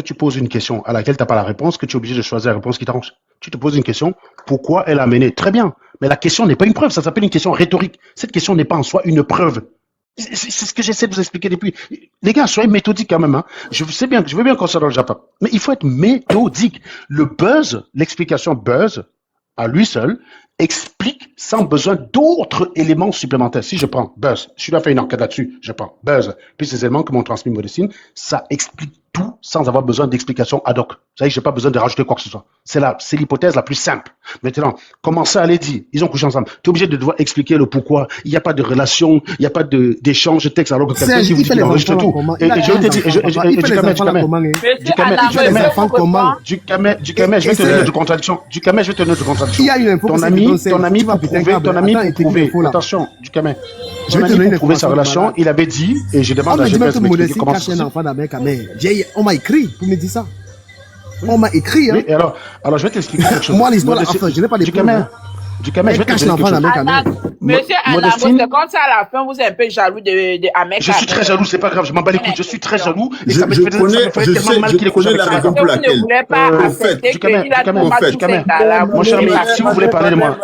tu poses une question à laquelle tu n'as pas la réponse, que tu es obligé de choisir la réponse qui t'arrange. Tu te poses une question, pourquoi elle a mené? Très bien. Mais la question n'est pas une preuve, ça s'appelle une question rhétorique. Cette question n'est pas en soi une preuve. C'est ce que j'essaie de vous expliquer depuis. Les gars, soyez méthodiques quand même. Hein. Je veux bien qu'on soit dans le Japon. Mais il faut être méthodique. Le buzz, l'explication buzz, à lui seul, explique sans besoin d'autres éléments supplémentaires. Si je prends buzz, je dois faire une enquête là-dessus, je prends buzz, puis ces éléments que m'ont transmis Modestine, ça explique tout sans avoir besoin d'explications ad hoc. Vous savez, je n'ai pas besoin de rajouter quoi que ce soit. C'est l'hypothèse la plus simple. Maintenant, comment ça allait dire? Ils ont couché ensemble. Tu es obligé de devoir expliquer le pourquoi. Il n'y a pas de relation, il n'y a pas d'échange de texte alors que quelqu'un qui vous dit qu'il enregistre tout. Et je te dis, du Kamel, je vais te donner de contradiction. Du Kamel, je vais te donner de contradiction. Ton ami pour prouver, attention, du Kamel. Je vais te donner pour prouver sa relation, il avait dit, et je demande à GPS de m'expliquer comment ça se fait. On m'a écrit pour me dire ça. On m'a écrit. Hein. Oui, alors je vais t'expliquer quelque chose. Moi, l'histoire, enfin, je n'ai pas de preuves. Du Kamel, je vais te dire quelque chose. Monsieur Anna, c'est comme ça à la fin, vous êtes un peu jaloux de Ahmed. Je suis très jaloux, c'est pas grave, je m'en bats les couilles, je suis très jaloux. Et ça me fait tellement mal qu'il est couché la raison pour laquelle. Vous ne voulez pas accepter qu'il a tout fait. Mon cher ami, si vous voulez parler de moi,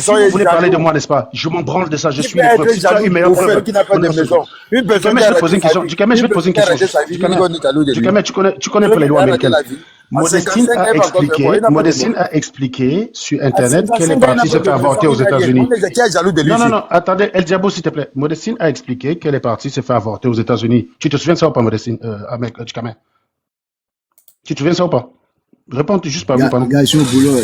si vous voulez parler de moi, n'est-ce pas, je m'en branle de ça, je suis une preuve. Si tu as une meilleure preuve. Une personne qui a posé une question. Du Kamel, je vais te poser une question. Du Kamel, tu connais un peu les lois américaines. Modestine a expliqué sur Internet qu'elle est partie se faire avorter aux États-Unis. Non, attendez, El Diabo, s'il te plaît. Modestine a expliqué qu'elle est partie se faire avorter aux États-Unis. Tu te souviens de ça ou pas, Modestine, avec Kamel? Tu te souviens de ça ou pas? Réponds juste par vous, pardon. Ils sont au boulot.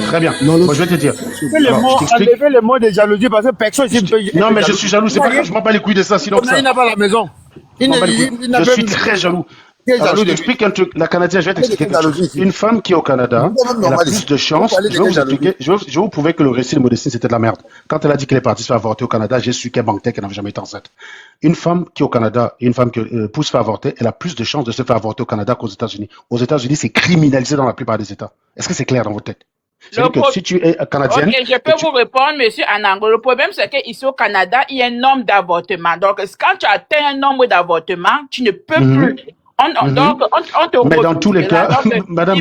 Très bien. Moi, je vais te dire. Enlevez le mot de jalousie parce que personne ne peut. Non, mais je suis jaloux, c'est pas grave, je m'en bats les couilles de ça, sinon. Il n'a pas la maison. Je suis très jaloux. Alors, je t'explique un truc. La Canadienne, je vais t'expliquer quelque chose. Une femme qui est au Canada, elle a plus de chance. Je vais vous prouver que le récit de Modestine, c'était de la merde. Quand elle a dit qu'elle est partie se faire avorter au Canada, j'ai su qu'elle mentait, qu'elle n'avait jamais été enceinte. Une femme qui est au Canada et une femme qui pousse se faire avorter, elle a plus de chances de se faire avorter au Canada qu'aux États-Unis. Aux États-Unis, c'est criminalisé dans la plupart des États. Est-ce que c'est clair dans votre tête? C'est-à-dire que si tu es canadienne... Ok, je peux vous répondre, monsieur Anango. Le problème, c'est qu'ici au Canada, il y a un nombre d'avortements. Donc, quand tu atteins un nombre d'avortements, tu ne peux plus... Donc, on te mais dans tous les cas, madame,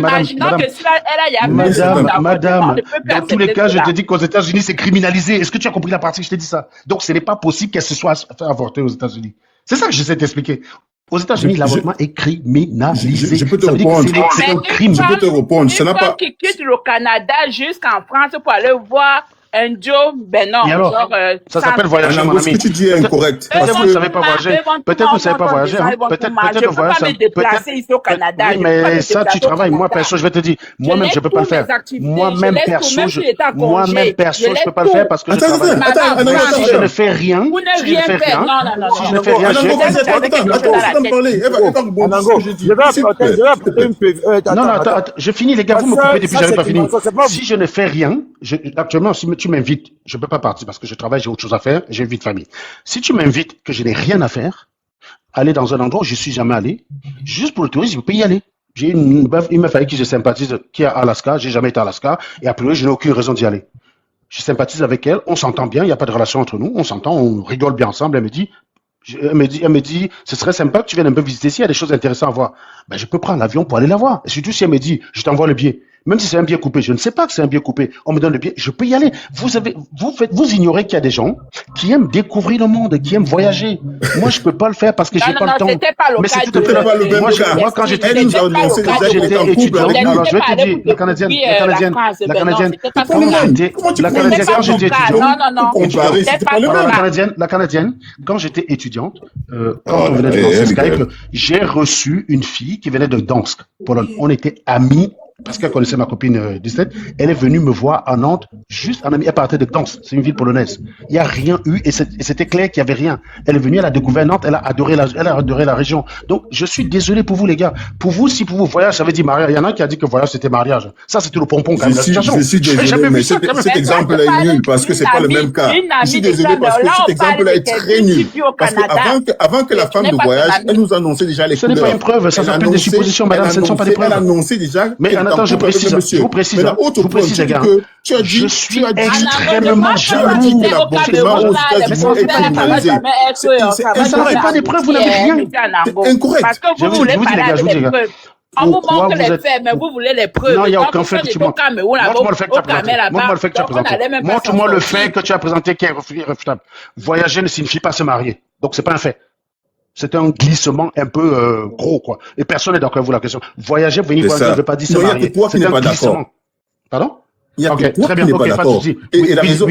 dans tous les cas, je te dis qu'aux États-Unis, c'est criminalisé. Est-ce que tu as compris la partie que je t'ai dit ça? Donc, ce n'est pas possible qu'elle se soit fait avorter aux États-Unis. C'est ça que j'essaie d'expliquer. Aux États-Unis, l'avortement est criminalisé. Je peux te répondre. C'est un crime. Je peux te répondre. Une femme qui quitte le Canada jusqu'en France pour aller voir un Joe, ben non. Alors, ça s'appelle voyager, mon ami. Ce que tu dis est incorrect. Peut-être que vous ne savez pas voyager. Peut-être que vous ne savez pas voyager. Peut-être que voyager. Je ne peux pas me déplacer ici au Canada. Oui, mais ça, tu travailles. Moi, perso, je vais te dire. Moi-même, je ne peux pas le faire. Moi-même, perso, je ne peux pas le faire parce que je travaille. Si je ne fais rien, vous ne rien faire. Non. Si je ne fais rien, attends, je finis, les gars, vous me coupez depuis que je n'avais pas fini. Si je ne fais rien, actuellement, si tu m'invites, je ne peux pas partir parce que je travaille, j'ai autre chose à faire, j'ai une vie de famille. Si tu m'invites que je n'ai rien à faire, aller dans un endroit où je ne suis jamais allé, juste pour le tourisme, je peux y aller. J'ai une meuf avec qui je sympathise, qui est à Alaska, j'ai jamais été à Alaska, et a priori, je n'ai aucune raison d'y aller. Je sympathise avec elle, on s'entend bien, il n'y a pas de relation entre nous, on s'entend, on rigole bien ensemble, elle me dit, ce serait sympa que tu viennes un peu visiter ici, il y a des choses intéressantes à voir. Ben, je peux prendre l'avion pour aller la voir. Et surtout si elle me dit, je t'envoie le billet. Même si c'est un billet coupé, je ne sais pas que c'est un billet coupé. On me donne le billet, je peux y aller. Vous ignorez qu'il y a des gens qui aiment découvrir le monde, qui aiment voyager. Moi, je peux pas le faire parce que j'ai pas le temps. Mais c'est tout à fait moi, quand j'étais étudiant, alors je vais te dire, la Canadienne, quand j'étais étudiante, quand on venait de lancer Skype, j'ai reçu une fille qui venait de Gdansk, Pologne. On était amis. Parce qu'elle connaissait ma copine 17, elle est venue me voir à Nantes, juste en amie, elle partait de Gdansk, c'est une ville polonaise. Il n'y a rien eu et c'était clair qu'il n'y avait rien. Elle est venue, elle a découvert Nantes, elle a adoré la région. Donc, je suis désolé pour vous, les gars. Pour vous, si pour vous, voyage, ça veut dire mariage. Il y en a qui a dit que voyage, c'était mariage. Ça, c'était le pompon quand même. Je suis désolé, mais cet exemple est nul parce que c'est pas le même cas. Je suis désolé parce que cet exemple-là est très nul. Parce qu'avant que la femme de voyage, elle nous annonçait déjà les couleurs. Ce n'est pas une preuve, ça s'appelle des suppositions, madame, ce ne sont pas des preuves. Elle annonçait déjà. Mais Jonathan, je précise, je vous précise, les gars. Je suis extrêmement jaloux. Ça n'aurait pas des preuves, vous n'avez rien. C'est incorrect. Parce que vous voulez parler avec les preuves. On vous montre les faits, mais vous voulez les preuves. Non, il n'y a aucun fait que tu montres. Montre-moi le fait que tu as présenté. Montre-moi le fait que tu as présenté. Montre-moi le fait que tu as présenté qui est irréfutable. Voyager ne signifie pas se marier. Donc, c'est pas un fait. C'est un glissement un peu gros, quoi. Et personne n'est d'accord avec vous la question. Voyager, venir voyager, je ne veux pas dire se marier. C'est un glissement. Pardon? Il y a très bien, pas d'accord. Et la raison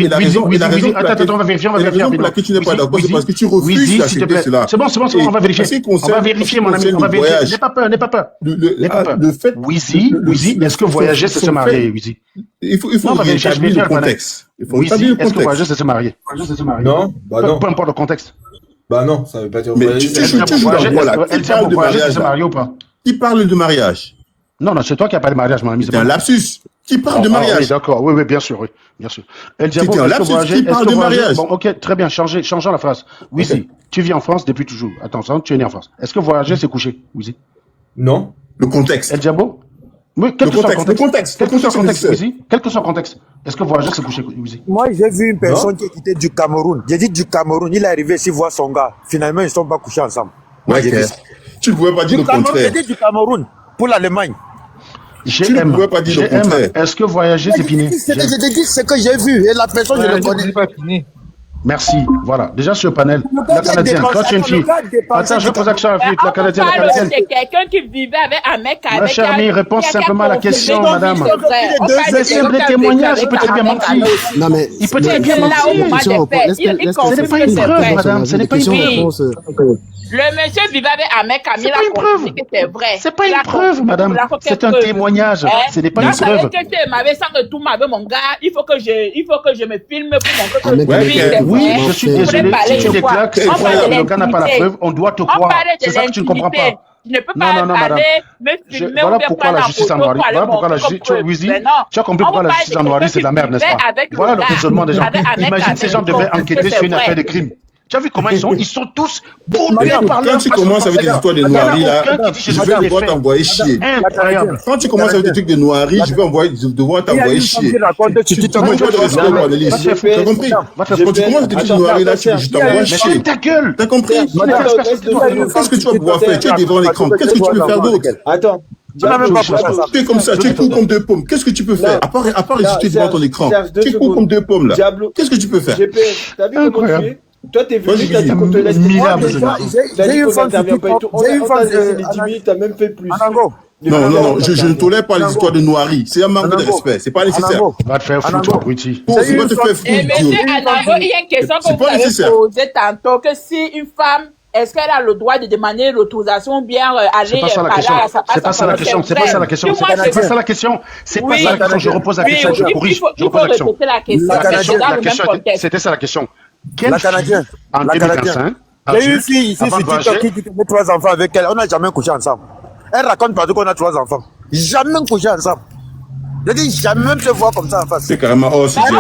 attends, on va vérifier. Pour laquelle tu n'es pas d'accord, c'est parce que tu refuses d'accepter cela. C'est bon, on va vérifier. On va vérifier, mon ami, on va vérifier. N'aie pas peur. Le fait. Wizy, est-ce que voyager, c'est se marier, Wizy? Il faut établir le contexte. Wizy, est-ce que voyager, c'est se marier? Non, bah non. Peu importe le contexte. Bah non, ça veut pas dire mais tu joues dans là. Elle parle de mariage, se marier ou pas? Qui parle de mariage? Non, c'est toi qui as parlé de mariage, mon ami. C'est un lapsus. Qui parle de mariage? Oui, d'accord. Oui, bien sûr. Elle dit, c'est un lapsus qui parle de mariage. Bon, ok, très bien. Changeons la phrase. Wizy, tu vis en France depuis toujours. Attention, tu es né en France. Est-ce que voyager, c'est coucher, Wizy? Non. Le contexte. El Diabo? Oui, quel que soit le contexte. Quel que soit le contexte. Est-ce que voyager, c'est coucher, Wizy? Moi, j'ai vu une personne qui était du Cameroun. J'ai dit du Cameroun. Il est arrivé ici voir son gars. Finalement, ils ne sont pas couchés ensemble. Moi, j'ai vu ça. Tu ne pouvais pas dire le contraire. J'ai dit du Cameroun pour l'Allemagne. Tu ne pouvais pas dire le contraire. Est-ce que voyager, c'est fini? Je te dis ce que j'ai vu et la personne, je le connais. Merci. Voilà. Déjà sur le panel, la Canadienne, quand tu es une fille. Attends, je pose la question à la fille, la Canadienne. C'est quelqu'un qui vivait avec un mec. Ma chère amie, réponds simplement à la question, madame. C'est simple, les témoignages, il peut très bien mentir. Non, mais. Il peut très bien mentir. Ce n'est pas une preuve, madame. Ce n'est pas une preuve. Le monsieur vivait avec un mec, c'est pas une preuve. C'est vrai. C'est pas une preuve, madame. C'est un témoignage. Ce n'est pas une preuve. Il faut que je me filme pour montrer que oui, je suis désolé. Si tu déclares que le gars n'a pas la preuve, on doit te croire. C'est ça que tu ne comprends pas. Je ne peux pas parler, me filmer. Voilà pourquoi la justice en noirie. Voilà pourquoi la justice. Tu as compris pourquoi la justice en noirie, c'est de la merde, n'est-ce pas? Voilà le raisonnement des gens. Imagine ces gens devaient enquêter sur une affaire de crime. Tu as vu comment ils sont? Ils sont tous bourrés par Quand tu commences avec des histoires de noiries, là, je vais devoir t'envoyer chier. Incroyable. Quand tu commences avec des trucs de noiries, je vais devoir t'envoyer chier. Tu t'envoies pas de respect, Cornelis. Tu as compris? Quand tu commences avec des trucs de noiries, là, je t'envoie chier. Ta gueule! T'as compris? Qu'est-ce que tu vas pouvoir faire? Tu es devant l'écran. Qu'est-ce que tu peux faire d'autre? Attends. Tu es comme ça, tu es court comme deux pommes. Qu'est-ce que tu peux faire? À part résister devant ton écran. Tu es court comme deux pommes, là. Qu'est-ce que tu peux faire? T'as vu comment tu es? Toi, t'es venu, t'as dit qu'on te laisse. J'ai une femme t'as même fait plus. Non, je ne tolère pas les histoires de noiries. C'est un manque de respect. C'est pas nécessaire. Va te faire foutre, abruti. C'est pas te faire foutre. Monsieur Anango, il y a une question que vous avez posée tantôt, que si une femme, est-ce qu'elle a le droit de demander l'autorisation ou bien aller parler à sa C'est pas ça la question. C'est pas ça la question. C'est pas ça la question. C'est pas ça la question. Je repose la question. Je corrige. Je repose la question. C'était ça la question. La Canadienne. En 2025. J'ai eu une fille ici sur TikTok qui tenait 3 enfants avec elle. On n'a jamais couché ensemble. Elle raconte partout qu'on a 3 enfants. Jamais couché ensemble. Je dis jamais même se voir comme ça en face. C'est carrément si tu es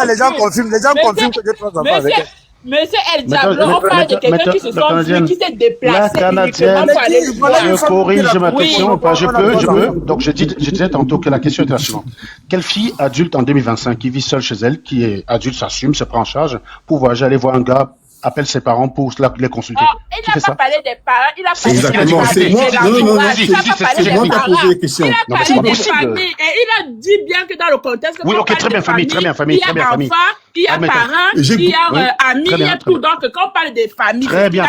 les gens confirment que j'ai 3 enfants avec elle. Monsieur El Diablo, on parle de quelqu'un qui se sont qui s'est déplacé. La Canadienne, je corrige ma question ou pas? Je peux. Donc, je disais tantôt que la question était la suivante. Quelle fille adulte en 2025 qui vit seule chez elle, qui est adulte, s'assume, se prend en charge, pour voyager, aller voir un gars, appelle ses parents pour les consulter? Il n'a pas parlé des parents, il a parlé exactement. C'est moi qui ai posé les questions. Il a parlé des familles et il a dit bien que dans le contexte. Oui, ok, très bien, famille. Il y a enfants, il y a parents, il y a amis, il y a tout. Donc, quand on parle des familles, très bien.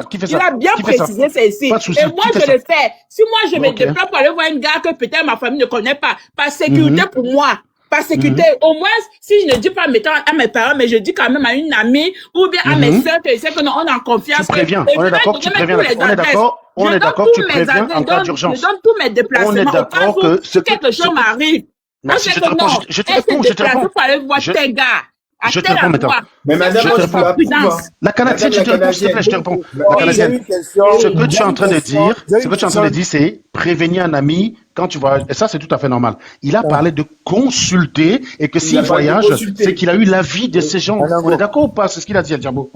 Qui fait ça? Il a bien précisé ceci. Et moi, je le fais. Si moi, je me déplace pour aller voir un gars que peut-être ma famille ne connaît pas, par sécurité pour moi. Par sécurité, au moins, si je ne dis pas mettons à mes parents, mais je dis quand même à une amie ou bien à mes soeurs que je sais que non, on est en confiance. Tu préviens, on est d'accord, tu préviens. On est d'accord, tu préviens en cas d'urgence. Je donne tous mes déplacements. On est d'accord que si quelque chose m'arrive. Moi, je te réponds. Je te réponds pour aller voir tes gars. Je te réponds maintenant. Mais madame, la Canadienne, je te réponds, s'il te plaît, je te réponds. La Canadienne, ce que tu es en train de dire, c'est prévenir un ami quand tu voyages. Et ça, c'est tout à fait normal. Il a parlé de consulter et que s'il voyage, c'est qu'il a eu l'avis de ces gens. On est d'accord ou pas? C'est ce qu'il a dit, El Diabo.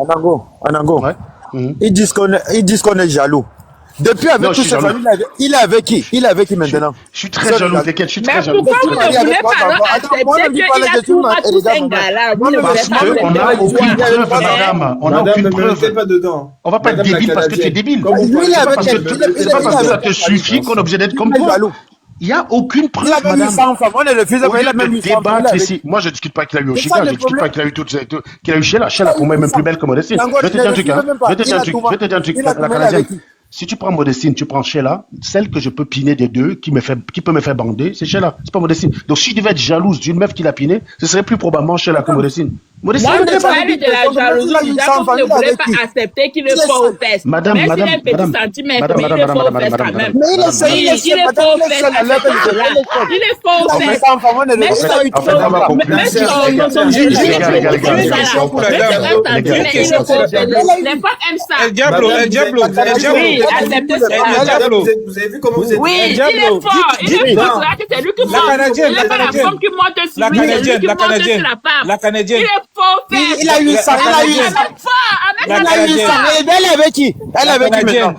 Anango. Ouais. Ils disent qu'on est jaloux. Depuis avec toute sa famille, il est avec qui? Il est avec qui maintenant? Je suis très jaloux, t'inquiète, je suis très jaloux. Mais pourquoi vous ne voulez pas alors accepter qu'il a tout un gars-là? Parce qu'on n'a aucune preuve, madame. On n'a aucune preuve. Pas dedans. On va pas être débile parce que tu es débile. C'est pas parce que ça te suffit qu'on est obligé d'être comme toi. Il n'y a aucune preuve, madame. Il a même débattre ici. Moi, je ne discute pas qu'il a eu au Chica, je ne discute pas qu'il a eu qu'il a eu Sheila. Sheila, pour moi, est même plus belle que Modestine. Je vais te dire un truc, la Canadienne. Si tu prends Modestine, tu prends Sheila, celle que je peux piner des deux, qui peut me faire bander, c'est Sheila, c'est pas Modestine. Donc si je devais être jalouse d'une meuf qui l'a pinée, ce serait plus probablement Sheila que Modestine. Modestine, moi, je parle de la jalousie, déjà, vous ne voulez pas accepter qu'il est fort aux fesses. Madame, même s'il a un petit centimètre, mais il est fort aux fesses quand même. Il est fort aux fesses. Il est fort aux fesses. Les femmes aiment ça. Diablo. Acceptez ça. Vous avez vu comment vous êtes? Oui, il est fort. C'est lui qui monte. Il n'est pas la femme qui monte sur lui, c'est lui qui monte sur la femme. La Canadienne. Il est fort. Il a eu ça. Elle est avec qui? Elle est avec qui maintenant?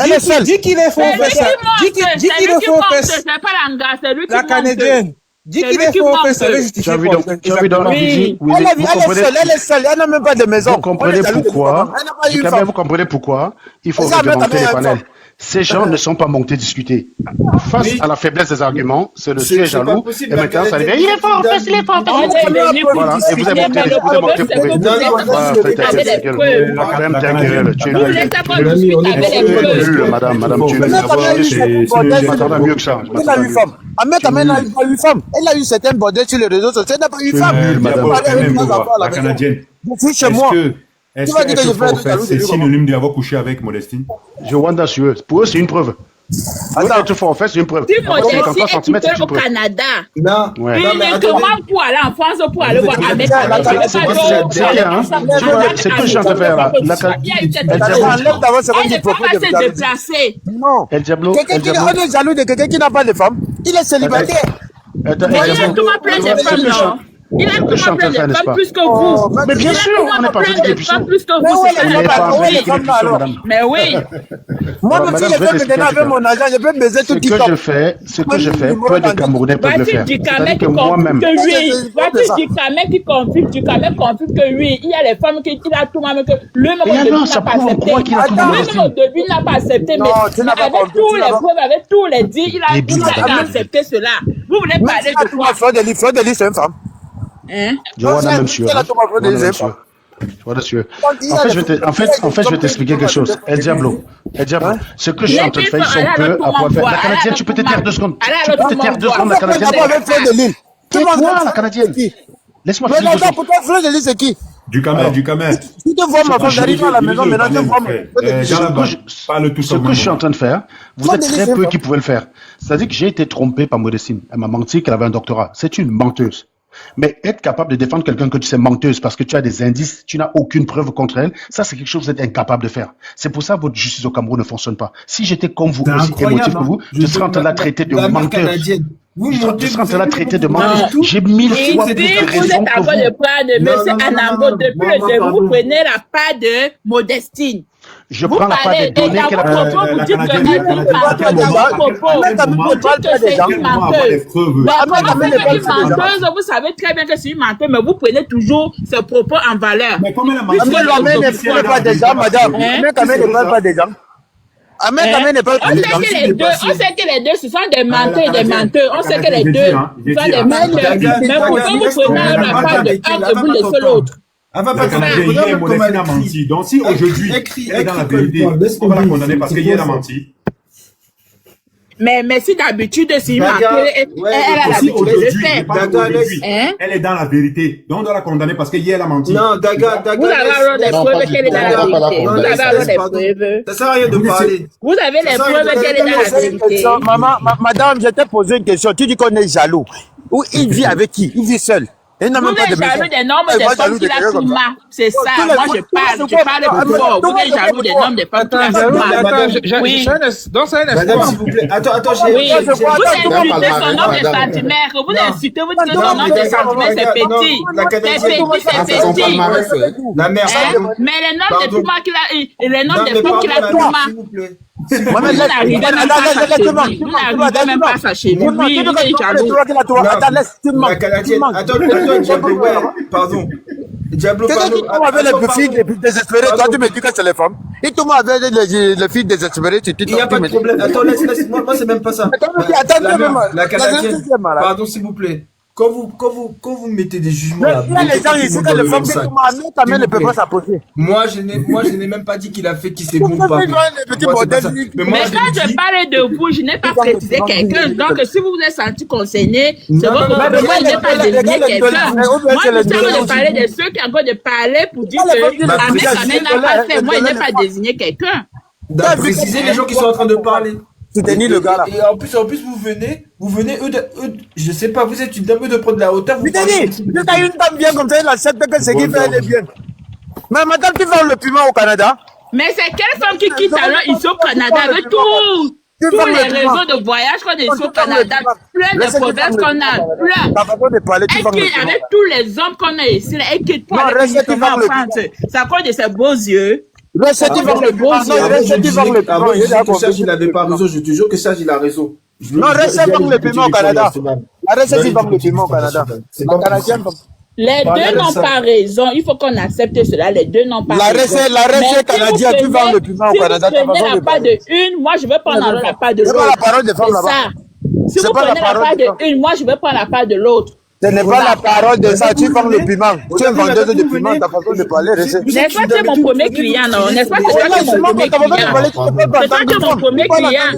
Elle est seule. Dis qu'il est faux ça. Dis qu'il est faux ça. C'est pas l'anga, c'est lui qui monte. La Canadienne. Dis qu'il est faux ça. Ça veut justifier. Elle est seule. Elle n'a même pas de maison. Vous comprenez pourquoi il faut remonter les panels. Ces gens ne sont pas montés discuter. Face à la faiblesse des arguments, c'est le sujet jaloux. Et maintenant, ça devient, il est fort, il est fort. Voilà. Et vous avez montré prouver. Voilà, madame, tu es m'attendais mieux que ça. Elle a eu femme. Ahmed n'a pas eu femme. Elle a eu certains bordels sur les réseaux sociaux. Elle n'a pas eu femme. La Canadienne. Je suis chez moi. Est-ce que c'est synonyme d'avoir couché avec Modestine? Je wonder sur eux. Pour eux, c'est une preuve. Attends, tu fais en fait, c'est une preuve. Si Modestine est au Canada, il est comment pour aller en France pour aller voir Ahmed? C'est que je suis en train de faire là. Elle n'est pas assez déplacée. Non. On est jaloux de quelqu'un qui n'a pas de femme. Il est célibataire. Il a tout plein de femmes, non? Il a comment plein de femmes plus que vous. Mais bien sûr, on n'est pas plein de femmes plus que vous. Mais oui. Moi, si je peux me donner avec mon argent, je peux baiser tout TikTok. Ce que je fais, peu de Camerounais peuvent le faire. C'est-à-dire que moi-même. Voici Ducamel qui confirme que oui, il y a les femmes qui a tout même que lui-même au début n'a pas accepté. Lui-même au début n'a pas accepté, mais avec tous les preuves, avec tous les dits, il a accepté cela. Vous voulez parler de quoi? Fleur de Lys, c'est une femme. Je vois la même sûr. En fait, je vais t'expliquer quelque chose. El Diablo, ce que je suis en train de faire, ils sont peu à pouvoir faire. La Canadienne, tu peux te taire 2 secondes. Tu peux te taire 2 secondes, la Canadienne. Tais-toi, la Canadienne. Laisse-moi finir 2 secondes. Pourquoi Fleur de Lys, c'est qui? Ducamel. Tu te vois ma femme, j'arrive à la maison, maintenant tu vois ce que je suis en train de faire, vous êtes très peu qui pouvaient le faire. C'est-à-dire que j'ai été trompé par Modestine. Elle m'a menti qu'elle avait un doctorat. C'est une menteuse. Mais être capable de défendre quelqu'un que tu sais menteuse parce que tu as des indices, tu n'as aucune preuve contre elle, ça c'est quelque chose que vous êtes incapable de faire. C'est pour ça que votre justice au Cameroun ne fonctionne pas. Si j'étais comme vous, aussi émotif que vous, je serais en train de la traiter de menteuse. Je serais en train de la traiter de menteuse. J'ai 1000 fois plus de raisons que vous. Vous êtes en train de prendre M. Anambo depuis le début, vous prenez la part de Modestine. Je prends la part des données qu'elle a proposées. Vous dites que c'est une menteuse. Vous savez très bien que c'est une menteuse, mais vous prenez toujours ses propos en valeur. Mais comme elle a menté, ne parle pas des gens, madame. Ne parle pas des gens. On sait que les deux, ce sont des menteurs et des menteurs. On sait que les deux sont des menteurs. Mais pourquoi vous prenez la part de un et vous laissez l'autre? La Canadienne, hier, Modestine a menti. Donc, si aujourd'hui, elle est dans la vérité, on va la condamner parce qu'hier, elle a menti. Mais si d'habitude, si elle a l'habitude de le faire. Elle est dans la vérité. Donc, on doit la condamner parce qu'hier, elle a menti. Non, Daga. Vous avez alors des preuves qu'elle est dans la vérité. Vous avez alors des preuves. Ça sert à rien de parler. Vous avez les preuves qu'elle est dans la vérité. Madame, je t'ai posé une question. Tu dis qu'on est jaloux. Ou il vit avec qui? Il vit seul. Vous êtes jaloux des nombres des femmes qu'il a tout marre. C'est ça. Moi, je parle pour vous. Vous êtes jaloux des nombres des femmes qu'il a tout marre. Oui. Donc, ça est Madame, s'il vous plaît. Attends, oui. Vous insultez son nombre de centimètres. Vous insultez, vous dites que son nombre de centimètres, c'est petit. C'est petit. La mère. Mais les nombres des femmes qu'il a tout marre. Vous n'arrivez même pas à ça chez lui. Attends, laisse, tu La Canadienne. Attends, Diablo, ouais, pardon. Diablo, pardon. Tu m'as avec les filles désespérées, toi tu me dis que c'est les femmes. Et tu m'as avec les filles désespérées, tu dis il n'y a pas de problème. Attends, laisse, moi c'est même pas ça. La Canadienne, pardon s'il vous plaît. Quand vous mettez des jugements là, les gens ici, que les femmes qui ta main ne peut pas s'approcher. Moi, je n'ai même pas dit qu'il a fait qui c'est bon pas. Mais quand je parlais de vous, je n'ai pas précisé quelqu'un. Donc, si vous vous êtes senti concerné, c'est votre problème. Moi, je n'ai pas désigné quelqu'un. Moi, je suis en train de parler de ceux qui ont encore de parler pour dire que Ahmed Kamel n'a pas fait. Moi, il n'a pas désigné quelqu'un. Préciser les gens qui sont en train de parler. Soutenir le gars là. Et en plus, vous venez, eux, je sais pas, vous êtes une dame de prendre de la hauteur. Vous t'as une dame bien comme ça, il accepte que ce qu'il fait, elle est bien. Mais madame, tu vends le piment au Canada? Mais c'est quelle femme qui quitte alors ici au Canada avec tous les réseaux de voyage qu'on a ici au Canada, plein de provinces qu'on a, plein. Avec tous les hommes qu'on a ici, elle quitte pour aller justement en France. C'est à cause de ses beaux yeux. Serge, il n'avait pas raison, je te jure que Serge, il a raison. Non, restez avec le piment au Canada. Restez avec le piment au Canada. Les deux n'ont pas raison. Il faut qu'on accepte cela. Les deux n'ont pas raison. La recette canadienne, tu vends le piment au Canada. Si vous prenez la part de une, moi je vais prendre la part de l'autre. C'est pas la parole des femmes là-bas. Si vous prenez la part de une, moi je vais prendre la part de l'autre. Ce n'est pas la parole de ça, tu vends le piment. Tu es vendeuse de piment, ta façon de parler, n'est-ce pas que c'est mon premier client, non? N'est-ce pas que c'est mon premier client? C'est pas mon premier client.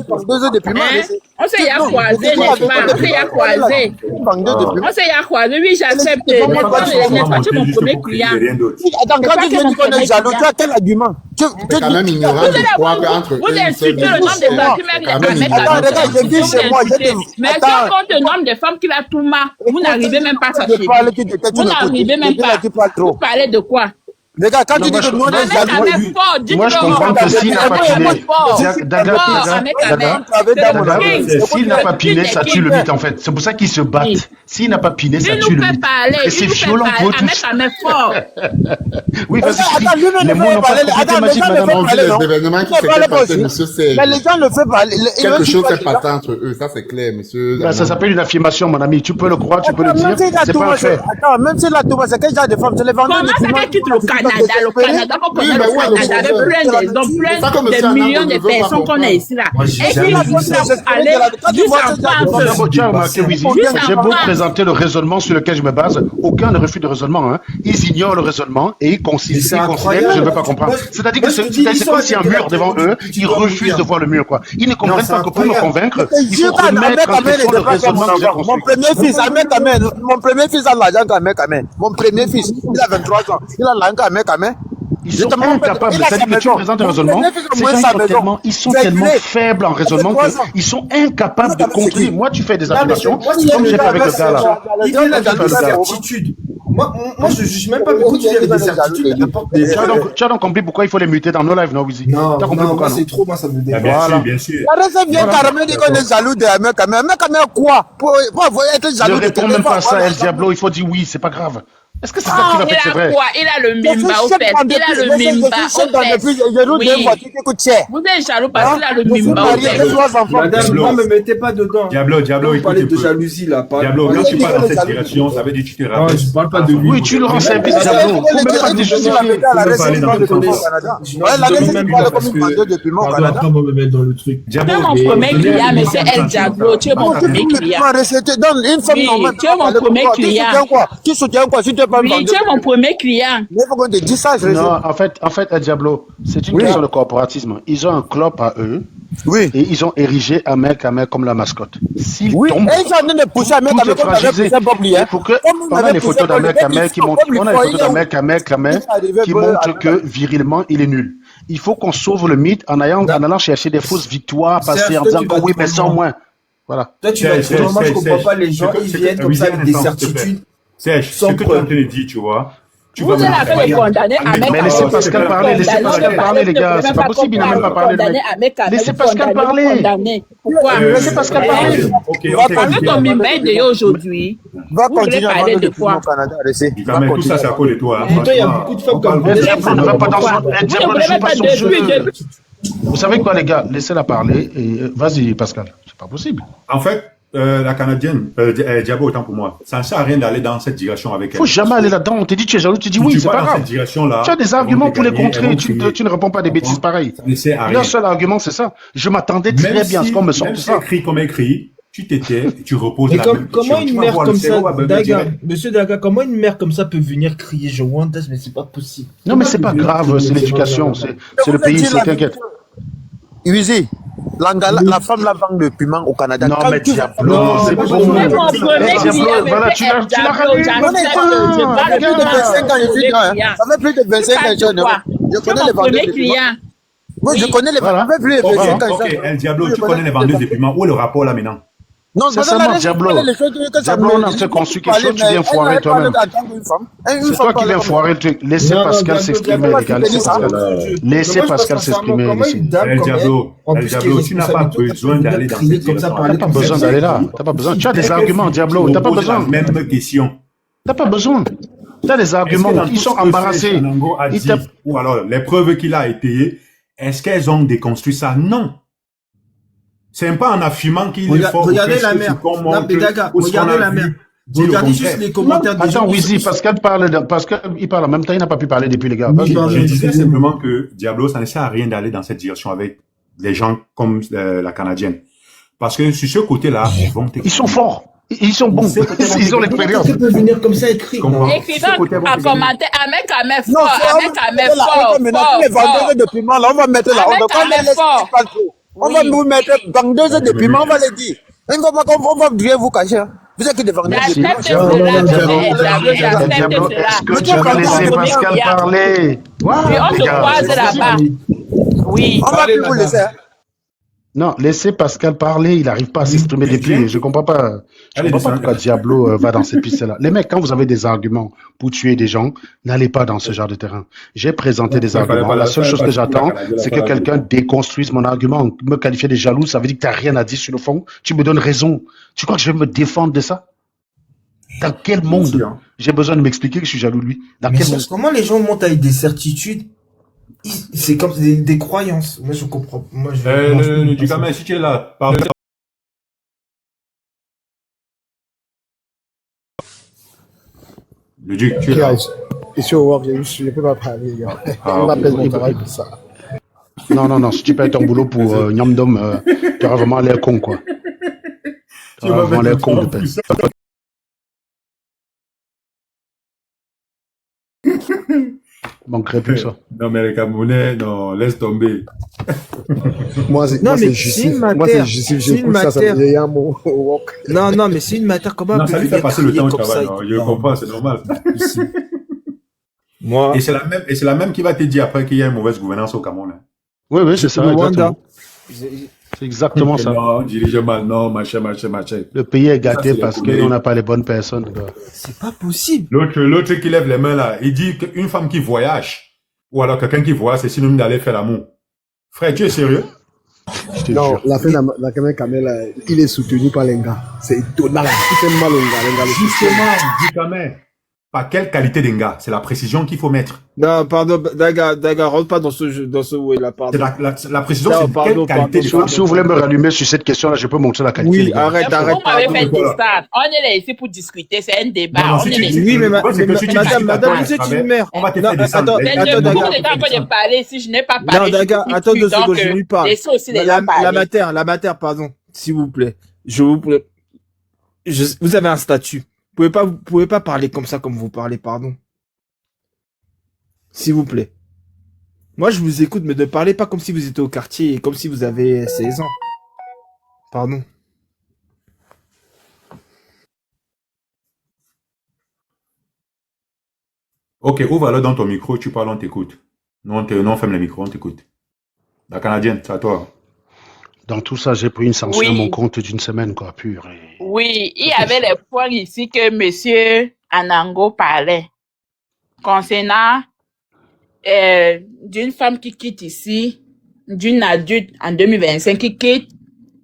On s'est y a croisé, n'est-ce pas? On s'est y a croisé. On s'est y a croisé, oui, j'accepte. N'est-ce pas que c'est mon premier client? Attends, quand tu dis qu'on est jaloux, tu as quel argument? C'est quand même ignorant de croire qu'entre eux, vous insultez le nombre de femmes qui mais si on compte le nombre de femmes qui va tout mal, vous n'arrivez même pas à s'acheter. Vous n'arrivez même pas. Vous parlez de quoi? Les gars, quand tu dis que nous on est jaloux, moi je comprends que s'il n'a pas piné, s'il n'a pas piné, ça tue le mythe en fait. C'est pour ça qu'ils se battent. S'il n'a pas piné, ça tue le mythe. Et c'est violent pour eux tous. Oui, parce que les mots n'ont pas compris magique, madame. Les événements qui s'étaient passés, monsieur, c'est mais les gens le font pas. quelque chose s'est passé entre eux, ça c'est clair, monsieur. Ça s'appelle une affirmation, mon ami. Tu peux le croire, tu peux le dire. C'est pas un fait. Attends, même si la Touba, c'est quel genre de femme? C'est les vendeurs de piment. Le Canada, on connaît le Canada avec plein de millions de personnes qu'on a ici là. Et puis, il faut aller juste en France. J'ai beau présenter le raisonnement sur lequel je me base, aucun ne refuse de raisonnement. Ils ignorent le raisonnement et ils considèrent que je ne veux pas comprendre. C'est-à-dire que c'est comme s'il y a un mur devant eux, ils refusent de voir le mur, quoi. Ils ne comprennent pas que pour me convaincre, il faut remettre en question le raisonnement que j'ai construit. Mon premier fils, mon premier fils a l'argent qu'Ahmed Kamel. Mon premier fils, il a 23 ans. Il a l'argent qu'Ahmed Kamel. Ils sont incapables, c'est-à-dire que tu présentes un raisonnement, ils sont tellement faibles en raisonnement qu'ils sont incapables de conclure. Moi, tu fais des affirmations, comme j'ai fait avec le gars là. Il vient avec des certitudes. Moi, je juge même pas, mais quand tu viens avec des certitudes, tu as donc compris pourquoi il faut les muter dans nos lives, non, Wizy? Non, moi, c'est trop, moi, ça me dérange. Bien sûr. Ça vient carrément dire qu'on est jaloux de Ahmed Kamel. Ahmed Kamel, quoi? Pour être jaloux de quelqu'un. Je réponds même pas à ça, El Diablo, il faut dire oui, c'est pas grave. Est-ce que c'est ça qui va faire, c'est vrai? Il a le mimba au fait. Il a le mimba au fait. Vous êtes jaloux parce qu'il a le mimba au fait. Madame, ne me mettez pas dedans. Diablo, vous parlez de jalousie là. Diablo, quand tu parles dans cette direction, ça veut dire que tu te rappelles. Non, je parle pas de lui. Oui, tu le rends service, Diablo. Faut même pas te justifier. Tu es mon premier client, monsieur El Diablo. Tu es mon premier client. Tu es mon premier client. Tu soutiens quoi si tu es pas oui, tu es mon premier client. Non, en fait, Diablo, c'est une question de corporatisme. Ils ont un club à eux. Oui. Et ils ont érigé Ahmed Kamel comme la mascotte. S'il tombe, et ils ont de pousser Ahmed Kamel comme il faut que on a les photos d'Ahmed Kamel qui montrent, qui montrent que virilement il est nul. Il faut qu'on sauve le mythe en allant chercher des fausses victoires passées en disant que oui, mais sans moins. Voilà. Toi, tu vas dire, moi je comprends pas les gens, ils viennent comme ça avec des certitudes. Serge, ce que tu es en train de dire, tu vois. Vous êtes en train de condamner Ahmed Kamel. Mais laissez Pascal parler, les gars. C'est pas possible, il n'a même pas parlé. Laissez Pascal parler. Pourquoi? Laissez Pascal parler. Avec ton mimba aujourd'hui, va continuer à parler de quoi? Tout ça, c'est à cause de toi. Il y a beaucoup de femmes comme vous. Ne va pas dans son jeu. Vous savez quoi, les gars? Laissez-la parler. Vas-y, Pascal. C'est pas possible. En fait, la Canadienne, Diabo, autant pour moi, ça ne sert à rien d'aller dans cette direction avec elle. Faut jamais aller là-dedans. On te dit tu es jaloux, tu dis oui, c'est pas grave. Cette direction-là, tu as des arguments pour les contrer. Tu ne réponds pas à des bêtises pareilles. Le seul argument, c'est ça. Je m'attendais très bien à ce qu'on me sorte ça. Écrit comme écrit, tu t'étais, tu reposes la même comment une mère comme ça, Daga, monsieur Daga, comment une mère comme ça peut venir crier je want us, mais c'est pas possible. Non, mais c'est pas grave, c'est l'éducation, c'est le pays, c'est t'inquiète. Uzi, la femme la vend le piment au Canada. Non, mais Diablo, c'est bon. Voilà, tu l'as ramené. Ça fait plus de 25 ans, je suis là. Ça fait plus de 25 ans, je connais les vendeurs de piment. Moi, je connais les vendeurs de piment. Ok, El Diablo, tu connais les vendeuses de piment. Où est le rapport là maintenant? Non, c'est seulement Diablo. Diablo, on a construit quelque chose, tu viens foirer toi-même. C'est toi qui viens foirer le truc. Laissez Pascal s'exprimer, les gars. Laissez Pascal s'exprimer. Diablo, tu n'as pas besoin d'aller dans cette direction. T'as pas besoin d'aller là. T'as pas besoin. Tu as des arguments, Diablo. T'as pas besoin. Même question. T'as pas besoin. T'as des arguments. Ils sont embarrassés. Ou alors, les preuves qu'il a étayées, est-ce qu'elles ont déconstruit ça? Non. C'est pas en affirmant qu'il est fort. Regardez la mère. Regardez la mère. Regardez juste les commentaires des gens. Attends, Wizy, Pascal il parle en même temps, il n'a pas pu parler depuis les gars. Je disais simplement que Diablo, ça ne sert à rien d'aller dans cette direction avec des gens comme la Canadienne. Parce que sur ce côté-là, ils sont forts. Ils sont bons. Ils ont l'expérience. Ils peuvent venir comme ça écrire. Écrivant à commenter, avec fort. Les vendeurs de piment, là, on va mettre là. On va nous mettre vendeuses de piment, on va les dire. On va bien vous cacher. Vous êtes que des vendeuses de piment. Est-ce que tu vas laisser Pascal parler? Oui, on se croise là-bas. Oui. On va plus vous laisser. Non, laissez Pascal parler, il n'arrive pas à s'exprimer depuis. Je comprends pas. Je comprends pas pourquoi Diablo va dans cette piste-là. Les mecs, quand vous avez des arguments pour tuer des gens, n'allez pas dans ce genre de terrain. J'ai présenté des arguments. La seule chose que j'attends, c'est que quelqu'un déconstruise mon argument. Me qualifier de jaloux, ça veut dire que tu n'as rien à dire sur le fond. Tu me donnes raison. Tu crois que je vais me défendre de ça? Dans quel monde j'ai besoin de m'expliquer que je suis jaloux de lui? Dans quel monde? Comment les gens montent avec des certitudes? C'est comme des croyances. Moi, je comprends. Moi, du gamin, si tu es là, parle. Le Duc, tu es là. Ici au work, je ne peux pas parler. On m'appelle mon travail pour ça. Non, si tu payes ton boulot pour Nyamdom, tu auras vraiment l'air con, quoi. Tu auras vraiment l'air con de payer. Manquerait plus ça. Non, mais les Camerounais, non, laisse tomber. Moi, c'est Justif. Moi, c'est Justif. Je pousse ça, ça me vieillit à mon work. Non, mais c'est une matière comment. Non, ça lui fait passer le temps au travail. Je comprends, c'est normal. Moi. Et c'est la même qui va te dire après qu'il y a une mauvaise gouvernance au Cameroun. Oui, c'est ça. Exactement. C'est exactement ça. Non, dirige mal, non, machin. Le pays est gâté parce qu'on n'a pas les bonnes personnes. C'est pas possible. L'autre qui lève les mains là, il dit qu'une femme qui voyage, ou alors quelqu'un qui voyage, c'est synonyme d'aller faire l'amour. Frère, tu es sérieux? Non, la Kamel, il est soutenu par les gars. C'est étonnant. Il fait mal aux gars. Justement, dis quand même. Par quelle qualité d'un gars? C'est la précision qu'il faut mettre. Non, pardon, Daga, rentre pas dans ce où il a parlé. La précision, c'est quelle qualité. Si vous voulez me rallumer sur cette question-là, je peux montrer la qualité. Oui, arrête. On m'avait fait des stades. On est là ici pour discuter, c'est un débat. Oui, mais madame, c'est une mère. On va te faire des attends, Daga. On est en train de parler, si je n'ai pas parlé. Non, Daga, attends 2 secondes, je lui parle. Laissez aussi les gens parler. La matière, pardon, s'il vous plaît. Vous avez un statut. Vous pouvez pas parler comme ça, comme vous parlez, pardon. S'il vous plaît. Moi, je vous écoute, mais ne parlez pas comme si vous étiez au quartier et comme si vous avez 16 ans. Pardon. Ok, ouvre-le dans ton micro, tu parles, on t'écoute. Non, ferme le micro, on t'écoute. La Canadienne, c'est à toi. Dans tout ça, j'ai pris une sanction à mon compte d'une semaine, quoi, pure. Oui, il y avait les points ici que monsieur Anango parlait. Concernant d'une femme qui quitte ici, d'une adulte en 2025 qui quitte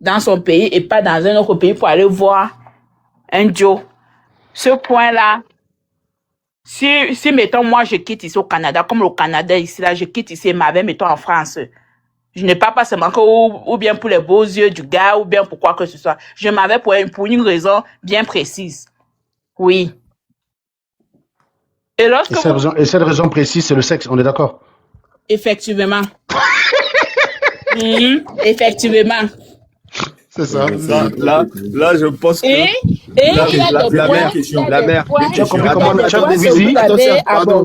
dans son pays et pas dans un autre pays pour aller voir un Joe. Ce point-là, si mettons moi je quitte ici au Canada, comme le Canada ici là, je quitte ici et ma mère mettons en France. Je n'ai pas seulement que ou bien pour les beaux yeux du gars, ou bien pour quoi que ce soit. Je m'avais pour une raison bien précise. Oui. Et cette raison précise, c'est le sexe, on est d'accord? Effectivement. Effectivement. C'est ça. Là, je pense que... Et il y a des points... La mère. Tu as compris comment le chat de Wizi? Attention,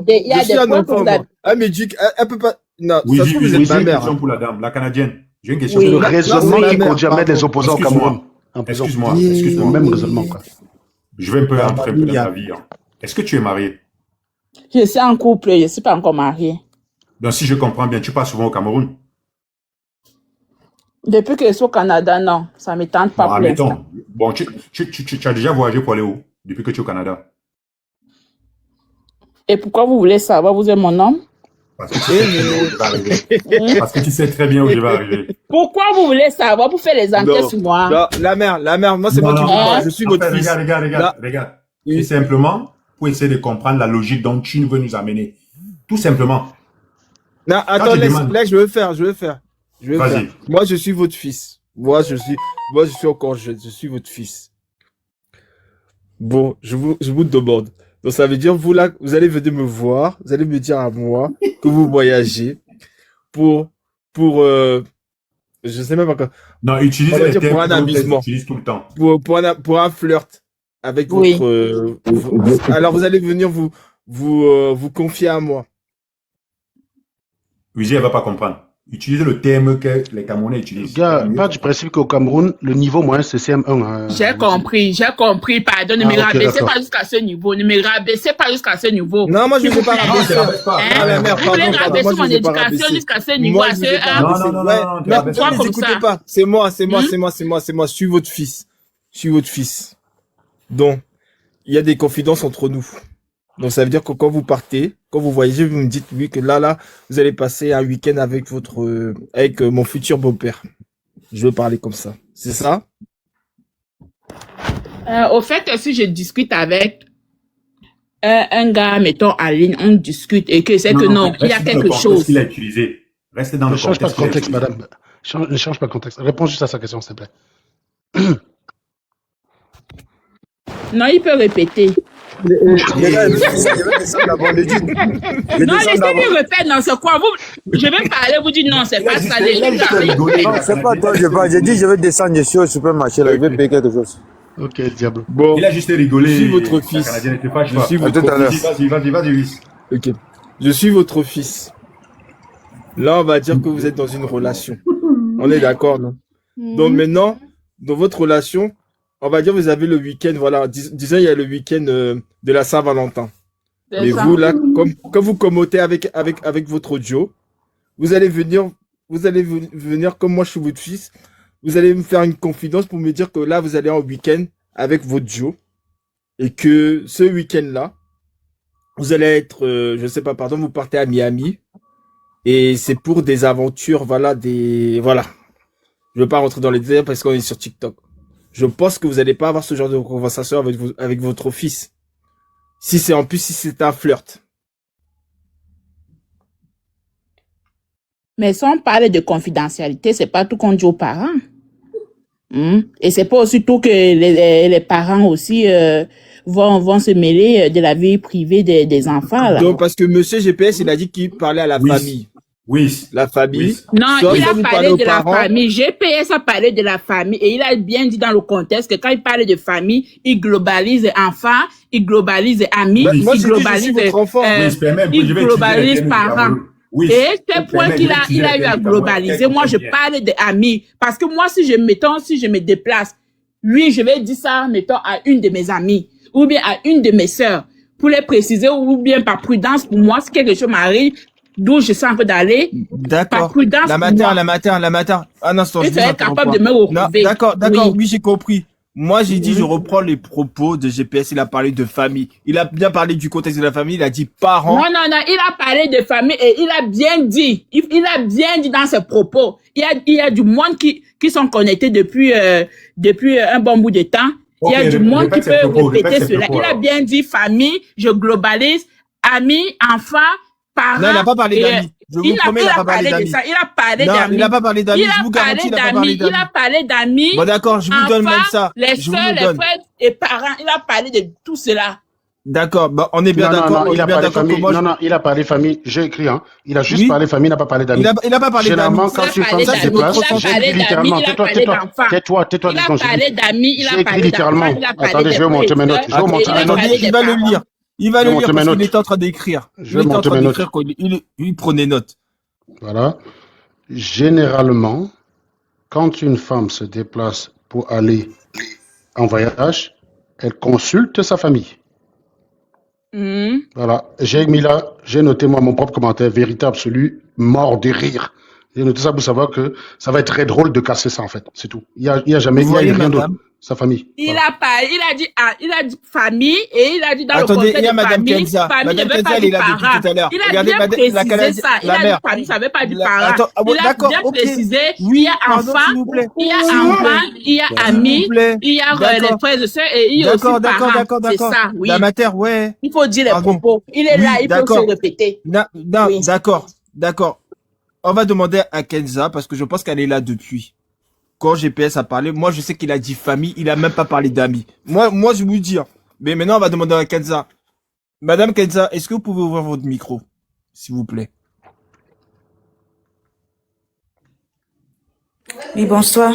il y a des points... Ah, mais Duke, elle peut pas... Non, ça se trouve, vous êtes ma mère. J'ai une question pour la dame, la Canadienne. J'ai une question. C'est le raisonnement qui conduit à mettre les opposants au Cameroun. Excuse-moi. Même raisonnement, quoi. Je vais un peu entrer dans ta vie. Est-ce que tu es marié? Je suis en couple, je ne suis pas encore mariée. Donc, si je comprends bien, tu pars souvent au Cameroun? Depuis que je suis au Canada, non. Ça ne me tente pas. Admettons. Bon, tu as déjà voyagé pour aller où? Depuis que tu es au Canada? Et pourquoi vous voulez savoir? Vous êtes mon homme? Parce que tu sais très bien où je vais arriver. Pourquoi vous voulez savoir? Pour faire les enquêtes sur moi? Non, la mère, moi, c'est moi qui vous parle. Je suis votre fils. Regarde. C'est simplement pour essayer de comprendre la logique dont tu veux nous amener. Tout simplement. Non, attends, laisse, je vais faire. Vas-y. Moi, je suis votre fils. Moi, je suis encore jeune. Je suis votre fils. Bon, je vous demande. Donc, ça veut dire, vous là, vous allez venir me voir. Vous allez me dire à moi que vous voyagez pour, je sais même pas quoi. Non, utilise les termes pour un amusement. Utilise tout le temps. Pour un flirt avec votre, alors vous allez venir vous confier à moi. Wizi, elle va pas comprendre. Utilisez le terme que les Camerounais utilisent. Gars, pas du principe qu'au Cameroun, le niveau moyen, c'est CM1. J'ai compris. Pardon, ne me rabaissez pas jusqu'à ce niveau. Non, moi, je ne veux pas rabaisser. Vous voulez rabaisser mon éducation jusqu'à ce niveau, à ce Non, ne les écoutez pas. C'est moi. Je suis votre fils. Donc, il y a des confidences entre nous. Donc, ça veut dire que quand vous partez, quand vous voyagez, vous me dites, oui, que là, vous allez passer un week-end avec avec mon futur beau-père. Je veux parler comme ça. C'est ça? Au fait, si je discute avec un gars, mettons, en ligne, on discute et que c'est que non, il y a quelque chose. Qu'il a utilisé. Restez dans le contexte. Ne change pas de contexte, madame. Ne change pas de contexte. Réponds juste à sa question, s'il te plaît. Non, il peut répéter. Non, laissez-lui répéter, non, c'est quoi? Je vais parler, vous dites non, c'est pas ça. Non, c'est pas toi, je parle. J'ai dit, je vais descendre, je suis au supermarché, là, je vais payer quelque chose. Ok, diable. Bon, il a juste rigolé. Je suis votre fils. Vas-y. Ok. Je suis votre fils. Là, on va dire que vous êtes dans une relation. On est d'accord, non? Donc maintenant, dans votre relation, on va dire vous avez le week-end, voilà, disons il y a le week-end de la Saint-Valentin. Mais vous, là, comme vous commotez avec votre Joe, vous allez venir comme moi je suis votre fils, vous allez me faire une confidence pour me dire que là, vous allez en week-end avec votre Joe et que ce week-end-là, vous allez être, je sais pas, pardon, vous partez à Miami et c'est pour des aventures, voilà. Je veux pas rentrer dans les détails parce qu'on est sur TikTok. Je pense que vous n'allez pas avoir ce genre de conversation avec votre fils. Si c'est un flirt. Mais si on parle de confidentialité, c'est pas tout qu'on dit aux parents. Et c'est pas aussi tout que les parents aussi vont se mêler de la vie privée des enfants. Là. Donc parce que Monsieur GPS, il a dit qu'il parlait à la famille. Oui. La famille. Oui. Non, il a parlé de la famille. GPS a parlé de la famille et il a bien dit dans le contexte que quand il parle de famille, il globalise enfants, il globalise amis, il globalise parents. Oui. Et c'est point qu'il a eu à globaliser. Moi, je parle d'amis. Parce que moi, si je me déplace, oui, je vais dire ça, mettons, à une de mes amies ou bien à une de mes sœurs pour les préciser ou bien par prudence pour moi, si quelque chose m'arrive, d'où je sens un peu d'aller. D'accord. La matin. Un instant. Tu es capable de me retrouver. D'accord. Oui, j'ai compris. Moi, j'ai dit, je reprends les propos de GPS. Il a parlé de famille. Il a bien parlé du contexte de la famille. Il a dit parents. Non. Il a parlé de famille et il a bien dit. Il a bien dit dans ses propos. Il y a du monde qui sont connectés depuis un bon bout de temps. Il y a du monde qui peut répéter cela. Il a bien dit famille, je globalise, amis, enfants, parents. Non, il n'a pas parlé d'amis. Je vous promets, il n'a pas parlé d'amis. Il a parlé d'amis. Il n'a pas parlé d'amis. Je vous garantis, il n'a pas parlé d'amis. Il a parlé d'amis. Bon, d'accord, je vous donne même ça. Les soeurs, les frères et parents. Il a parlé de tout cela. D'accord, bah, on est bien d'accord. Non, il a parlé famille. Non, il a parlé famille. J'ai écrit, hein. Il a juste parlé famille, il n'a pas parlé d'amis. Il n'a pas parlé d'amis. Généralement, quand une femme se déplace, j'ai écrit littéralement. Tais-toi, il a parlé d'amis, il a parlé littéralement. Attendez, je vais monter mes notes. Il va le lire. Il va le lire parce qu'il est en train d'écrire. Je vais monter mes notes. Il prenait note. Voilà. Généralement, quand une femme se déplace pour aller en voyage, elle consulte sa famille. Voilà. J'ai mis là, j'ai noté moi mon propre commentaire, vérité absolue, mort de rire. J'ai noté ça pour savoir que ça va être très drôle de casser ça en fait, c'est tout. Il y a jamais rien d'autre. Sa famille. Il a dit famille et il a dit dans le contexte de Madame famille, Kenza. famille ne Madame veut pas Kenza, dire parent. Il a bien précisé ça. Il a dit famille, ça ne veut pas dire parent. Il a bien précisé, il y a enfant, il y a enfant, il y a amis, il y a les frères et sœurs et il y a aussi parents. C'est ça, oui. La matière, ouais. Il faut dire les propos. Il est là, il faut se répéter. D'accord. On va demander à Kenza parce que je pense qu'elle est là depuis. Quand GPS a parlé, moi je sais qu'il a dit famille, il a même pas parlé d'amis. Moi je vous dire. Mais maintenant on va demander à Kenza. Madame Kenza, est-ce que vous pouvez ouvrir votre micro, s'il vous plaît? Oui, bonsoir.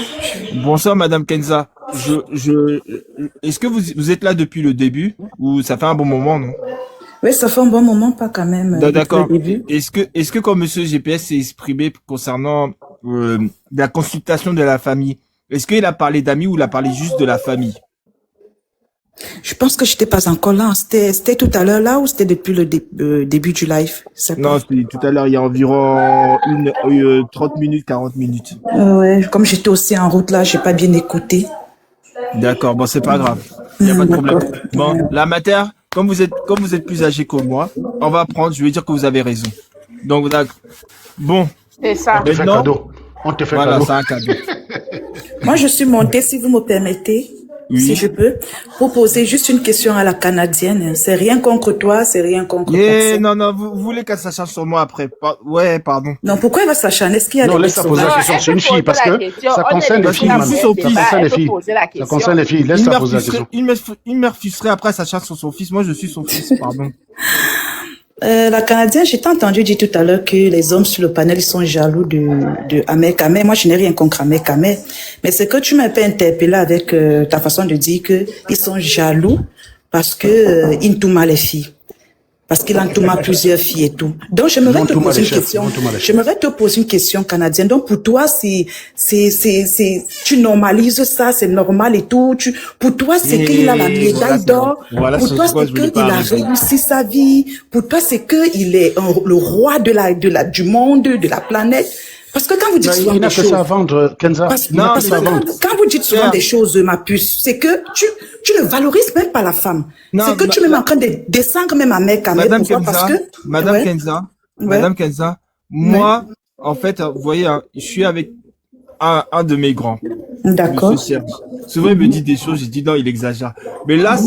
Bonsoir Madame Kenza. Est-ce que vous êtes là depuis le début ou ça fait un bon moment, non? Oui, ça fait un bon moment, pas quand même. D'accord. Est-ce que quand Monsieur GPS s'est exprimé concernant la consultation de la famille, est-ce qu'il a parlé d'amis ou il a parlé juste de la famille? Je pense que j'étais pas encore là. C'était tout à l'heure là ou c'était depuis le début du live? Non, c'était tout à l'heure, il y a environ 30 minutes, 40 minutes. Ouais, comme j'étais aussi en route là, j'ai pas bien écouté. D'accord, bon, c'est pas grave. Il n'y a pas de problème. Bon, la matière, comme vous êtes plus âgé que moi, on va prendre, je vais dire que vous avez raison. Donc, bon. C'est ça. On te fait cadeau. On te fait cadeau. Voilà, c'est un cadeau. Moi, je suis montée, si vous me permettez, si je peux, pour poser juste une question à la Canadienne. C'est rien contre toi, c'est rien contre personne. Non, vous voulez qu'elle s'acharne sur moi après. Ouais, pardon. Non, pourquoi elle va s'acharner? Est-ce qu'il y a des laisse-la poser la question. C'est une fille, parce que ça concerne les filles, Ça concerne les filles. Laisse-la poser la question. Il me refuserait après s'acharne sur son fils. Moi, je suis son fils, pardon. La Canadienne, j'ai entendu dire tout à l'heure que les hommes sur le panel, ils sont jaloux de Ahmed Kamel. Moi, je n'ai rien contre Ahmed Kamel. Mais c'est que tu m'as un peu interpellé avec ta façon de dire que ils sont jaloux parce que ils entourent les filles. Parce qu'il entoure plusieurs filles et tout. Donc, j'aimerais te poser une question. J'aimerais te poser une question canadienne. Donc, pour toi, tu normalises ça, c'est normal et tout. Pour toi, c'est qu'il a la médaille d'or. Pour toi, c'est qu'il a réussi sa vie. Pour toi, c'est qu'il est le roi du monde, de la planète. Parce que quand vous dites souvent des choses, il n'a que ça à vendre, Kenza. Quand vous dites souvent des choses, ma puce, c'est que tu ne valorises même pas la femme. C'est que tu es même en train de descendre même à mec, Madame Kenza, moi, en fait, vous voyez, je suis avec un de mes grands. D'accord. Souvent, il me dit des choses, je dis non, il exagère. Mais là,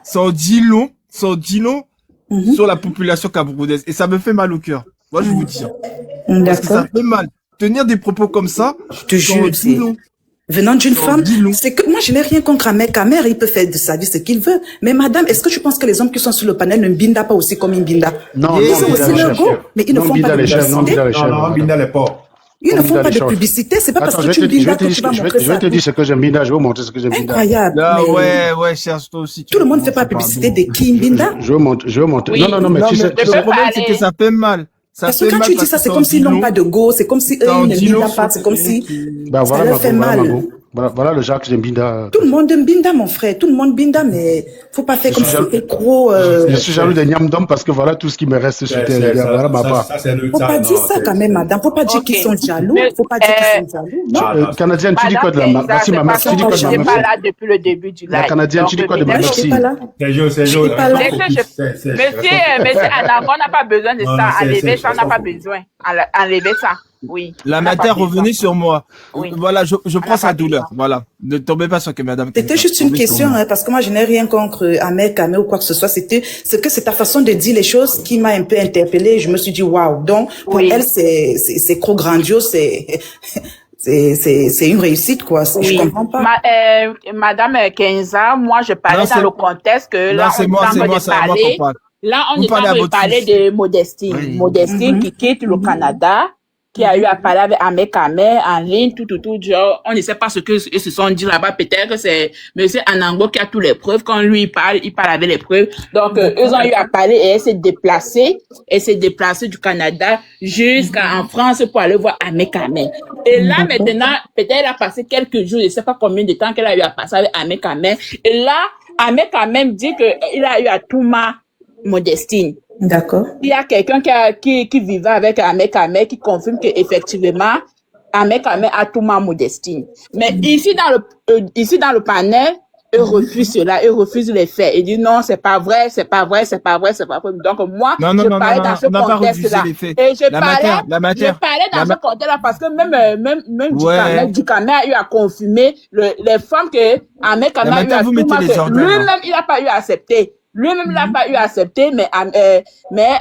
ça en dit long sur la population camerounaise. Et ça me fait mal au cœur. Moi, je vous dis. Parce que ça fait mal. Tenir des propos comme ça, je te jure, venant d'une femme, c'est que moi je n'ai rien contre un mec, il peut faire de sa vie ce qu'il veut. Mais madame, est-ce que tu penses que les hommes qui sont sur le panel ne binda pas aussi comme une binda? Non, ils ont aussi leur go, mais ils ne font pas de publicité. Non, binda les pas. Ils ne font pas de publicité, c'est pas parce que tu binda que tu vas montrer ça. Je vais te dire ce que j'aime binda, je vais vous montrer ce que j'aime binda. Incroyable. Ouais, cherche toi aussi. Tout le monde ne fait pas publicité de qui binda. Je vais montrer. Non, mais tu sais. Le problème, c'est que ça fait mal. Parce que quand tu dis ça, c'est comme s'ils n'ont pas de go, c'est comme si eux, ils ne bindent pas, c'est comme si ça leur fait mal. Voilà le Jacques Binda. Tout le monde binda, mon frère, tout le monde binda, mais faut pas faire comme si c'était trop... Je suis jaloux des Niamdom parce que voilà tout ce qui me reste sur terre. Voilà ma part. Faut pas dire ça quand même, madame, faut pas dire qu'ils sont jaloux, faut pas dire qu'ils sont jaloux. Canadienne, tu dis quoi de la Merci, ma mère, tu dis quoi de ma mère? Je suis pas là depuis le début du live. La Canadienne, tu dis quoi de ma mère? Je suis pas là. C'est jour. Monsieur Anna, on n'a pas besoin de ça. Enlever ça, on n'a pas besoin. Enlever ça. Oui. La matière, revenez sur moi. Oui. Voilà, je prends sa douleur. Voilà. Ne tombez pas sur que madame. C'était juste une question, hein, parce que moi, je n'ai rien contre Ahmed, Kamé ou quoi que ce soit. C'est ta façon de dire les choses qui m'a un peu interpellée. Je me suis dit, waouh. Donc, pour elle, c'est trop grandiose, c'est une réussite, quoi. Oui. Je comprends pas. Madame Kenza, moi, je parlais dans le contexte que là, on est en train de parler. Là, on est en train de parler de Modestine. Oui. Modestine qui quitte le Canada, qui a eu à parler avec Ahmed Kamé en ligne, tout, genre, on ne sait pas ce que ils se sont dit là-bas. Peut-être que c'est monsieur Anango qui a toutes les preuves. Quand lui, il parle avec les preuves. Donc, eux ont eu à parler et elle s'est déplacée du Canada jusqu'en France pour aller voir Ahmed Kamé. Et là, maintenant, peut-être elle a passé quelques jours, je ne sais pas combien de temps qu'elle a eu à passer avec Ahmed Kamé. Et là, Ahmed Kamé dit qu'il a eu à Touma Modestine. D'accord. Il y a quelqu'un qui vivait avec Ahmed Kamé qui confirme qu'effectivement, Ahmed Kamé a Touma Modestine. Mais ici dans le panel, eux refusent cela, eux refusent les faits. Ils disent non, c'est pas vrai. Donc moi, je parlais dans ce contexte-là. Et je parlais dans ce contexte-là parce que même Dukamé a eu à confirmer les femmes que Ahmed Kamé a eu à Touma, lui-même, il n'a pas eu à accepter. Lui-même, il n'a pas eu à accepter, mais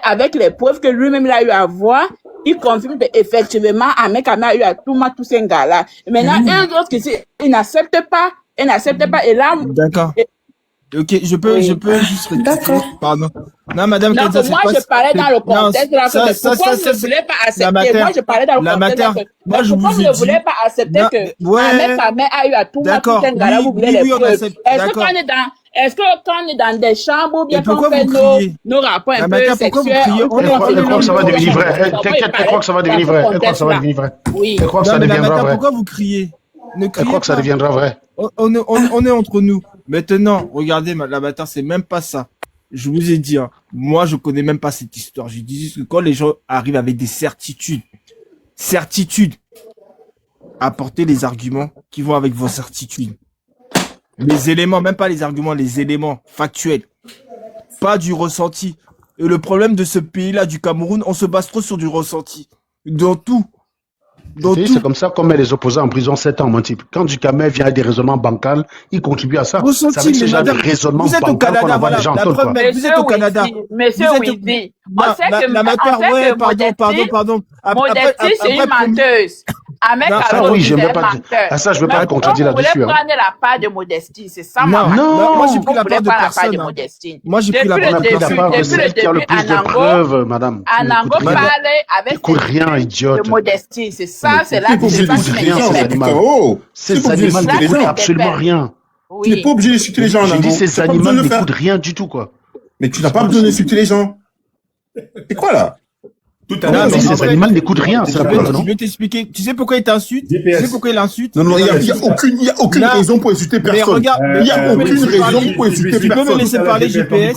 avec les preuves que lui-même, il a eu à voir, il confirme qu'effectivement, Ahmed Kamé a eu à Touma, tous ces gars-là. Maintenant, eux autres, ils n'acceptent pas. Et là... D'accord. Ok, je peux juste rectifier. D'accord. Pardon. Non, madame Kenza, moi, je parlais dans le contexte là, pourquoi vous ne voulez pas accepter? Moi, je parlais dans le contexte. Pourquoi vous ne voulez pas accepter que Ahmed Kamé a eu à Touma, tous ces gars-là, vous voulez les preuves? Est-ce que quand on est dans des chambres ou bien quand on fait nos rapports un peu sexuels, elle croit que ça va devenir vrai. T'inquiète, elle croit que ça va devenir vrai. Elle croit que ça va devenir vrai. Oui. Elle croit que ça deviendra vrai. Pourquoi vous criez? Elle croit que ça deviendra vrai. On est entre nous. Maintenant, regardez, la bâtard, c'est même pas ça. Je vous ai dit, hein, moi, je connais même pas cette histoire. Je dis juste que quand les gens arrivent avec des certitudes, apportez les arguments qui vont avec vos certitudes. Les éléments, même pas les arguments, les éléments factuels. Pas du ressenti. Et le problème de ce pays-là, du Cameroun, on se base trop sur du ressenti. Dans tout. C'est comme ça qu'on met les opposants en prison 7 ans, mon type. Quand Dukamé vient avec des raisonnements bancals, il contribue à ça. C'est avec ce genre de raisonnement bancal qu'on envoie les gens en taule. Vous êtes au Canada. Monsieur Widi, la matière, ouais, pardon. Modestie, c'est une menteuse. Ça, oui, je ne vais pas le contredire là-dessus. Vous voulez prendre la part de Modestie, c'est ça? Non, moi j'ai pris la part de personne. Moi j'ai pris la part de personne. C'est celle qui a le plus de preuves, madame. Anango parlait avec de Modestie, c'est ça, c'est là que c'est pas rien, ces animaux. Ces animaux n'écoutent absolument rien. Tu n'es pas obligé d'insulter les gens, Anango. J'ai dit ces animaux n'écoutent rien du tout, quoi. Mais tu n'as pas besoin d'insulter les gens. C'est quoi là? Mais ces animaux n'écoutent rien, c'est la preuve, non? Je vais t'expliquer. Tu sais pourquoi il t'insulte? Tu sais pourquoi il insulte? Non, il n'y a aucune raison pour insulter personne. Il n'y a aucune raison pour insulter personne. Tu peux me laisser parler, GPS?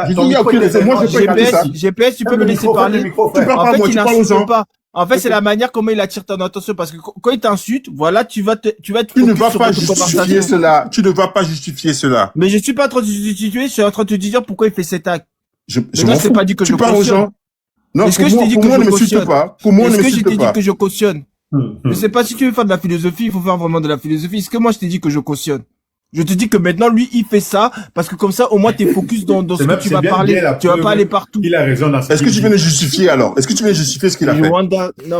Il n'y a aucune raison. Moi, je peux pas ça. GPS, tu peux me laisser parler? Tu parles pas moi, tu parles aux gens. En fait, c'est la manière comment il attire ton attention, parce que quand il t'insulte, voilà, tu vas être Tu ne vas pas justifier cela. Tu ne vas pas justifier cela. Mais je suis pas en train de justifier, je suis en train de te dire pourquoi il fait cet acte. Je m'en fous. Pas dit que tu parles aux gens. Non, est-ce que je t'ai dit que je cautionne? Pour moi, est-ce que je t'ai dit que je cautionne? Je sais pas si tu veux faire de la philosophie, il faut faire vraiment de la philosophie. Est-ce que moi je t'ai dit que je cautionne? Je te dis que maintenant lui il fait ça parce que comme ça au moins t'es focus dans ce que tu vas parler. Tu vas pas aller partout. Il a raison dans ce Est-ce que tu viens de justifier alors? Est-ce que tu viens de justifier ce qu'il a fait?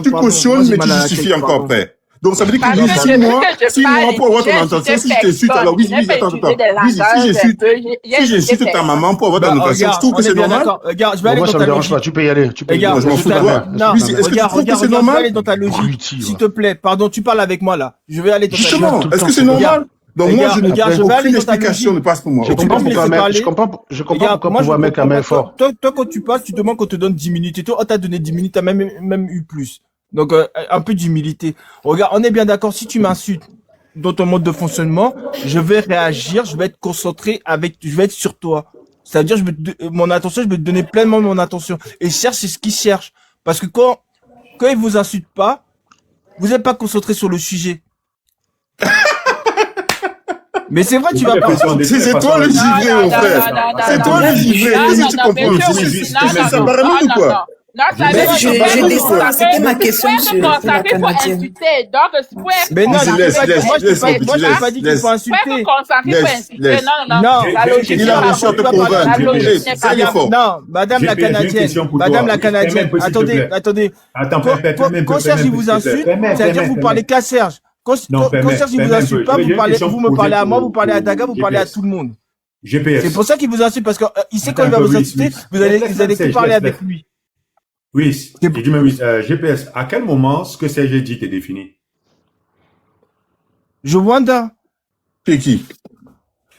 Tu cautionnes mais tu justifies encore après. Donc ça veut dire que 6 mois pour avoir ton intention. Si je t'insulte, alors oui, attends. Si j'insulte ta maman pour avoir ton intention, je trouve que c'est normal. Regarde, je vais aller dans ta logique. Moi, ça me dérange pas, tu peux y aller. Regarde, je m'en fous de toi. Non, est-ce que tu trouves que c'est normal? Je vais aller dans ta logique. S'il te plaît, pardon, tu parles avec moi là. Je vais aller dans ta logique. Justement, est-ce que c'est normal? Donc moi, je n'ai aucune explication ne passe pour moi. Je comprends pourquoi pouvoir mettre un main fort. Toi, quand tu passes, tu demandes qu'on te donne 10 minutes. Et toi, on t'a donné 10 minutes, t'as même eu plus. Donc, un peu d'humilité. Regarde, on est bien d'accord, si tu m'insultes dans ton mode de fonctionnement, je vais réagir, je vais être concentré je vais être sur toi. C'est-à-dire, je vais te donner pleinement mon attention. Et cherche, c'est ce qu'il cherche. Parce que quand il vous insulte pas, vous n'êtes pas concentré sur le sujet. Mais c'est vrai, tu vas pas. C'est toi le givré, mon frère. C'est toi le givré. Qu'est-ce que tu comprends? Ça paraît même ou quoi? Non, ça veut je descends, c'était ma question sur la Canadienne. Mais non, moi je n'ai pas dit qu'il faut insulter. Non, madame la Canadienne, attendez. Quand Serge vous insulte, c'est-à-dire vous parlez qu'à Serge. Quand Serge vous insulte pas, vous me parlez à moi, vous parlez à Daga, vous parlez à tout le monde. GPS. C'est pour ça qu'il vous insulte, parce qu'il sait quand il va vous insulter, vous allez tout parler avec lui. Oui, GPS, à quel moment ce que Serge dit t'est défini? Wanda. C'est qui?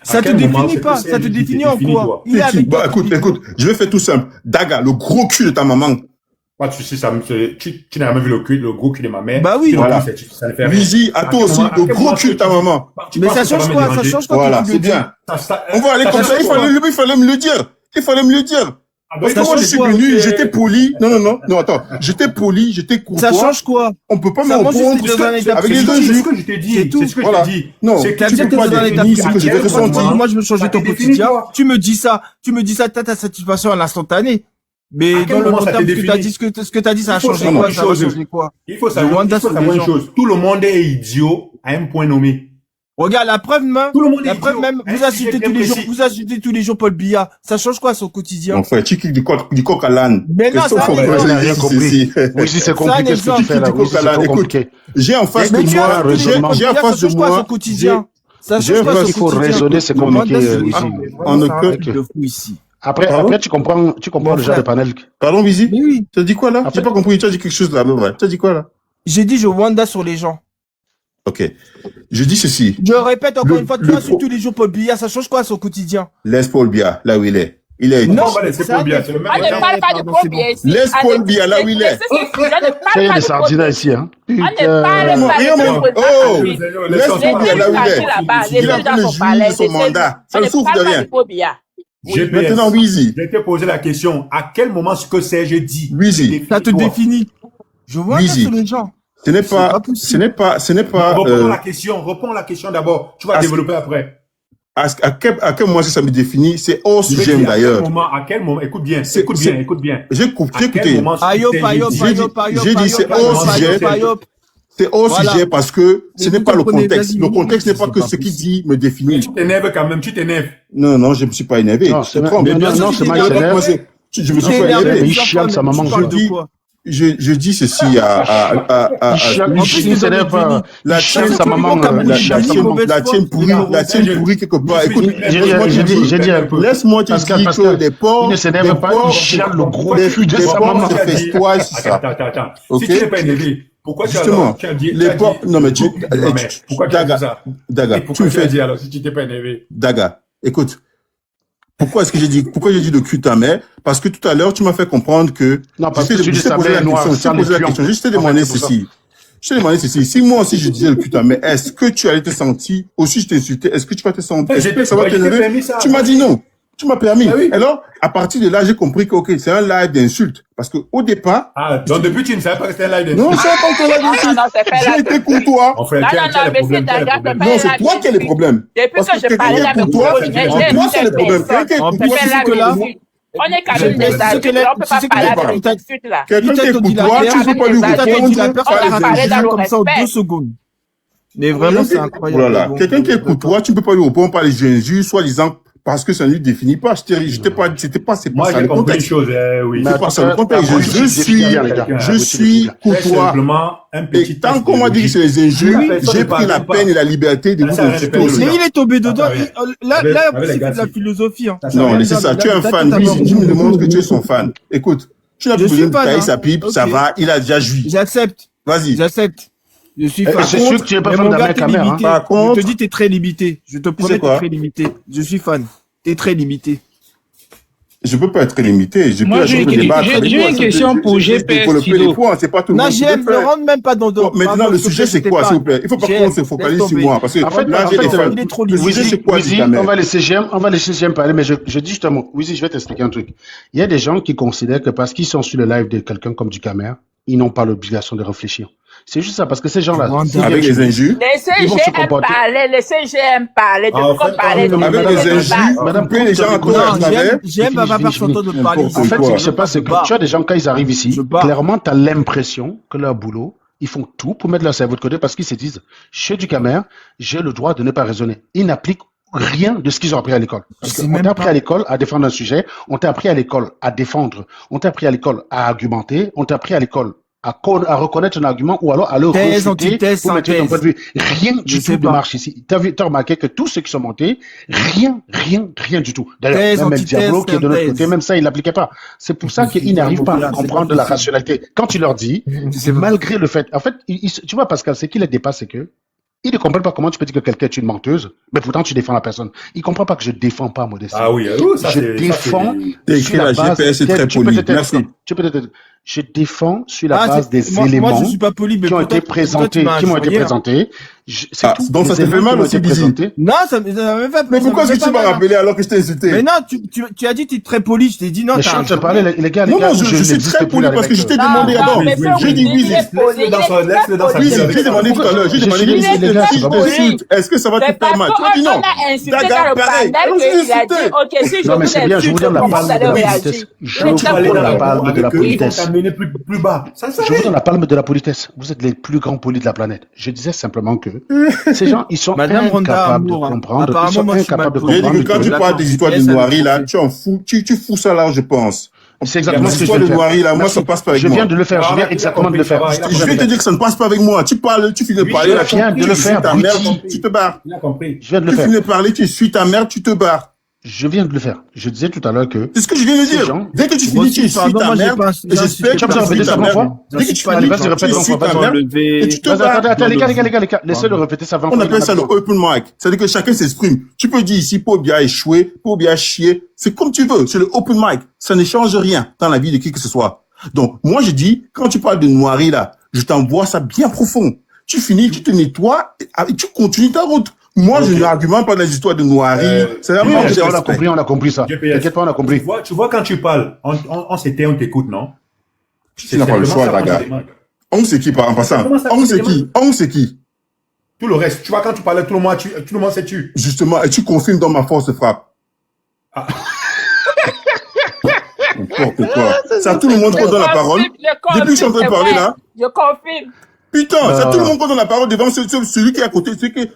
Ça te définit pas, ça te définit en quoi? Il est avec toi. Écoute, je vais faire tout simple. Daga, le gros cul de ta maman. Pas de soucis, tu n'as jamais vu le gros cul de ma mère. Bah oui. Voilà. Vizi, à toi aussi, le gros cul de ta maman. Mais ça change quoi? Ça change quoi? Voilà, c'est bien. On va aller comme ça, il fallait me le dire. Parce que moi, je suis venu, j'étais poli. Non, attends. J'étais poli, j'étais courtois. Ça change quoi? On peut pas me répondre avec les deux jus. C'est ce que je t'ai dit. C'est ce que je t'ai dit. Non, tu peux pas définir ce que je vais ressentir. Moi, je veux changer ton quotidien. Tu me dis ça, t'as ta satisfaction à l'instantané. Mais dans le long terme, ce que t'as dit, ça a changé quoi? Il faut savoir une chose. Tout le monde est idiot à un point nommé. Regarde, la preuve même, vous insultez tous les jours Paul Biya. Ça change quoi son quotidien? Mon frère, tu cliques du coq à l'âne. Mais non, ça n'a rien compris. Oui, si c'est compliqué ce que tu fais là. Écoute, j'ai en face de moi, j'ai en face de moi, il faut raisonner, c'est compliqué ici. On ne peut ici. Après, tu comprends le genre de panel. Pardon, Vizi? Oui. Tu as dit quoi là? J'ai pas compris, tu as dit quelque chose là, ouais. Tu as dit quoi là? J'ai dit je Wanda sur les gens. Ok. Je dis ceci. Je répète encore une fois, tu insultes tous les jours Paul Biya, ça change quoi son quotidien? Laisse Paul Biya là où il est. Non, on ne parle pas de Paul Biya ici. Laisse Paul Biya là où il est. Il y a des sardines ici, hein. On ne parle pas de laisse Paul Biya là où il est. Il a pris le juge de son mandat. Ça ne souffre de rien. Maintenant, Wizy. Je t'ai posé la question. À quel moment ce que Serge dit? Wizy. Ça te définit. Je vois sur les gens. Ce n'est pas. Réponds la question d'abord. Tu vas développer après. À quel moment ça me définit? C'est hors sujet d'ailleurs. À quel moment? Écoute bien. J'ai écouté. J'ai dit c'est hors sujet. C'est hors sujet parce que ce n'est pas le contexte. Le contexte n'est pas que ce qu'il dit me définit. Tu t'énerves quand même, Non, je me suis pas énervé. Non, c'est moi qui s'énerve. Je me suis pas énervé. Il chiale sa maman. Je dis ceci il s'énerve pas. La tienne, sa maman, la tienne pourrie quelque part. Écoute, j'ai dit un peu. Laisse-moi te dire que les porcs, il ne s'énerve pas, il chiale le gros cul de sa maman. Se festoient, c'est ça. Attends. Si tu n'es pas énervé, pourquoi tu as dit les porcs, non mais pourquoi tu as dit ça? Daga, tu me fais dire alors si tu t'es pas énervé? Daga, écoute. Pourquoi j'ai dit le cul de ta mère? Parce que tout à l'heure, tu m'as fait comprendre que... Non, parce que tu dis ça fait noir, je t'ai demandé ceci. Si moi aussi je disais le cul de ta mère, est-ce que tu allais te sentir, aussi je t'ai insulté, est-ce que tu vas te sentir, est-ce que ça va t'énerver? Tu m'as dit non. Tu m'as permis. Alors, à partir de là, j'ai compris que, ok, c'est un live d'insulte. Parce que, au départ. Donc, depuis, tu ne savais pas que c'était un live d'insulte. Non, je savais pas que c'était un live d'insulte. J'ai été courtois. Non, c'est toi qui as les problèmes. Depuis que je parlais avec toi, c'est le problème. On est quand même des adultes, on peut pas parler avec l'insulte là. Quelqu'un qui est courtois, tu ne peux pas lui répondre. On va parler dans le respect. 2 secondes. Mais vraiment, c'est incroyable. Voilà. Quelqu'un qui est courtois, tu ne peux pas lui répondre par les injures, soi-disant, parce que ça ne lui définit pas. C'est pas ça le contexte. C'est pas ça le contexte. Je suis courtois. Et tant qu'on m'a dit que c'est les injures, j'ai pris la peine et la liberté de vous insulter aussi. Mais il est tombé dedans. Là, c'est de la philosophie. Non, mais c'est ça. Tu es un fan. Tu me demandes que tu es son fan. Écoute, tu n'as plus besoin de tailler sa pipe. Ça va. Il a déjà joui. J'accepte. Vas-y. J'accepte. Je suis fan. C'est sûr que tu es pas fan d'Amérique Caméra. Par contre, je te dis, t'es très limité. Je te promets, t'es très limité. Je suis fan. T'es très limité. Je peux pas être très limité. Moi, j'ai une question pour GPS. C'est pas tout le monde. Ne rentre même pas dans d'autres. Maintenant, le sujet, c'est quoi, s'il vous plaît? Il faut pas qu'on se focalise sur moi. Parce que là, j'ai des fans. Le sujet, c'est quoi, on va laisser GM parler, mais je dis justement, Wizy, je vais t'expliquer un truc. Il y a des gens qui considèrent que parce qu'ils sont sur le live de quelqu'un comme du Caméra, ils n'ont pas l'obligation de réfléchir. C'est juste ça, parce que ces gens-là... Avec les injures. Les CG aiment parler, les CG aiment parler. Avec les injures, madame, les gens j'aime ma personne de parler. En fait, ce qui se passe, c'est que tu as des gens, quand ils arrivent ici, clairement, tu as l'impression que leur boulot, ils font tout pour mettre leur cerveau de côté parce qu'ils se disent, chez du Camer, j'ai le droit de ne pas raisonner. Ils n'appliquent rien de ce qu'ils ont appris à l'école. Parce qu'on t'a appris à l'école à défendre un sujet, on t'a appris à l'école à défendre, on t'a appris à l'école à argumenter, on t'a appris à l'école à reconnaître un argument ou alors à le refuter pour mettre ton point de vue. Rien du tout ne marche ici. T'as remarqué que tous ceux qui sont montés, rien du tout. D'ailleurs, même Diablo qui est de l'autre côté, même ça, il l'appliquait pas. C'est pour ça qu'ils n'arrivent pas à comprendre la rationalité. Quand tu leur dis, c'est malgré le fait, en fait, tu vois, Pascal, ce qui les dépasse, c'est que ils ne comprennent pas comment tu peux dire que quelqu'un est une menteuse, mais pourtant tu défends la personne. Ils ne comprennent pas que je défends pas Modestie. Ah oui, ça je défends sur la base. GPS est très poli. Merci. Je défends sur la base des éléments qui ont été présentés, C'est tout. Donc ça te fait mal aussi, Bizi. Non, ça me fait pas. Mais pourquoi est-ce que tu m'as rappelé alors que je t'ai insulté? Mais non, tu as dit tu es très poli, je t'ai dit non. Les gars, non, je suis très poli parce que je t'ai demandé avant. J'ai dit oui, laisse-le dans sa vie. J'ai demandé tout à l'heure, est-ce que ça va te faire mal? Tu m'as dit non. Daga, pareil. Non, mais c'est bien, je vous donne la palme de la politesse. Je vous donne la palme de la politesse. Plus bas. Je vous donne la palme de la politesse. Vous êtes les plus grands polis de la planète. Je disais simplement que ces gens, ils sont incapables de comprendre. Ils sont incapables de comprendre. J'ai dit que quand tu parles des histoires de noirie, là, tu en fous, tu fous ça là, je pense. C'est exactement ce que je viens de faire. Noirie, là, moi, ça passe pas avec moi. Je viens de le faire. Je viens exactement de le faire. Je viens de te dire que ça ne passe pas avec moi. Tu parles, tu finis de parler. Je viens de le faire. Tu te barres. Il a compris. Je viens de le faire. Tu finis de parler, tu suis ta mère, tu te barres. Je viens de le faire. Je disais tout à l'heure que... C'est ce que je viens de dire. Dès que tu finis, tu suis ta mère. Et j'espère que tu vas répéter ça 20 fois. Dès que tu finis, tu suis ta mère. Et tu te barres. Attends, les gars. Laissez-le répéter ça 20 fois. On appelle ça le open mic. C'est-à-dire que chacun s'exprime. Tu peux dire ici, pour bien échouer, pour bien chier. C'est comme tu veux. C'est le open mic. Ça ne change rien dans la vie de qui que ce soit. Donc, moi, je dis, quand tu parles de noirie, là, je t'envoie ça bien profond. Tu finis, tu te nettoies, et tu continues ta route. Moi, je n'argumente pas dans les histoires de noirie. C'est la même chose. On a compris ça. T'inquiète pas, on a compris. Tu vois, quand tu parles, on s'était, on t'écoute, non? Tu n'as pas le choix, Daga. On c'est qui, en passant? On c'est qui? Tout le reste. Tu vois, quand tu parlais, tout le monde s'est tu. Justement, et tu confirmes dans ma force de frappe. Ah. N'importe quoi. Ça, tout le monde qu'on donne la parole. Depuis que je suis en train de parler, là. Je confirme. Putain, ça tout le monde qu'on donne la parole devant celui qui est à côté,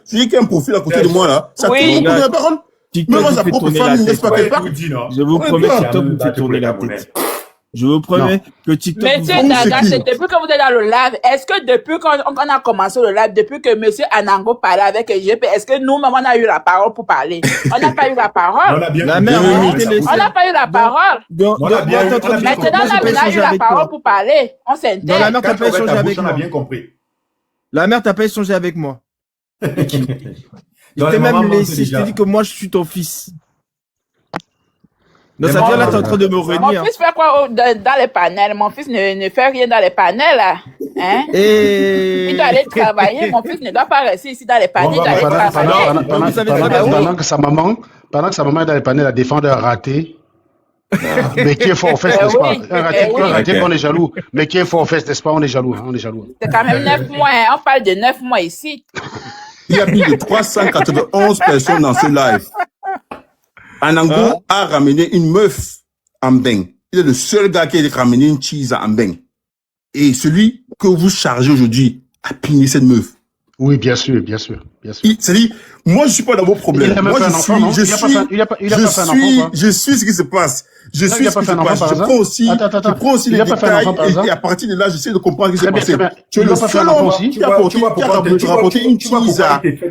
celui qui a un profil à côté de moi, là. Ça tout le monde donne la parole. Même moi, sa propre femme, il ne laisse pas qu'elle parle. Je vous promets que TikTok vous fait tourner la tête. Je vous promets que TikTok vous fait tourner la tête. Monsieur Daga, c'est depuis que vous êtes dans le live, est-ce que depuis qu'on a commencé le live, depuis que monsieur Anango parlait avec GP, est-ce que nous-mêmes on a eu la parole pour parler? On n'a pas eu la parole. On a bien on n'a pas eu la parole. Maintenant, on a eu la parole pour parler. On s'intègre. La mère t'a pas échangé avec moi. On a bien compris. La mère t'a pas échangé avec moi. Il t'a même laissé, je t'ai dit que moi je suis ton fils. Donc ça veut dire là t'es en train de me réunir. Mon fils fait quoi dans les panels? Mon fils ne fait rien dans les panels là. Hein? Il doit aller travailler. Mon fils ne doit pas rester ici dans les panels. Il doit aller travailler. Pendant que sa maman est dans les panels à défendre un raté. Mais qui est fort aux fesses, n'est-ce pas? Un raté, on est jaloux. Mais qui est fort aux fesses, n'est-ce pas? On est jaloux. C'est quand même 9 mois. On parle de 9 mois ici. Il y a plus de 391 personnes dans ce live. Anango a ramené une meuf en Mbeng. Il est le seul gars qui a ramené une cheese en Mbeng. Et celui que vous chargez aujourd'hui a pigné cette meuf. Oui, bien sûr. C'est-à-dire, moi, je suis pas dans vos problèmes. Moi, je suis ce qui se passe. Je suis ce qui se passe. Je prends aussi les détails et à partir de là, j'essaie de comprendre ce qui s'est passé. Tu es le seul homme qui a rapporté une teaser.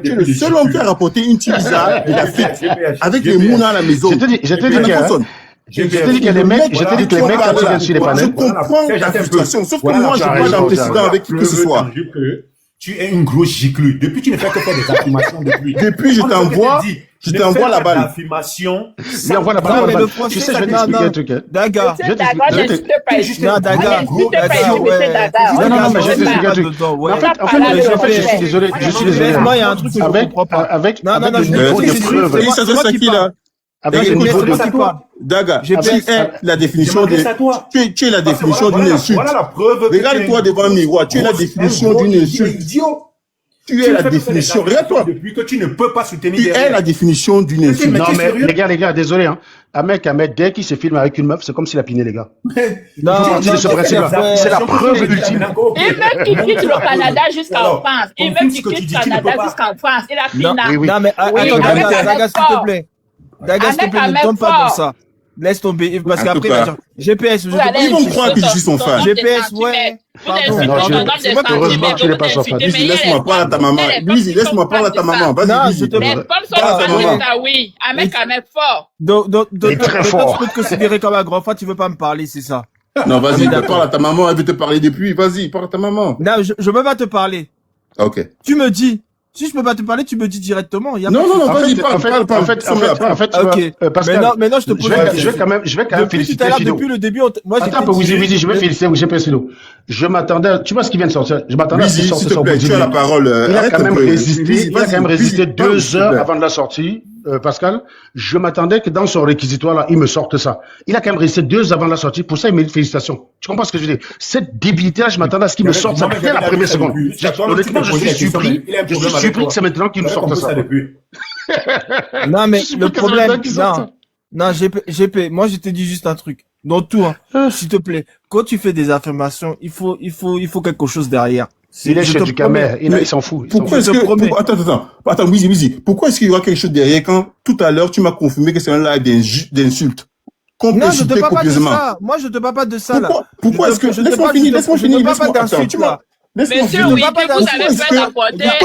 Tu es le seul homme qui a rapporté une teaser de la fête avec les mouna à la maison. Je t'ai dit que les mecs, quand ils viennent sur les panels. Je comprends ta frustration. Sauf que moi, je suis pas d'antécédent avec qui que ce soit. Tu es une grosse giclue. Depuis, tu ne fais que faire des affirmations depuis. Depuis, je t'envoie la balle. Affirmation. Mais envoie la balle. Tu sais, je vais t'expliquer un truc. Daga. Non, Daga. Non, mais je vais t'expliquer un truc. En fait, je suis désolé. Moi, il y a un truc que je comprends pas. Avec non, le niveau de preuve. Ça, c'est qui, là? Avec le niveau de quoi. Daga, tu es la définition d'une insulte. Voilà la preuve. Regarde-toi devant le miroir, tu es la définition d'une insulte. Tu es la définition. Regarde-toi. Depuis que tu ne peux pas soutenir. Tu es la définition d'une insulte. Non, mais les gars, désolé, hein. Ahmed, dès qu'il se filme avec une meuf, c'est comme s'il a piné, les gars. Non, c'est la preuve ultime. Et même qui quitte le Canada jusqu'en France. Et même qui quitte le Canada jusqu'en France. Il a piné. Non, mais attends, Daga, s'il te plaît. Daga, s'il te plaît, ne tombe pas dans ça. Laisse tomber, parce qu'après, GPS, ils vont croire que je suis son fan. GPS, ouais. C'est moi heureusement que tu n'es pas son fan. Laisse-moi parler à ta maman. Luizy, laisse-moi parler à ta maman. Vas-y, Luizy. Mais comme ça, oui. Ahmed quand même fort. Donc, tu peux te considérer comme un grand fan, tu veux pas me parler, c'est ça. Non, vas-y, parle à ta maman, elle veut te parler depuis. Vas-y, parle à ta maman. Non, je peux pas te parler. Ok. Tu me dis. Si je peux pas te parler, tu me dis directement. Non, vas-y, parle. En fait, ok. Pascal, maintenant, je te pose je vais quand même féliciter Fido. Depuis le début, moi, attends, Wizi, je vais féliciter GPS Fido. Je m'attendais, tu vois ce qui vient de sortir? Je m'attendais à ce qu'il sorte son tu as la parole. Il a quand même résisté 2 heures avant de la sortie. Pascal, je m'attendais que dans son réquisitoire là, il me sorte ça. Il a quand même résisté 2 heures avant la sortie. Pour ça, il mérite félicitations. Tu comprends ce que je veux dire? Cette débilité là, je m'attendais à ce qu'il me sorte ça dès la première seconde. Honnêtement, je suis surpris. Je suis surpris que c'est maintenant qu'il nous sorte ça. Non, mais le problème, non, GP, moi, je te dis juste un truc. Dans tout, s'il te plaît, quand tu fais des affirmations, il faut quelque chose derrière. Il est chez du Camer, il s'en fout. Pourquoi est-ce que, attends, Wizi, pourquoi est-ce qu'il y aura quelque chose derrière quand, tout à l'heure, tu m'as confirmé que c'est un live d'insultes? Non, je te parle pas de ça. Moi, je te parle pas de ça, là. Pourquoi est-ce que, laisse-moi finir. Monsieur Wiki, vous avez fait apporter à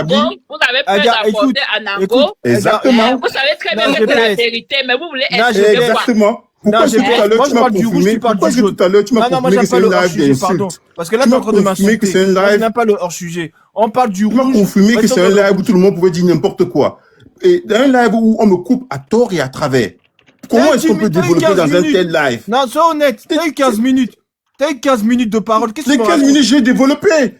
Nango. Vous avez fait apporter à Nango. Exactement. Vous savez très bien que c'est la vérité, mais vous voulez être exactement. Pourquoi est-ce que tout à l'heure tu m'as confirmé? Pourquoi est-ce que tout à l'heure tu m'as confirmé que c'est un live d'insultes? Parce que là, tu es en train de m'insulter. Que c'est un live. Je n'ai pas le hors-sujet. On parle du rouge. Tu m'as confirmé que c'est un live où tout le monde pouvait dire n'importe quoi. Et dans un live où on me coupe à tort et à travers. Comment est-ce qu'on peut développer dans un tel live? Non, sois honnête. T'as eu 15 minutes. T'as eu 15 minutes de parole. Les 15 minutes, j'ai développé.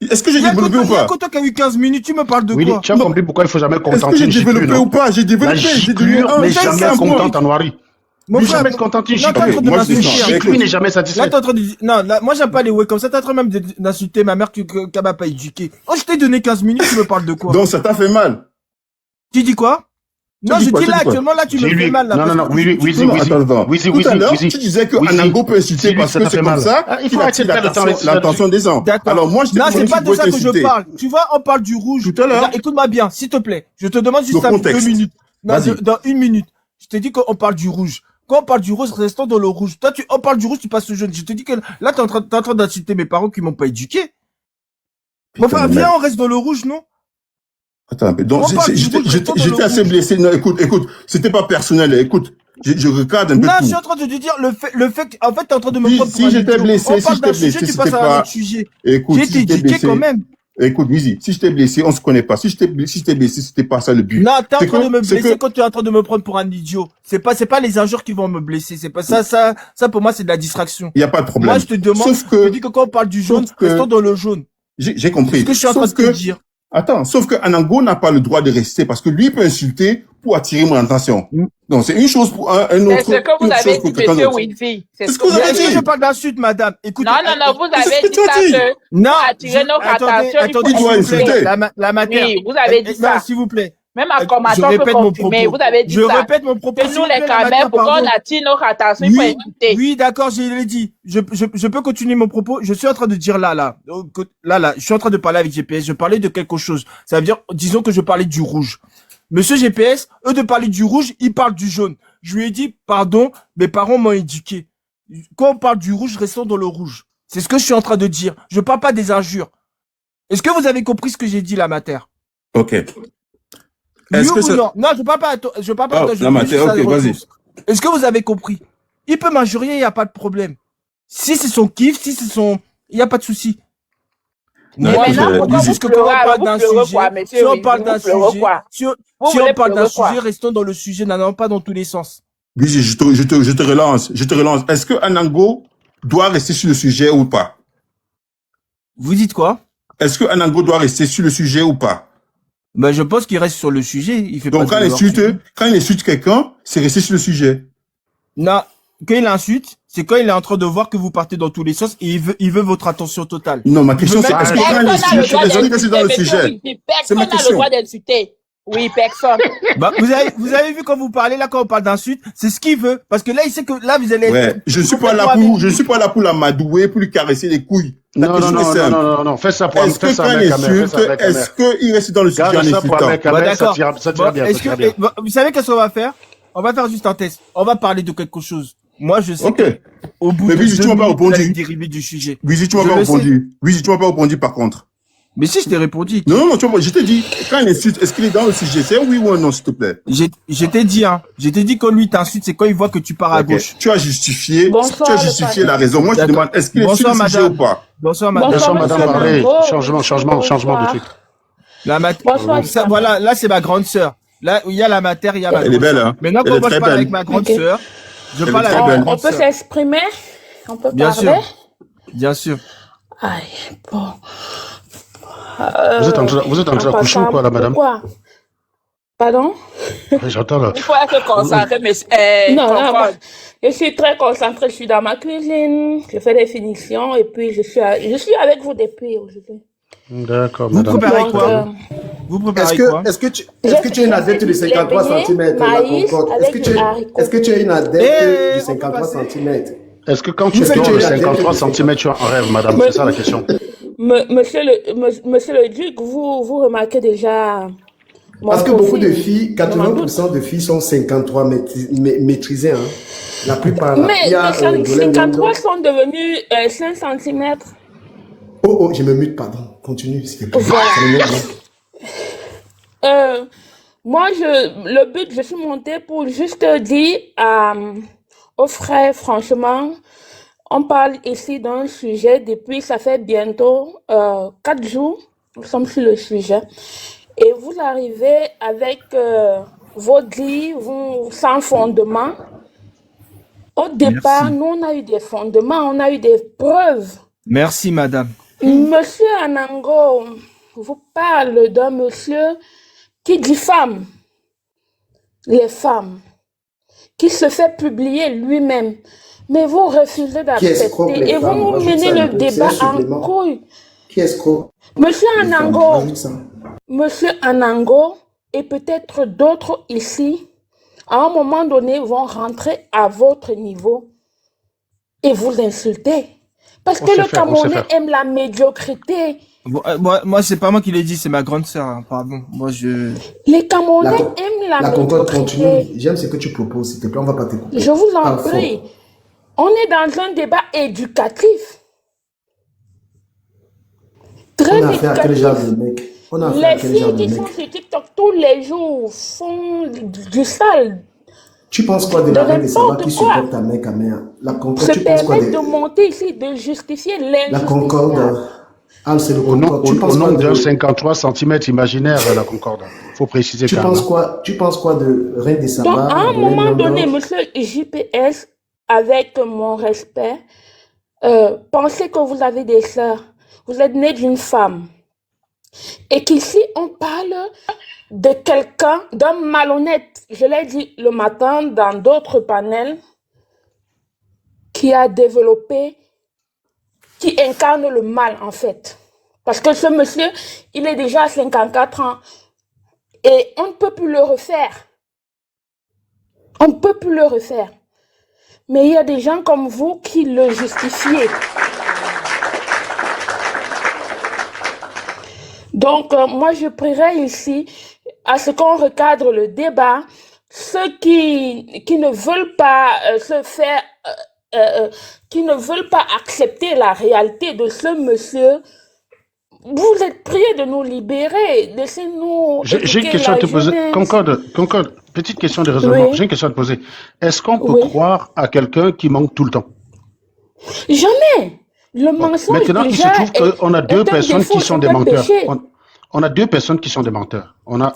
Est-ce que j'ai développé ou pas? Quand toi qui as eu 15 minutes, tu me parles de quoi? Tu as compris pourquoi il faut jamais contenter. Est-ce que j'ai développé ou pas? J'ai développé. J'ai mais jamais contente en noirie. Mon frère, jamais contenter une chicane. Moi, je n'est jamais satisfait. Là, t'es en train de dire, non, là, moi, j'aime pas les ouais comme ça. T'es en train même d'insulter ma mère qu'elle m'a pas éduqué. Oh, je t'ai donné 15 minutes, tu me parles de quoi? Donc, ça t'a fait mal. Tu dis quoi? Non, je dis là, actuellement, là, tu me fais mal, là. Non, oui. Tout à l'heure, tu disais que Anango peut insulter parce que c'est comme ça. Il faut accepter l'attention des gens. Alors, moi, je non, c'est pas de ça que je parle. Tu vois, on parle du rouge. Tout à l'heure. Écoute-moi bien, s'il te plaît. Je te demande juste 2 minutes. Non, dans 1 minute. Je te dis qu'on parle du rouge. Quand on parle du rouge, restons dans le rouge. Toi, on parle du rouge, tu passes au jaune. Je te dis que là, t'es en train d'insulter mes parents qui m'ont pas éduqué. Enfin, viens, on reste dans le rouge, non? Attends, mais donc, j'étais assez blessé. Non, écoute, c'était pas personnel. Écoute, je regarde un peu. Non, je suis en train de te dire le fait, en fait, t'es en train de me prendre si j'étais blessé, tu passes à un autre sujet. Écoute, j'ai été éduqué quand même. Écoute, Wizi, si je t'ai blessé, on se connaît pas. Si je t'ai blessé, c'était pas ça le but. Non, t'es en train de me blesser quand tu es en train de me prendre pour un idiot. C'est pas les injures qui vont me blesser. C'est pas ça pour moi, c'est de la distraction. Il y a pas de problème. Moi, je te demande, je te dis que quand on parle du jaune, restons dans le jaune. J'ai compris. C'est ce que je suis en train de te dire. Attends, sauf que Anango n'a pas le droit de rester parce que lui peut insulter pour attirer mon attention. Donc, c'est une chose pour un autre. C'est ce que vous avez dit, monsieur Wizi. C'est ce que vous avez dit. Est-ce que je parle d'insulte, madame? Écoutez. Non, vous avez dit ça que non, attirer notre attention. Attendez, il doit insulter. La matière. Oui, vous avez dit ça. S'il vous plaît. Même en commentant, peut confirmer. Vous avez dit ça. Je répète mon propos. Que nous, les Camer, pour qu'on attire notre attention, il faut écouter. Oui, d'accord, je l'ai dit. Je peux continuer mon propos. Je suis en train de dire là, je suis en train de parler avec GPS. Je parlais de quelque chose. Ça veut dire, disons que je parlais du rouge. Monsieur GPS, eux de parler du rouge, ils parlent du jaune. Je lui ai dit, pardon, mes parents m'ont éduqué. Quand on parle du rouge, restons dans le rouge. C'est ce que je suis en train de dire. Je parle pas des injures. Est-ce que vous avez compris ce que j'ai dit, la matière? Ok. Est-ce que non, je parle pas la matière, ok, vas-y. Est-ce que vous avez compris? Il peut m'injurier, il n'y a pas de problème. Si c'est son kiff, il n'y a pas de souci. Mais maintenant, on parle d'un sujet, restons dans le sujet, n'allons pas dans tous les sens. Oui, je te relance. Est-ce que Anango doit rester sur le sujet ou pas? Vous dites quoi? Est-ce que Anango doit rester sur le sujet ou pas? Ben, je pense qu'il reste sur le sujet. Il fait Donc, pas quand il insulte quelqu'un, c'est rester sur le sujet. Non, quand il insulte, c'est quand il est en train de voir que vous partez dans tous les sens et il veut votre attention totale. Non, ma question c'est est-ce que quand il insulte, je suis désolé que c'est dans le sujet. C'est ma question. Personne n'a le droit d'insulter. Oui, personne. Bah, vous avez vu quand vous parlez là, quand on parle d'insulte, c'est ce qu'il veut. Parce que là, il sait que là, vous allez être... Je suis pas là pour l'amadouer, pour lui caresser les couilles. Non, fais ça pour est-ce que quand il insulte, est-ce qu'il reste dans le sujet en insultant? D'accord. Ça tire bien. Vous savez qu'est-ce qu'on va faire? On va faire juste un test. On va parler de quelque chose. Moi, je sais que au bout de 2 minutes, tu m'as pas répondu. Dérivé du sujet. Wizy, tu m'as pas répondu. Wizy, tu m'as pas répondu par contre. Mais si, je t'ai répondu. Non, je t'ai dit, quand il insulte, est-ce qu'il est dans le sujet? C'est oui ou un non, s'il te plaît? Je t'ai dit, Je t'ai dit quand lui t'insulte, c'est quand il voit que tu pars à gauche. Tu as justifié la raison. Moi, je te demande, est-ce qu'il est sur le sujet ou pas? Bonsoir, madame. Bonsoir, madame. Parlez. Changement de truc. Voilà, là, c'est ma grande sœur. Là, il y a la matière, il y a ma grande sœur. Elle est belle, hein? Maintenant, quand moi je parle avec ma grande sœur, je parle avec ma grande sœur. On peut s'exprimer? On peut parler? Bien sûr. Aïe, bon. Vous êtes en train de coucher ou quoi, là, madame? Pourquoi? Pardon? J'entends là. Il faut être concentré, mais non, je suis très concentrée. Je suis dans ma cuisine, je fais des finitions et puis je suis avec vous depuis aujourd'hui. D'accord, madame. Vous préparez quoi? Vous préparez quoi? Est-ce que tu es une adepte de 53 cm, la Concorde? Est-ce que tu es une adepte de 53 cm? Est-ce que quand tu dors de 53 cm, tu as un rêve, madame? C'est ça la question. Monsieur le Duc, vous remarquez déjà... Parce que beaucoup de filles, 80% de filles sont 53 maîtrisées. Hein. La plupart... Mais 53 sont devenus 5 cm. Oh, je me mute, pardon. Continue, s'il te plaît. Moi, le but, je suis montée pour juste dire aux frères, franchement, on parle ici d'un sujet depuis, ça fait bientôt 4 jours, nous sommes sur le sujet. Et vous arrivez avec vos dits, sans fondement. Au départ, nous, on a eu des fondements, on a eu des preuves. Merci, madame. Monsieur Anango vous parle d'un monsieur qui diffame les femmes, qui se fait publier lui-même. Mais vous refusez d'accepter et vous nous menez le débat en couille. Qui escroque? Monsieur Anango et peut-être d'autres ici, à un moment donné, vont rentrer à votre niveau et vous insulter. Parce que le Camerounais aime la médiocrité. Moi, c'est pas moi qui l'ai dit, c'est ma grande sœur. Hein, pardon. Les Camerounais aiment la médiocrité. Continue. J'aime ce que tu proposes, s'il te plaît. On va pas t'écouter. Je vous en prie. On est dans un débat éducatif. Très éducatif. Les filles qui sont sur TikTok tous les jours font du sale. Tu penses quoi de la reine de Saba qui supporte ta mère Caméa? La Concorde, tu penses quoi de monter ici, de justifier l'injustice. La Concorde, c'est le Concorde. Au nom d'un 53 cm imaginaire, la Concorde. Il faut préciser tu penses quoi de reine de Saba? Donc, à un moment donné, monsieur JPS, avec mon respect, pensez que vous avez des sœurs. Vous êtes né d'une femme. Et qu'ici, on parle de quelqu'un, d'un malhonnête, je l'ai dit le matin dans d'autres panels, qui a développé, qui incarne le mal en fait. Parce que ce monsieur, il est déjà à 54 ans et on ne peut plus le refaire. On ne peut plus le refaire. Mais il y a des gens comme vous qui le justifient. Donc, moi, je prierai ici à ce qu'on recadre le débat. Ceux qui ne veulent pas qui ne veulent pas accepter la réalité de ce monsieur, vous êtes priés de nous libérer, laissez-nous. J'ai une question à te poser. Concorde, petite question de raisonnement. Oui. J'ai une question à te poser. Est-ce qu'on peut croire à quelqu'un qui ment tout le temps? Jamais. Le mensonge. Maintenant, il se trouve qu'on a deux personnes qui sont des menteurs. On a deux personnes qui sont des menteurs. On a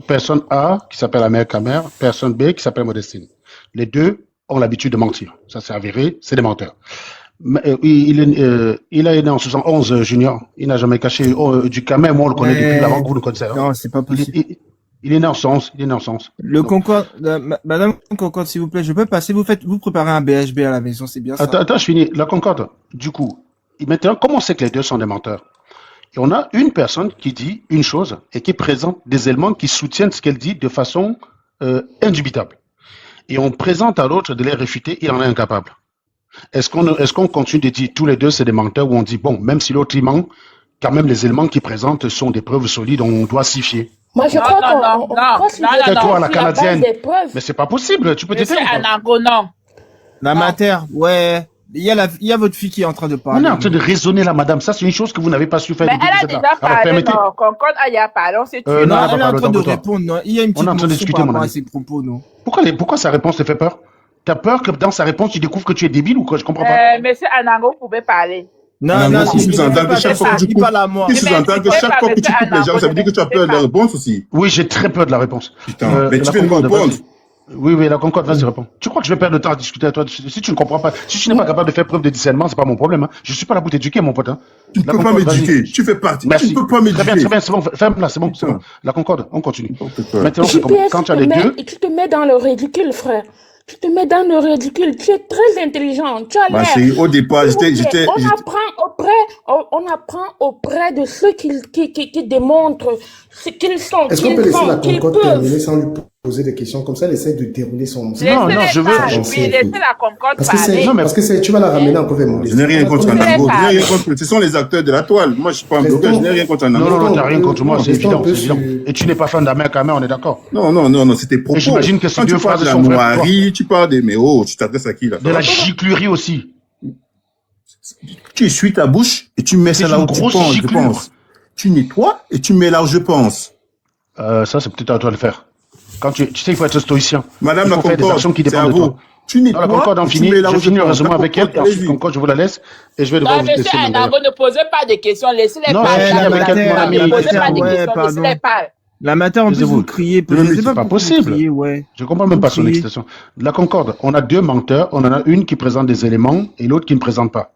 personne A qui s'appelle Amère Kamer, personne B qui s'appelle Modestine. Les deux ont l'habitude de mentir. Ça s'est avéré, c'est des menteurs. Il est né en 71, Junior. Il n'a jamais caché du Camet. Moi, on le connaît depuis avant que vous le connaissez. Non, c'est pas possible. Il est né en 71. Il est né en 71. Le Concorde, Madame Concorde, s'il vous plaît, je peux passer. Vous préparez un BHB à la maison, c'est bien ça. Attends, je finis. La Concorde, du coup, maintenant, comment on sait que les deux sont des menteurs? Et on a une personne qui dit une chose et qui présente des éléments qui soutiennent ce qu'elle dit de façon indubitable. Et on présente à l'autre de les réfuter, il en est incapable. Est-ce qu'on continue de dire tous les deux c'est des menteurs ou on dit bon, même si l'autre il ment, quand même les éléments qu'il présente sont des preuves solides, on doit s'y fier. Moi je crois qu'on toi, la Canadienne. Mais c'est pas possible, tu peux te taire. Non. La matière, ouais. Il y a votre fille qui est en train de parler. On est en train de raisonner là, madame. Ça, c'est une chose que vous n'avez pas su faire. Mais elle a déjà parlé, non. Concorde, elle a parlé, on s'est tué. Non, elle est en train de répondre, non. Il y a une petite notion par rapport à ses propos, non. Pourquoi sa réponse te fait peur? T'as peur que dans sa réponse, tu découvres que tu es débile ou quoi? Je comprends pas. Monsieur Anango, vous pouvez parler. Non, si tu entends que chaque fois que tu coupes les gens, ça veut dire que tu as peur de la réponse aussi. Oui, j'ai très peur de la réponse. Putain, mais tu viens de me répondre. Oui, la Concorde, vas-y, réponds. Tu crois que je vais perdre le temps à discuter avec toi? Si tu ne comprends pas, si tu n'es pas capable de faire preuve de discernement, c'est pas mon problème. Hein. Je suis pas là pour t'éduquer, mon pote. Hein. Tu ne peux pas m'éduquer. Tu fais partie. Merci. Tu ne peux pas m'éduquer. Très bien, c'est bon. Ferme-la, c'est bon. La Concorde, on continue. Maintenant, c'est comme quand tu as les deux. Tu te mets dans le ridicule, frère. Tu te mets dans le ridicule. Tu es très intelligent. Tu as l'air. Au départ, j'étais. On apprend auprès de ceux qui démontrent ce qu'ils sont. Est-ce qu'on peut laisser la Concorde terminer sans lui poser des questions comme ça? Elle essaie de dérouler son. Non, je veux. Oui, laissez la Concorde parler. Parce que tu vas la ramener encore vers moi. Je n'ai rien contre Anango. Ce sont les acteurs de la toile. Moi, je suis pas un blogueur. Je n'ai rien contre Anango. Non, tu n'as rien contre moi. C'est évident. Et tu n'es pas fan d'Amer Kamer, on est d'accord. Non, c'était propos. J'imagine que c'est deux phrases de la noirie, tu parles des mais tu t'adresses à qui là? De la giclerie aussi. Tu essuies ta bouche et tu mets ça là où tu penses, je pense. Tu nettoies et tu mets là où je pense. Ça, c'est peut-être à toi de le faire. Quand tu sais, il faut être stoïcien. Madame la Concorde, c'est à vous. Tu nettoies, la Concorde, on finit. Je finis le raisonnement avec elle. Et ensuite, Concorde, je vous la laisse. Et je vais devoir vous laisser. Monsieur Anango, ne posez pas de questions. Laissez-les parler. Ne posez pas de questions. Laissez-les parler. La matière, en plus, vous criez. C'est pas possible. Je comprends même pas son excitation. La Concorde, on a deux menteurs. On en a une qui présente des éléments et l'autre qui ne présente pas.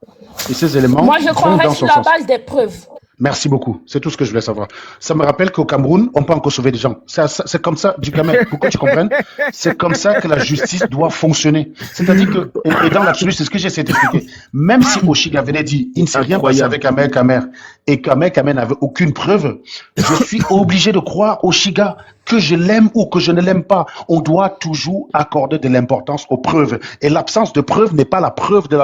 Et ces éléments. Moi, je croirais sur la base des preuves. Merci beaucoup. C'est tout ce que je voulais savoir. Ça me rappelle qu'au Cameroun, on peut encore sauver des gens. C'est comme ça, du Cameroun. Pour que tu comprennes, c'est comme ça que la justice doit fonctionner. C'est-à-dire que, et dans l'absolu, c'est ce que j'essaie d'expliquer. Même si Oshiga venait dire, il ne s'est rien passé avec Amer Kamer et qu'Amer Kamer n'avait aucune preuve, je suis obligé de croire Oshiga, que je l'aime ou que je ne l'aime pas. On doit toujours accorder de l'importance aux preuves. Et l'absence de preuve n'est pas la preuve de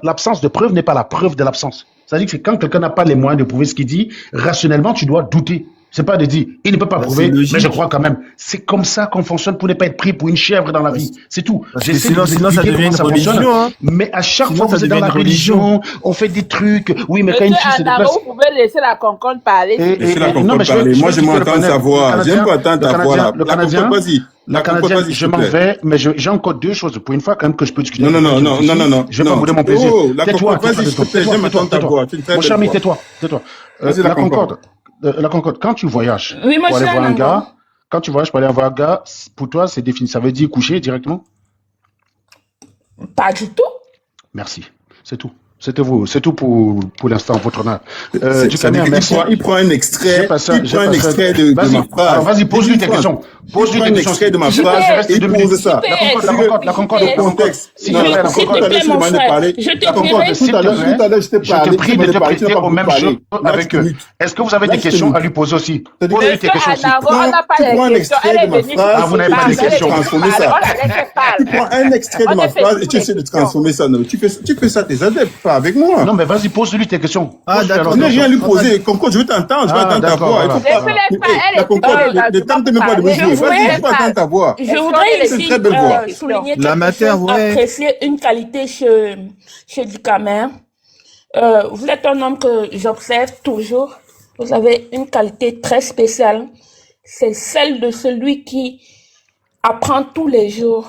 l'absence de preuve n'est pas la preuve de l'absence. C'est-à-dire que quand quelqu'un n'a pas les moyens de prouver ce qu'il dit, rationnellement, tu dois douter. C'est pas de dire, il ne peut pas prouver, mais je crois quand même. C'est comme ça qu'on fonctionne pour ne pas être pris pour une chèvre dans la vie. C'est tout. Sinon, ça devient une religion. Hein. Mais à chaque fois que vous êtes dans la religion, on fait des trucs. Oui, mais quand une fille se déplace... Vous pouvez laisser la Concorde parler. Laissez la Concorde parler. Moi, je m'entends sa voix. J'aime pas entendre ta voix là. Le Canadien, je m'en vais, mais j'ai encore deux choses. Pour une fois, quand même, que je peux discuter. Non. Je vais pas bouder mon plaisir. Tais-toi. Vas-y, s'il te plaît, j'aime entendre ta voix. Mon cher ami, tais-toi. La Concorde. La Concorde, quand tu voyages pour aller voir un gars, pour toi, c'est défini. Ça veut dire coucher directement? Pas du tout. Merci. C'est tout. C'est tout pour l'instant, votre honneur. Il prend un extrait de ma phrase. Alors, vas-y, pose-lui tes questions. Pose-lui tes questions. Extrait de ma phrase et pose ça. La Concorde, le contexte. S'il te plaît, la Concorde, tout à l'heure, je t'ai parlé. Je te prie de te prêter au même jeu avec eux. Est-ce que vous avez des questions à lui poser aussi? Posez-lui tes questions aussi. Tu prends un extrait de ma phrase. Vous n'avez pas de questions. Tu prends un extrait de ma phrase et tu essaies de transformer ça. Tu fais ça, tes adeptes, pas avec moi. Non, mais vas-y, pose-lui tes questions. Ah, d'accord. Je n'ai rien à lui poser. Concorde, je veux t'entendre. Je veux entendre ta voix. La Concorde, ne tente même pas de me jouer. Vas-y, je veux entendre ta voix. Je voudrais ici souligner apprécier une qualité chez Ducamer. Vous êtes un homme que j'observe toujours. Vous avez une qualité très spéciale. C'est celle de celui qui apprend tous les jours.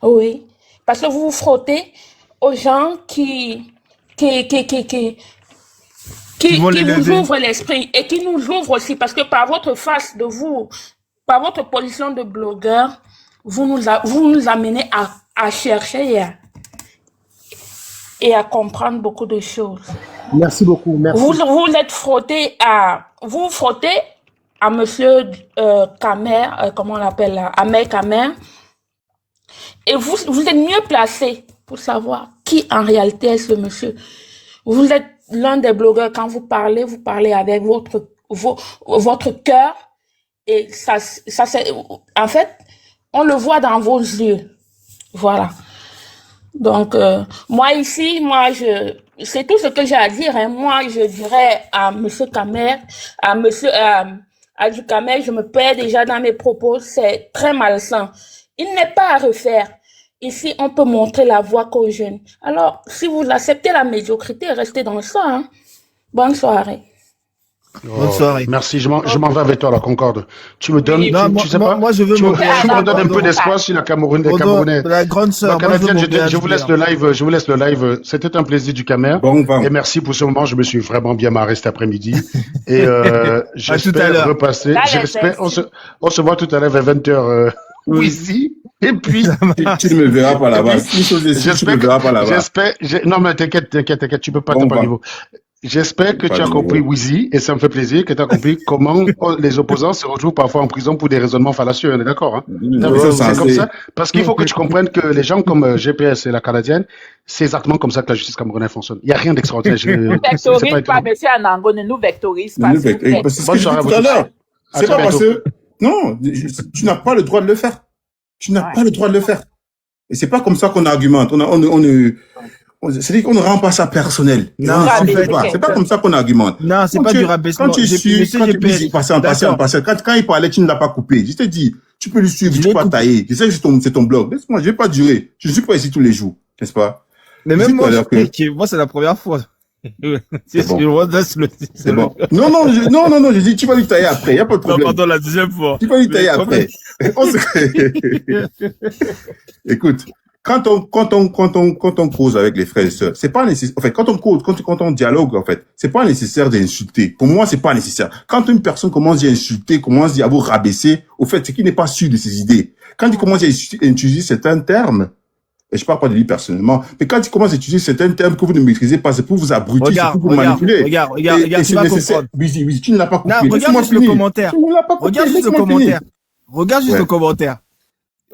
Oui. Parce que vous vous frottez aux gens qui vous ouvrent l'esprit et qui nous ouvrent aussi. Parce que par votre face de vous, par votre position de blogueur, vous nous amenez à chercher et à comprendre beaucoup de choses. Merci beaucoup, merci. Vous êtes frotté à monsieur Kamer, comment on l'appelle là, Ahmed Kamer, et vous êtes mieux placé pour savoir qui en réalité est ce monsieur. Vous êtes l'un des blogueurs, quand vous parlez avec votre cœur, et ça c'est, en fait, on le voit dans vos yeux. Voilà. Donc, moi ici, c'est tout ce que j'ai à dire. Hein. Moi, je dirais à monsieur Kamer, à monsieur Adjou Kamer, je me perds déjà dans mes propos, c'est très malsain. Il n'est pas à refaire. Ici, on peut montrer la voie qu'aux jeunes. Alors, si vous acceptez la médiocrité, restez dans ça. Hein. Bonne soirée. Bonne soirée. Merci, je m'en vais avec toi, la Concorde. Tu me donnes, tu sais pas, moi, je veux tu me donnes un peu d'espoir sur la Camerounais. La grande sœur, je vous laisse le live, C'était un plaisir du Camer. Et merci pour ce moment, je me suis vraiment bien marré cet après-midi. Et, j'espère repasser, on se voit tout à l'heure vers 20h, ici. Et puis, tu ne me verras pas là-bas. Non, mais t'inquiète, tu peux pas te pas niveau. J'espère que tu as compris, Wizy, et ça me fait plaisir que tu as compris comment les opposants se retrouvent parfois en prison pour des raisonnements fallacieux. On est d'accord, hein? C'est comme ça. Parce qu'il faut que tu comprennes que les gens comme GPS et la Canadienne, c'est exactement comme ça que la justice camerounaise fonctionne. Il n'y a rien d'extraordinaire. Ne vectorise pas, monsieur Anango, ne nous vectorise pas. C'est ce que je dis tout à l'heure. C'est pas parce que, non, tu n'as pas le droit de le faire. Tu n'as pas le droit de le faire. Et c'est pas comme ça qu'on argumente. C'est-à-dire qu'on ne rend pas ça personnel. Non, c'est pas comme ça qu'on argumente. Non, c'est pas du rabaissement. Quand tu suis, quand il parlait, tu ne l'as pas coupé. Je t'ai dit, tu peux le suivre, tu peux pas tailler. Je sais que c'est ton blog. Laisse-moi, je vais pas durer. Je ne suis pas ici tous les jours, n'est-ce pas? Mais même moi, c'est la première fois. C'est bon. Non, je dis, tu vas lui tailler après, il n'y a pas de problème. Non, pardon, la deuxième fois. Tu vas lui tailler après. Écoute. Quand on cause avec les frères et sœurs, c'est pas nécessaire. En fait, quand on dialogue, en fait, c'est pas nécessaire d'insulter. Pour moi, c'est pas nécessaire. Quand une personne commence à insulter, commence à vous rabaisser, au fait, c'est qu'il n'est pas sûr de ses idées. Quand il commence à utiliser certains termes, et je parle pas de lui personnellement, mais quand il commence à utiliser certains termes que vous ne maîtrisez pas, c'est pour vous abrutir, c'est pour vous manipuler. Regarde, tu vas comprendre. Oui, tu ne l'as pas compris. Non, regarde juste le commentaire. Regarde juste le commentaire.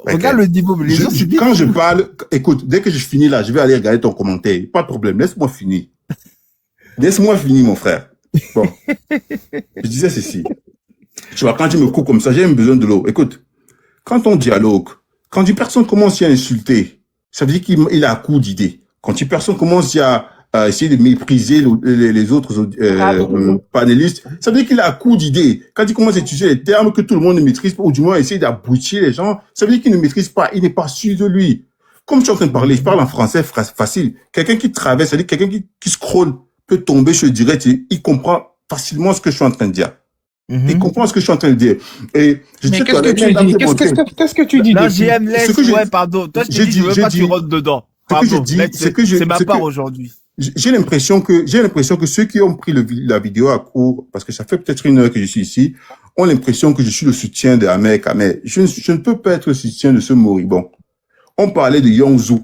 Regarde le niveau. Quand je parle, écoute, dès que je finis là, je vais aller regarder ton commentaire. Pas de problème, laisse-moi finir. Laisse-moi finir, mon frère. Bon. Je disais ceci. Tu vois, quand tu me coupes comme ça, j'ai besoin de l'eau. Écoute, quand on dialogue, quand une personne commence à insulter, ça veut dire qu'il a un coup d'idée. Quand une personne commence à essayer de mépriser les autres panélistes, ça veut dire qu'il a un coup d'idée. Quand il commence à utiliser les termes que tout le monde ne maîtrise pas, ou du moins essayer d'abrutir les gens, ça veut dire qu'il ne maîtrise pas, il n'est pas sûr de lui. Comme tu es en train de parler, je parle en français facile. Quelqu'un qui traverse, c'est-à-dire quelqu'un qui scrolle, peut tomber sur le direct, il comprend facilement ce que je suis en train de dire. Il comprend ce que je suis en train de dire. Et mais qu'est-ce que tu dis? Non, JM, laisse, pardon. Toi, je veux pas que tu rentres dedans. C'est ma part aujourd'hui. J'ai l'impression que ceux qui ont pris la vidéo à court, parce que ça fait peut-être 1 heure que je suis ici, ont l'impression que je suis le soutien de Ahmed Kamer. Je ne peux pas être le soutien de ce moribond. On parlait de Yongzhou.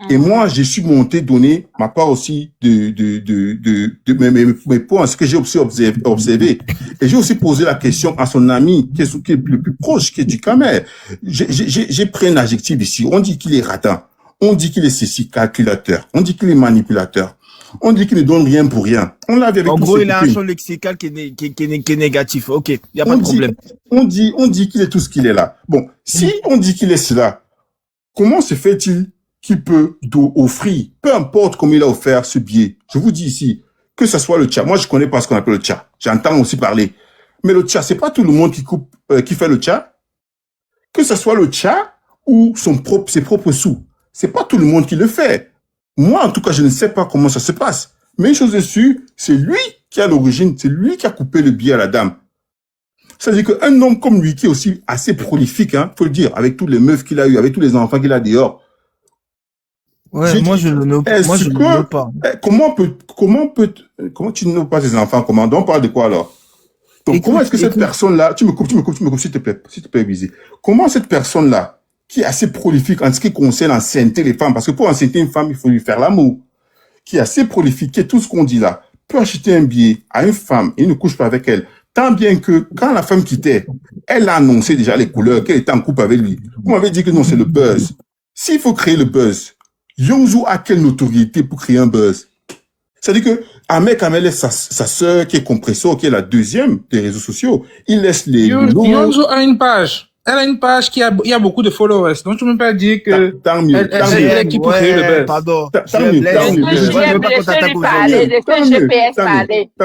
Et moi, je suis monté donner ma part aussi de mes points, ce que j'ai aussi observé. Et j'ai aussi posé la question à son ami, qui est le plus proche, qui est du Kamer. J'ai pris un adjectif ici. On dit qu'il est radin. On dit qu'il est ceci, calculateur. On dit qu'il est manipulateur. On dit qu'il ne donne rien pour rien. On l'a vu avec en gros, il a un champ lexical qui est négatif. Ok, il n'y a pas de problème. On dit qu'il est tout ce qu'il est là. Bon, si on dit qu'il est cela, comment se fait-il qu'il peut offrir, peu importe comment il a offert ce billet. Je vous dis ici, que ce soit le tcha. Moi, je connais pas ce qu'on appelle le tcha. J'entends aussi parler. Mais le tcha, c'est pas tout le monde qui fait le tcha. Que ce soit le tcha ou ses propres sous. C'est pas tout le monde qui le fait. Moi, en tout cas, je ne sais pas comment ça se passe. Mais une chose est sûre, c'est lui qui a l'origine, c'est lui qui a coupé le billet à la dame. C'est-à-dire qu'un homme comme lui, qui est aussi assez prolifique, faut le dire, avec toutes les meufs qu'il a eu, avec tous les enfants qu'il a dehors. Ouais, moi je ne veux pas. Comment tu ne veux pas tes enfants? Comment? Donc, on parle de quoi alors? Donc, comment est-ce que cette personne-là, tu me coupes, s'il te plaît, Wizy. Comment cette personne-là, qui est assez prolifique en ce qui concerne enceinte les femmes, parce que pour enceinte une femme, il faut lui faire l'amour. qui est assez prolifique, qui est tout ce qu'on dit là, peut acheter un billet à une femme et ne couche pas avec elle, tant bien que quand la femme quittait, elle a annoncé déjà les couleurs, qu'elle était en couple avec lui. Vous m'avez dit que non, c'est le buzz. S'il faut créer le buzz, Yongzou a quelle notoriété pour créer un buzz? C'est-à-dire que Ahmed Kamel est sa sœur qui est Compresso, qui est la deuxième des réseaux sociaux. Il laisse les... Yongzou a une page. Elle a une page il y a beaucoup de followers. Donc, tu ne peux pas dire que tant mieux, elle est qui peut créer le buzz. Pardon. Tant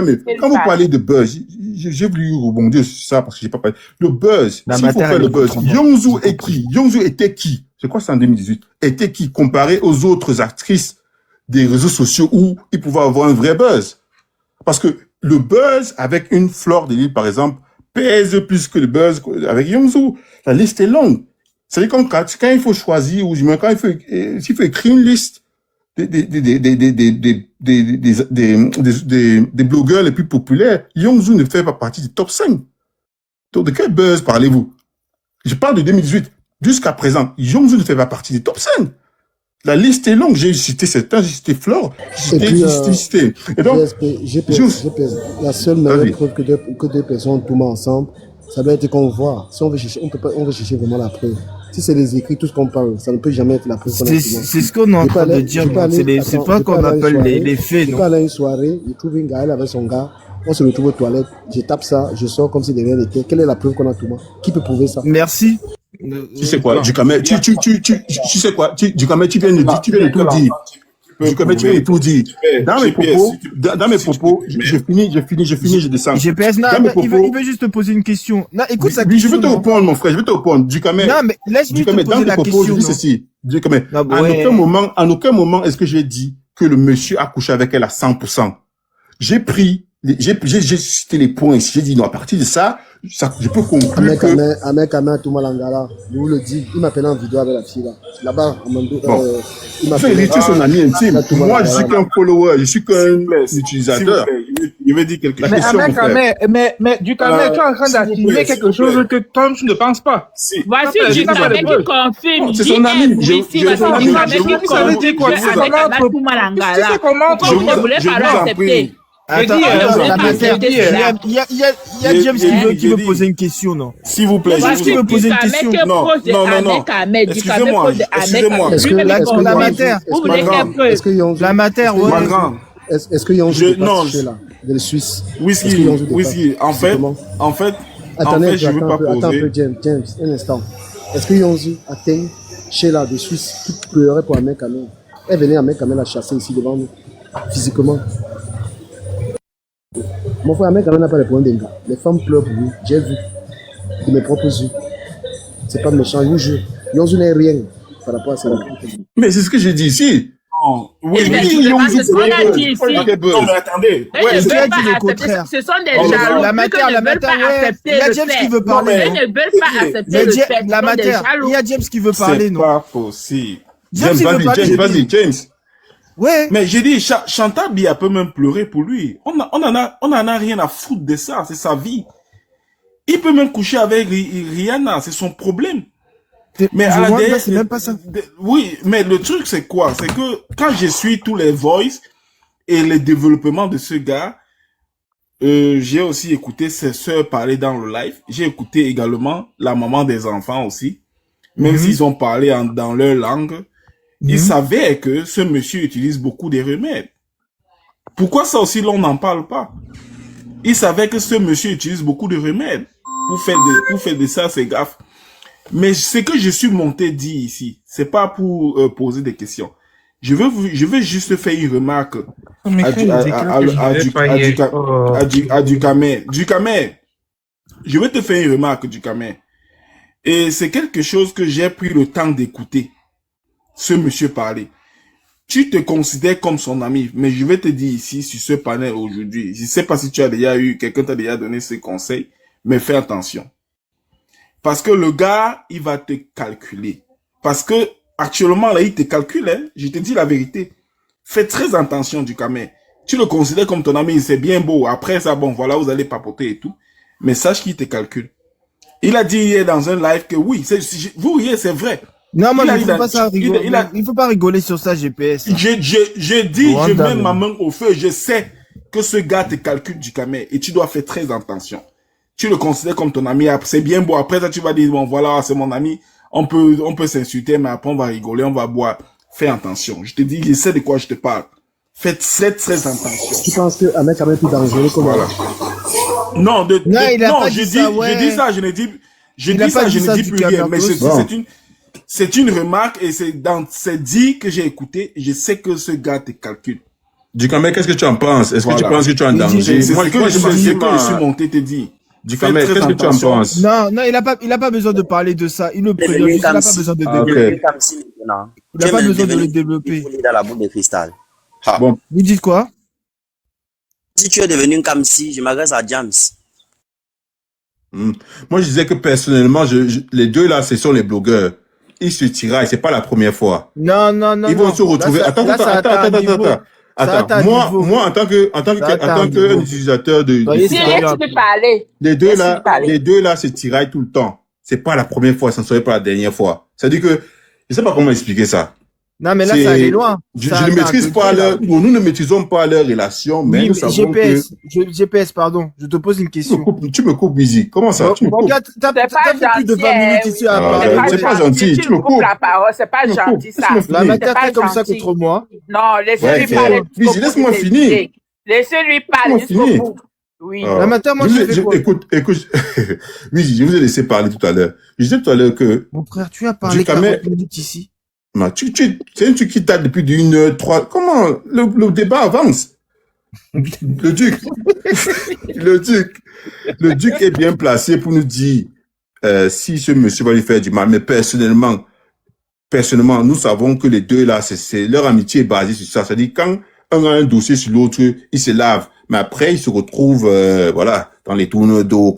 mieux. Quand vous parlez de buzz, j'ai voulu rebondir sur ça parce que j'ai pas parlé. Le buzz, s'il faut faire le buzz, Yongzou est qui? Yongzou était qui? Je crois que c'est en 2018. Était qui comparé aux autres actrices des réseaux sociaux où il pouvait avoir un vrai buzz? Parce que le buzz avec une Flore de Lille, par exemple, pèse plus que le buzz avec Yongzou. La liste est longue. C'est-à-dire quand il faut choisir, ou quand s'il faut écrire une liste des blogueurs les plus populaires, Yongzou ne fait pas partie du top 5. Donc, de quel buzz parlez-vous? Je parle de 2018. Jusqu'à présent, Yongzou ne fait pas partie du top 5. La liste est longue. J'ai cité certains, j'ai cité Flore, j'ai cité. Et donc, la seule meilleure preuve que deux personnes tombent ensemble, ça doit être qu'on voit. Si on veut chercher, on veut chercher vraiment la preuve. Si c'est les écrits, tout ce qu'on parle, ça ne peut jamais être la preuve. C'est ce qu'on est en train de dire. C'est pas qu'on appelle les faits, non? Je peux aller à une soirée, je trouve une gars, elle avec son gars, on se retrouve aux toilettes, je tape ça, je sors comme si de rien n'était. Quelle est la preuve qu'on a tout le monde? Qui peut prouver ça? Merci. Tu sais quoi, Dukamel, tu sais quoi, Dukamel, tu viens de tout dire. Dukamel, tu viens de tout dire. Dans mes propos, je finis, je descends. GPS, non, il veut juste te poser une question. Non, écoute sa question. Je vais te répondre, mon frère, je vais te répondre. Dukamel. Non, mais laisse-moi te poser la question. Je dis ceci. Dukamel, en aucun moment est-ce que j'ai dit que le monsieur a couché avec elle à 100%. J'ai cité les points ici. J'ai dit non, à partir de ça, je peux conclure que... Ahmed Kamel Toumalangala, je vous le dis, il m'appelait en vidéo avec la fille là. Là-bas, il m'a fait son ami intime. Moi, je suis qu'un follower, je suis qu'un utilisateur. Je vais dire quelque chose. Mais Dukamel, tu es en train d'affirmer quelque chose que toi, tu ne penses pas. Voici Dukamel qui confirme. C'est son ami. Attends, il y a James qui veut poser une question, non? S'il vous plaît, je veux poser une question. Non. Excusez-moi. La matière, ouais. Est-ce que Yongzou est là, de la Suisse? Whisky. En fait, je veux pas poser. Attends un peu, James, un instant. Est-ce que Yongzou atteint Sheila de Suisse qui pleurait pour Ahmed Kamel? Elle venait Ahmed Kamel la chasser ici devant nous, physiquement. Mon frère Ahmed Kamel n'a pas les points d'un gars. Les femmes pleurent pour lui. J'ai vu. De mes propres yeux. C'est pas méchant, je vous jure. Yongzou n'est rien par rapport à ça. Mais c'est ce que j'ai dit ici. Oui, c'est ce qu'on a dit ici. Non, mais attendez. Ce sont des jaloux. La matière, il y a James qui veut parler. Ils ne veulent pas accepter le fait. La matière, il y a James qui veut parler, non? C'est pas possible. Vas-y, James. Ouais. Mais j'ai dit, Chantal Biya peut même pleurer pour lui. On en a rien à foutre de ça. C'est sa vie. Il peut même coucher avec Rihanna. C'est son problème. Mais à la c'est même pas ça. Oui, mais le truc, c'est quoi? C'est que quand je suis tous les voices et les développements de ce gars, j'ai aussi écouté ses sœurs parler dans le live. J'ai écouté également la maman des enfants aussi. Même s'ils ont parlé dans leur langue. Il savait que ce monsieur utilise beaucoup de remèdes. Pourquoi ça aussi, l'on n'en parle pas? Il savait que ce monsieur utilise beaucoup de remèdes pour faire de ça, ses gaffes. Mais ce que je suis monté dire ici, c'est pas pour poser des questions. Je veux juste faire une remarque à Dukamel. Dukamel, je veux te faire une remarque, Dukamel. Et c'est quelque chose que j'ai pris le temps d'écouter. Ce monsieur parler. Tu te considères comme son ami, mais je vais te dire ici, sur ce panel aujourd'hui, je sais pas si tu as déjà eu, quelqu'un t'a déjà donné ce conseil, mais fais attention. Parce que le gars, il va te calculer. Parce que, actuellement, là, il te calcule, hein. Je te dis la vérité. Fais très attention, Dukamel. Tu le considères comme ton ami, c'est bien beau. Après ça, bon, voilà, vous allez papoter et tout. Mais sache qu'il te calcule. Il a dit hier dans un live que oui, vous voyez, c'est vrai. Non, moi, il ne faut pas rigoler sur ça, GPS. J'ai dit, je mets ma main au feu, je sais que ce gars te calcule du camé et tu dois faire très attention. Tu le considères comme ton ami, c'est bien beau. Après ça, tu vas dire, bon, voilà, c'est mon ami. On peut s'insulter, mais après, on va rigoler, on va boire. Fais attention. Je te dis, je sais de quoi je te parle. Faites très attention. Tu penses que Ahmed Kamel est plus dangereux que voilà. Non, j'ai dit ça, je n'ai dit, plus rien, mais c'est une remarque et c'est dit que j'ai écouté, je sais que ce gars te calcule. Dukamel, qu'est-ce que tu en penses? Est-ce que tu penses que tu es en danger? Moi, je suis monté, te dis. Dukamel, qu'est-ce que tu en penses? Non, il a pas besoin de parler de ça. Il le prévient, il n'a pas besoin de développer. Il n'a pas besoin de le développer. Dans la boule de cristal. Bon. Vous dites quoi? Si tu es devenu comme si, je m'adresse à James. Moi, je disais que personnellement, les deux là, ce sont les blogueurs. Ils se tiraillent, c'est pas la première fois. Non. Ils vont se retrouver. Attends. Moi, en tant que utilisateur de. Les deux là se tiraillent tout le temps. C'est pas la première fois, ça ne serait pas la dernière fois. C'est-à-dire que, je sais pas comment expliquer ça. Non, mais là, ça allait loin. Je ne maîtrise pas nous ne maîtrisons pas leur relation, mais nous savons GPS, pardon, je te pose une question. Tu me coupes, Busy. Comment ça? Tu me coupes? T'as fait plus de 20 minutes ici à parler. C'est pas gentil, tu me coupes. La parole, c'est pas gentil, ça. La matière fait comme ça contre moi. Non, laissez-lui parler. Busy, laisse-moi finir. Laissez-lui parler jusqu'au bout. Oui. La matière, moi, je fais quoi? Écoute. Oui, je vous ai laissé parler tout à l'heure. Je disais tout à l'heure que. Mon frère, tu as parlé 40 minutes ici. C'est un truc qui date depuis 1h03. Comment le débat avance? Le duc est bien placé pour nous dire si ce monsieur va lui faire du mal. Mais personnellement, nous savons que les deux là, leur amitié est basée sur ça. C'est-à-dire quand un a un dossier sur l'autre, ils se lavent. Mais après, ils se retrouvent, dans les tournois d'eau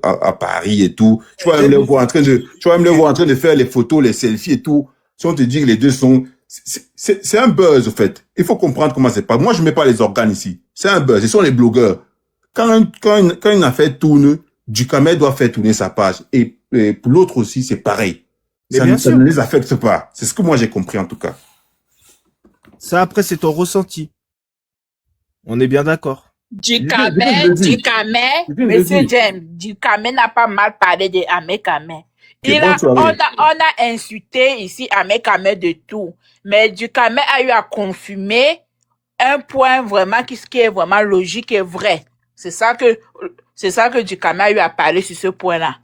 à Paris et tout. Tu vas même les voir en train de faire les photos, les selfies et tout. Si on te dit que les deux sont, c'est un buzz, en fait. Il faut comprendre comment c'est pas. Moi, je mets pas les organes ici. C'est un buzz. Ce sont les blogueurs. Quand une affaire tourne, Dukamel doit faire tourner sa page. Et pour l'autre aussi, c'est pareil. Ça ne les affecte pas. C'est ce que moi j'ai compris, en tout cas. Ça, après, c'est ton ressenti. On est bien d'accord. Dukamel, Monsieur James, Dukamel n'a pas mal parlé de Ahmed Kamel. On a insulté ici Ahmed Kamel de tout, mais Dukamel a eu à confirmer un point vraiment qui est vraiment logique et vrai. C'est ça que Dukamel a eu à parler sur ce point-là.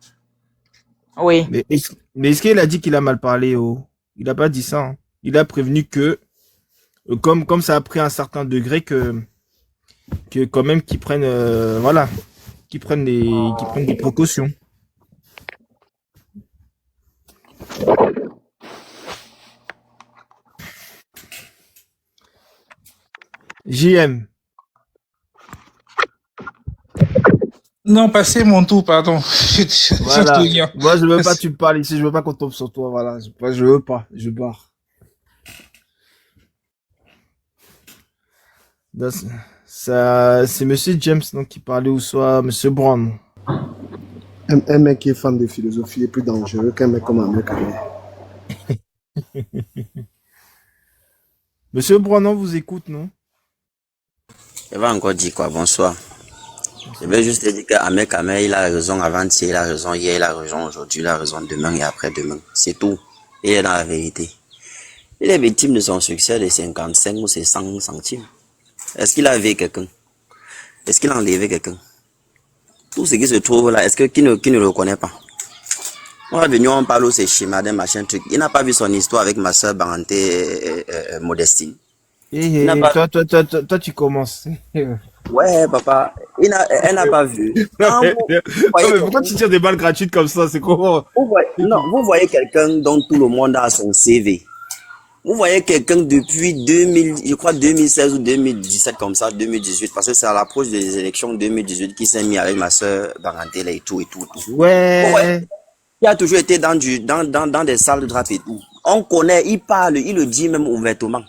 Oui. Mais est-ce qu'il a dit qu'il a mal parlé? Il n'a pas dit ça. Hein. Il a prévenu que, comme ça a pris un certain degré, que quand même qu'ils prennent, qu'ils prennent des précautions. JM. Non, passez mon tour, pardon. Voilà. Moi, je veux pas que tu me parles ici, je veux pas qu'on tombe sur toi, voilà. Je veux pas, je barre. Ça, c'est Monsieur James donc, qui parlait, ou soit Monsieur Brown. Un mec qui est fan de philosophie est plus dangereux qu'un mec comme Ahmed Kamel. Monsieur Brown, on vous écoute, non? Je vais encore dire quoi? Bonsoir. Je vais juste te dire qu'Ahmed Kamel, il a raison avant-hier, il a raison hier, il a raison aujourd'hui, il a raison demain et après-demain. C'est tout. Et il est dans la vérité. Il est victime de son succès de 55 ou 100 centimes. Est-ce qu'il a enlevé quelqu'un? Est-ce qu'il a enlevé quelqu'un? Tout ce qui se trouve là, est-ce que qui ne le connaît pas? On va venir, on parle de ces schémas, des machins, trucs. Il n'a pas vu son histoire avec ma soeur Baranté Modestine. Toi, tu commences. Ouais, papa. Elle n'a pas vu. Pourquoi tu tires des balles gratuites comme ça? C'est comment? Vous voyez quelqu'un dont tout le monde a son CV. Vous voyez quelqu'un depuis 2016 ou 2017 comme ça, 2018, parce que c'est à l'approche des élections 2018 qui s'est mis avec ma soeur Baranté et tout. Ouais. Il a toujours été dans des salles de drape et tout. On connaît, il parle, il le dit même ouvertement.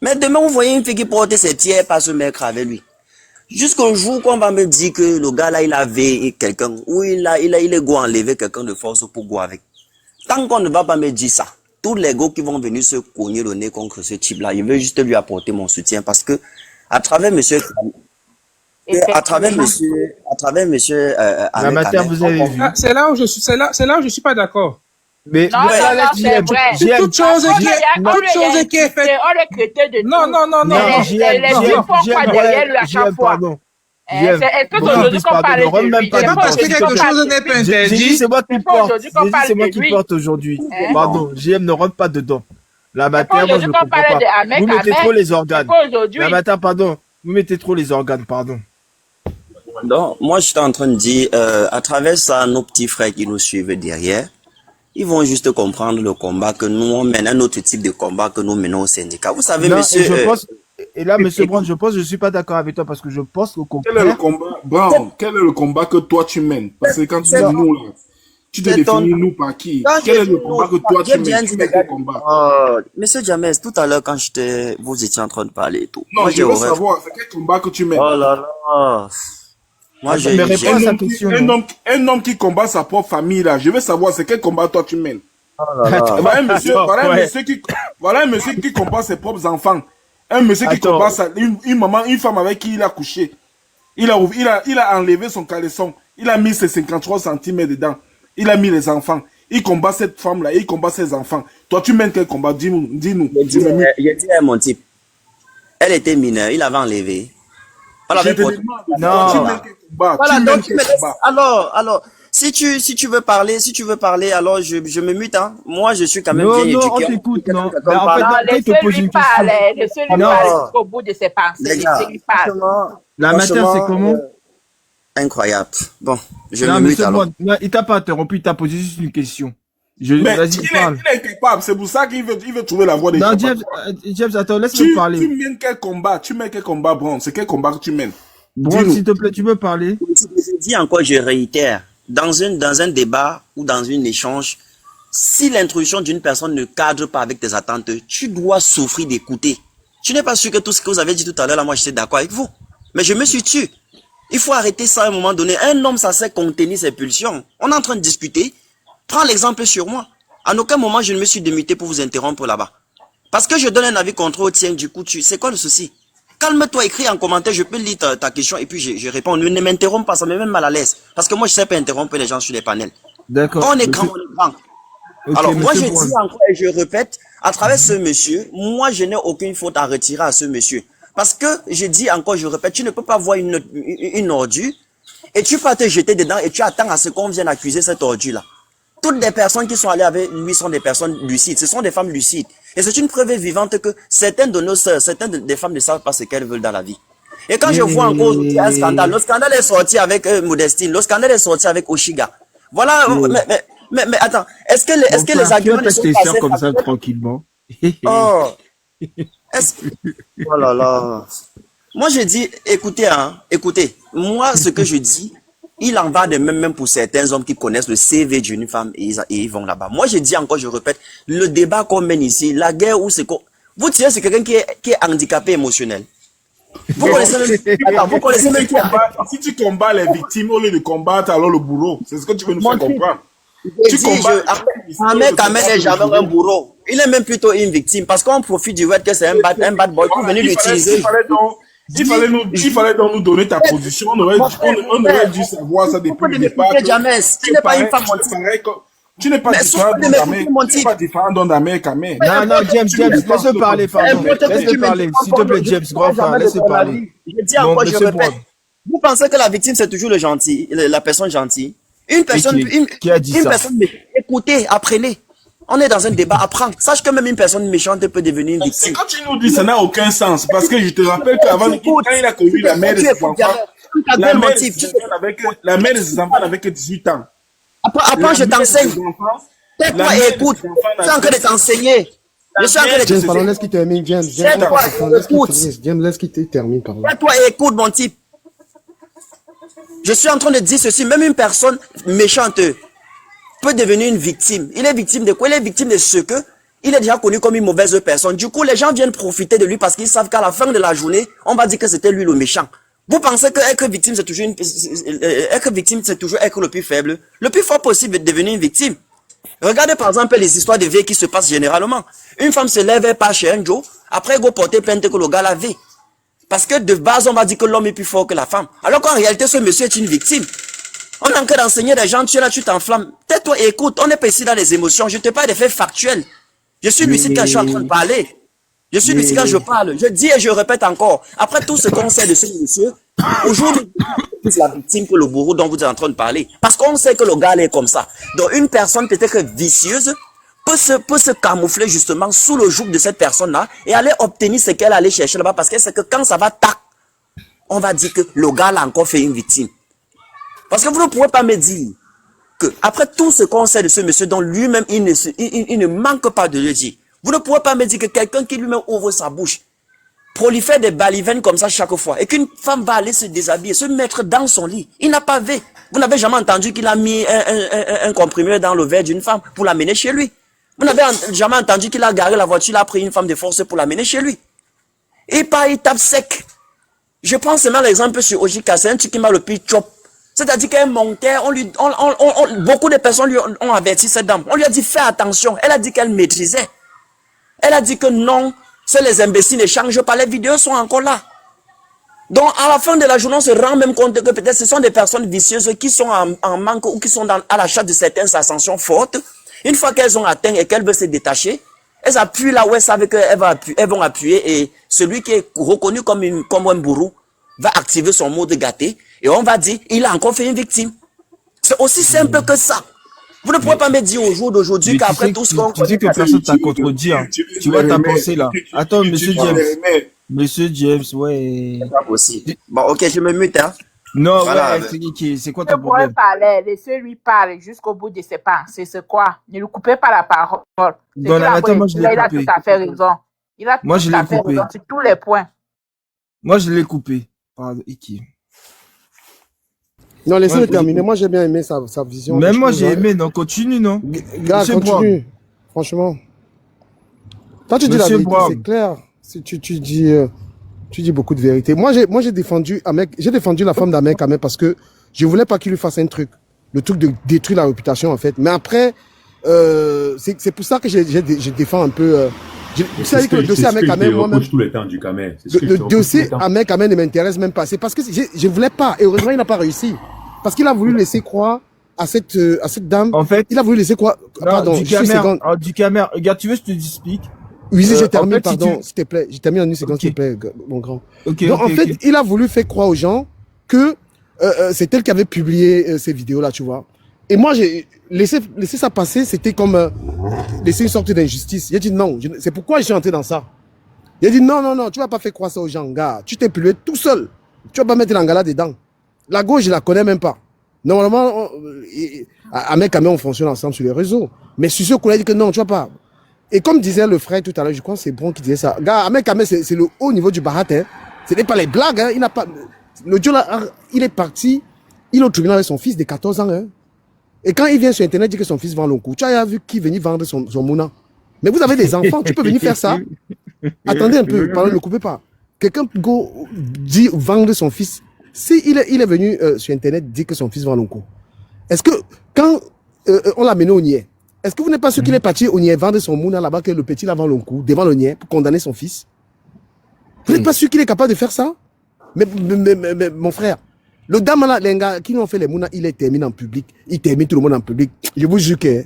Mais demain, vous voyez une fille qui portait ses tiers par ce mec avec lui. Jusqu'au jour qu'on va me dire que le gars là, il avait quelqu'un, ou il est go enlever quelqu'un de force pour go avec. Tant qu'on ne va pas me dire ça, tous les gars qui vont venir se cogner le nez contre ce type-là, je veux juste lui apporter mon soutien parce que à travers monsieur Amateur, vous avez vu. C'est là où je suis pas d'accord. Mais non, c'est vrai. C'est toute chose qui est faite. Non. Les gens font quoi derrière lui à chaque fois? Est-ce que aujourd'hui qu'on parle de lui? C'est pas parce que quelque chose n'est pas interdit. C'est moi qui porte aujourd'hui. Pardon, JM ne rentre pas dedans. L'amateur, moi je ne comprends pas. Vous mettez trop les organes. L'amateur, pardon. Vous mettez trop les organes, pardon. Donc, moi, j'étais en train de dire, à travers ça, nos petits frères qui nous suivent derrière, ils vont juste comprendre le combat que nous, on mène, un autre type de combat que nous menons au syndicat. Vous savez, monsieur... Et là, monsieur Brown, je ne suis pas d'accord avec toi parce que je pense qu'au contraire... Quel est le combat, Brown, quel est le combat que toi tu mènes? Parce que quand tu dis nous, là, tu te définis nous par qui? Quel est le combat que toi tu mènes? Tu mets quel combat? Monsieur James, tout à l'heure, quand vous étiez en train de parler et tout. Non, moi, je veux savoir, c'est quel combat que tu mènes? Oh là là. Moi, un homme qui combat sa propre famille, là, je veux savoir, c'est quel combat toi tu mènes? Voilà un monsieur qui combat ses propres enfants. Un monsieur qui combat une femme avec qui il a couché. Il a enlevé son caleçon. Il a mis ses 53 cm dedans. Il a mis les enfants. Il combat cette femme-là, il combat ses enfants. Toi, tu mènes quel combat? Dis-nous. J'ai dit à mon type, elle était mineure, il avait enlevé. Alors, si tu veux parler, alors je me mute, hein. Moi, je suis quand même bien éduqué. Non, on t'écoute, non. Mais en fait, laissez-lui parler jusqu'au bout de ses pensées. Laissez-lui parler. L'amateur, c'est comment? Incroyable. Bon, je me mute alors. Non, il t'a pas interrompu, il t'a posé juste une question. Mais il est incapable, c'est pour ça qu'il veut trouver la voie des gens. Non, James, attends, laisse-moi parler. Tu mènes quel combat, Brown? C'est quel combat que tu mènes? Brown, s'il te plaît, tu peux parler? Je dis encore, je réitère, dans un débat ou dans un échange, si l'introduction d'une personne ne cadre pas avec tes attentes, tu dois souffrir d'écouter. Tu n'es pas sûr que tout ce que vous avez dit tout à l'heure, là, moi, j'étais d'accord avec vous. Mais je me suis tué. Il faut arrêter ça à un moment donné. Un homme, ça sait contenir ses pulsions. On est en train de discuter. Prends l'exemple sur moi. À aucun moment, je ne me suis démuté pour vous interrompre là-bas. Parce que je donne un avis contre au tien, du coup, c'est quoi le souci? Calme-toi, écris en commentaire, je peux lire ta question et puis je réponds. Ne m'interromps pas, ça me met même mal à l'aise. Parce que moi, je ne sais pas interrompre les gens sur les panels. D'accord. On est grand, on est grand. Alors, moi, je dis encore et je répète, à travers ce monsieur, moi, je n'ai aucune faute à retirer à ce monsieur. Parce que, je dis encore, je répète, tu ne peux pas voir une ordure et tu vas te jeter dedans et tu attends à ce qu'on vienne accuser cette ordure-là. Toutes les personnes qui sont allées avec lui sont des personnes lucides. Ce sont des femmes lucides. Et c'est une preuve vivante que certaines de nos sœurs, certaines des femmes ne savent pas ce qu'elles veulent dans la vie. Et quand je vois encore un scandale, le scandale est sorti avec Modestine, le scandale est sorti avec Oshiga. Voilà, mais attends, est-ce que les arguments ne sont pas passés comme ça tranquillement? Oh là là. Moi je dis, écoutez, moi ce que je dis, il en va de même pour certains hommes qui connaissent le CV d'une femme et ils vont là-bas. Moi, je dis encore, je répète, le débat qu'on mène ici, la guerre où c'est quoi? Vous tirez, c'est quelqu'un qui est handicapé émotionnel. Vous connaissez même qui si tu combats les victimes au lieu de combattre alors le bourreau, c'est ce que tu veux nous faire comprendre. Ahmed Kamel n'est jamais un bourreau. Il est même plutôt une victime parce qu'on profite du fait que c'est un bad boy pour venir l'utiliser. Il fallait donc nous donner ta position. On aurait dû savoir ça depuis le départ. Tu n'es pas une femme tu n'es pas différent d'Ahmed Kamel. Non, James, laisse-le parler, pardon. Laisse-le parler, s'il te plaît, James, grand frère, laisse-le parler. Je dis encore, je répète. Vous pensez que la victime, c'est toujours le gentil, la personne gentille? Une personne, qui a dit ça? Écoutez, apprenez. On est dans un débat, apprends. Sache que même une personne méchante peut devenir une victime. Quand tu nous dis ça n'a aucun sens, parce que je te rappelle qu'avant, quand il a connu la mère de ses enfants, la mère de ses enfants avait que 18 ans. Après, je t'enseigne. Tais-toi et écoute. Je suis en train de t'enseigner. James, pardon, laisse qu'il termine, James. James, laisse qu'il termine, pardon. Tais-toi et écoute, mon type. Je suis en train de dire ceci. Même une personne méchante peut devenir une victime. Il est victime de quoi? Il est victime de ce que il est déjà connu comme une mauvaise personne. Du coup, les gens viennent profiter de lui parce qu'ils savent qu'à la fin de la journée, on va dire que c'était lui le méchant. Vous pensez que être victime, c'est toujours être le plus faible? Le plus fort possible de devenir une victime. Regardez par exemple les histoires de vie qui se passent généralement. Une femme se lève, elle part chez un Joe, après elle va porter plainte que le gars l'a vu. Parce que de base, on va dire que l'homme est plus fort que la femme. Alors qu'en réalité, ce monsieur est une victime. On est en train d'enseigner des gens, tu es là, tu t'enflammes. Tais-toi et écoute, on n'est pas ici dans les émotions. Je te parle des faits factuels. Je suis lucide quand je suis en train de parler. Je suis lucide quand je parle. Je dis et je répète encore. Après tout ce qu'on sait de ce monsieur, aujourd'hui, c'est la victime que le bourreau dont vous êtes en train de parler. Parce qu'on sait que le gars est comme ça. Donc une personne peut-être vicieuse peut se camoufler justement sous le joug de cette personne-là et aller obtenir ce qu'elle allait chercher là-bas. Parce que c'est que quand ça va tac, on va dire que le gars l'a encore fait une victime. Parce que vous ne pouvez pas me dire que après tout ce qu'on sait de ce monsieur dont lui-même il ne manque pas de le dire, vous ne pouvez pas me dire que quelqu'un qui lui-même ouvre sa bouche prolifère des balivernes comme ça chaque fois et qu'une femme va aller se déshabiller, se mettre dans son lit. Il n'a pas vu. Vous n'avez jamais entendu qu'il a mis un comprimé dans le verre d'une femme pour l'amener chez lui. Vous n'avez jamais entendu qu'il a garé la voiture, il a pris une femme de force pour l'amener chez lui. Et pas il tape sec. Je prends seulement l'exemple sur Ojika, c'est un truc qui m'a le plus chop. C'est-à-dire qu'un monteur, beaucoup de personnes lui ont averti cette dame. On lui a dit fais attention. Elle a dit qu'elle maîtrisait. Elle a dit que non, c'est les imbéciles ne changent pas. Les vidéos sont encore là. Donc à la fin de la journée, on se rend même compte que peut-être ce sont des personnes vicieuses qui sont en manque ou qui sont à la charge de certaines ascensions fortes. Une fois qu'elles ont atteint et qu'elles veulent se détacher, elles appuient là où elles savent qu'elles vont appuyer et celui qui est reconnu comme un bourreau va activer son mode gâté et on va dire il a encore fait une victime. C'est aussi simple que ça. Vous ne pouvez pas me dire au jour d'aujourd'hui qu'après tout ce qu'on tu dis que personne t'a contredit. Tu vois ta pensée là. Attends, monsieur James. Monsieur James, ouais. C'est pas possible. Bon, ok, je me mute, hein. Non, voilà, ouais, c'est quoi ton problème? Vous pouvez parler, laissez-lui parler jusqu'au bout de ses pensées. C'est quoi? Ne lui coupez pas la parole. Attends, moi je l'ai coupé. Il a tout à fait raison. Il a tout à fait raison sur tous les points. Moi je l'ai coupé. Pardon, Iki. Non, laissez-le terminer. Moi, j'ai bien aimé sa vision. Même moi, j'ai aimé. Non, continue, non? Gars, continue. Franchement. Toi, tu dis la vérité, c'est clair. Si tu dis beaucoup de vérité. Moi, j'ai défendu la femme d'Ahmed Kamel parce que je voulais pas qu'il lui fasse un truc. Le truc de détruire la réputation, en fait. Mais après, c'est pour ça que je défends un peu, vous savez que le dossier Ahmed Kamel, moi-même, le dossier Ahmed Kamel ne m'intéresse même pas. C'est parce que je voulais pas. Et heureusement, il n'a pas réussi. Parce qu'il a voulu laisser croire à cette dame. En fait, il a voulu laisser croire. Pardon, du caméra. Regarde, tu veux que je te explique? Oui, j'ai terminé, en fait, pardon, s'il te plaît. J'ai terminé en une seconde, s'il te plaît, mon grand. Donc, en fait, il a voulu faire croire aux gens que c'est elle qui avait publié ces vidéos-là, tu vois. Et moi, j'ai laissé ça passer, c'était comme laisser une sorte d'injustice. J'ai dit non, c'est pourquoi je suis entré dans ça. J'ai dit non, tu vas pas faire croire ça aux gens, gars. Tu t'es publié tout seul. Tu vas pas mettre l'angala dedans. La gauche, je la connais même pas. Normalement, Ahmed Kamel, on fonctionne ensemble sur les réseaux. Mais sur ce coup-là, il dit que non, tu vas pas. Et comme disait le frère tout à l'heure, je crois que c'est bon qui disait ça. Gars, Ahmed Kamel, c'est le haut niveau du barat, hein. Ce n'est pas les blagues, hein. Il n'a pas, le Dieu là, il est parti, il est au tribunal avec son fils de 14 ans, hein. Et quand il vient sur Internet, il dit que son fils vend le coup. Tu as vu qui venir vendre son mouna. Mais vous avez des enfants, tu peux venir faire ça. Attendez un peu, pardon, ne coupez pas. Quelqu'un dit vendre son fils. Si il est venu sur Internet dire que son fils vend le coup. Est-ce que quand on l'a mené au Nier, est-ce que vous n'êtes pas sûr qu'il est parti au Nier vendre son mouna là-bas, que le petit là vend le coup devant le Nier pour condamner son fils? Vous n'êtes pas sûr qu'il est capable de faire ça? Mais mon frère, le dame là, les gars qui ont fait les mouna, il est terminé en public. Il termine tout le monde en public. Je vous jure que.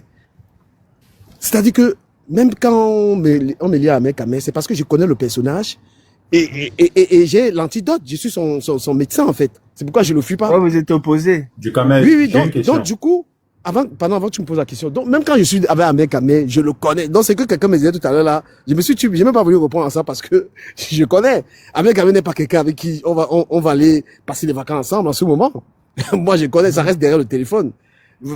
C'est-à-dire que même quand on me lit à Ahmed Kamel, c'est parce que je connais le personnage et j'ai l'antidote. Je suis son médecin en fait. C'est pourquoi je ne le fuis pas. Ouais, vous êtes opposé. Du Kamel. Oui, donc du coup, avant que tu me poses la question, donc même quand je suis avec Ahmed Kamel, je le connais. Donc c'est que quelqu'un me disait tout à l'heure là, je n'ai même pas voulu répondre à ça parce que je connais. Ahmed Kamel n'est pas quelqu'un avec qui on va aller passer les vacances ensemble en ce moment. Moi je connais, ça reste derrière le téléphone.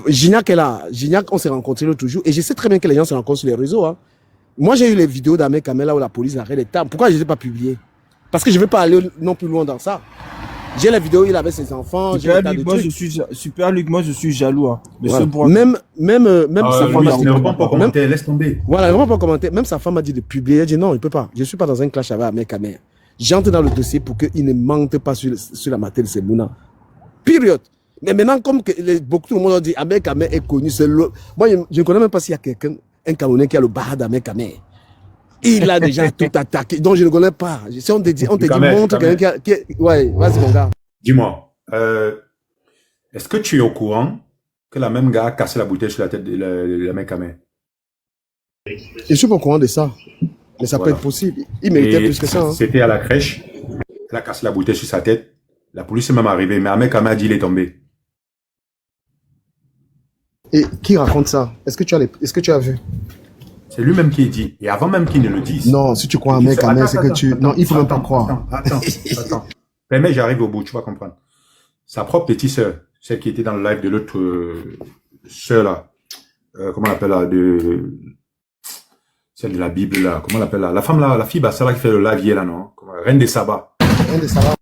Gignac est là. Gignac, on s'est rencontrés l'autre jour et je sais très bien que les gens se rencontrent sur les réseaux. Hein. Moi j'ai eu les vidéos d'Ahmed Kamel là où la police arrête les tables. Pourquoi je ne les ai pas publiées? Parce que je ne vais pas aller non plus loin dans ça. J'ai la vidéo, il avait ses enfants. Super Luc, moi je suis jaloux. Hein. Voilà. Même sa femme ne répond pas commenter, laisse tomber. Voilà, il ne répond pas commenter. Même sa femme a dit de publier. Elle dit non, il ne peut pas. Je ne suis pas dans un clash avec Ahmed Kamel. J'entre dans le dossier pour qu'il ne mente pas sur la matière de Semouna. Période. Mais maintenant, comme beaucoup de monde ont dit, Ahmed Kamé est connu, moi, je ne connais même pas s'il y a quelqu'un, un Camerounais qui a le bar d'Ahmed Kamé. Il a déjà tout attaqué, donc je ne connais pas. Si on te dit, montre quelqu'un qui est... Ouais, vas-y mon gars. Dis-moi, est-ce que tu es au courant que la même gars a cassé la bouteille sur la tête de Ahmed Kamé? Je suis pas au courant de ça. Mais ça peut être possible. Il méritait plus que ça. Hein. C'était à la crèche. Elle a cassé la bouteille sur sa tête. La police est même arrivée. Mais Ahmed Kamé a dit qu'il est tombé. Et qui raconte ça? Est-ce que tu as vu? C'est lui-même qui dit. Et avant même qu'il ne le dise. Non, si tu crois à Ahmed Kamé, c'est que tu... Non, il faut même pas croire. Attends. Mais j'arrive au bout, tu vas comprendre. Sa propre petite sœur, celle qui était dans le live de l'autre sœur là. Comment on l'appelle là? Celle de la Bible là. Comment on l'appelle là? La femme là, la fille, bah, celle là qui fait le live hier là, non? Reine des Sabbats. Reine des Sabbats.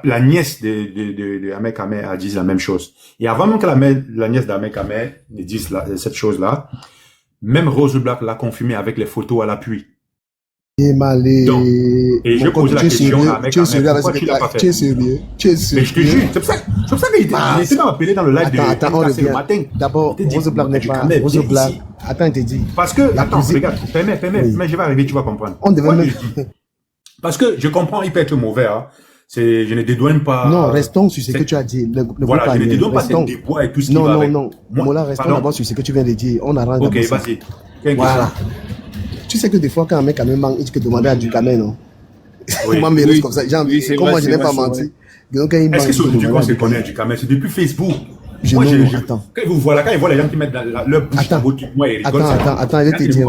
La nièce de Ahmed Kamé a dit la même chose. Et avant même que la nièce d'Ahmed Kamé ne dise cette chose-là, même Rose Black l'a confirmé avec les photos à l'appui. Et je pose la question à Ahmed Kamé, pourquoi tu l'as pas fait? Tu es sérieux? Mais je te jure, c'est pour ça qu'il était appelé dans le live de matin. D'abord, Rose Black n'est pas... Rose Black, attends, il te dit. Parce que, attends, regarde, permets, mais je vais arriver, tu vas comprendre. On devait même... Parce que je comprends, il peut être mauvais, hein. Je ne dédouane pas. Non, restons sur ce que tu as dit. Voilà, je ne dédouane pas ces débois et tout ce qui va avec. Non. Mola, restons d'abord sur ce que tu viens de dire. On arrange d'abord ça. Ok, vas-y. Voilà. Tu sais que des fois, quand un mec a même manque, il te demande à du Kamé, non? Oui. Moi, mais comme ça. Comment je n'ai pas menti? Est-ce que c'est aujourd'hui qu'on se connaît du Kamé? C'est depuis Facebook. Attends. Quand ils voient les gens qui mettent leur bouche dans votre moi, ils rigolent. Attends, je vais te dire.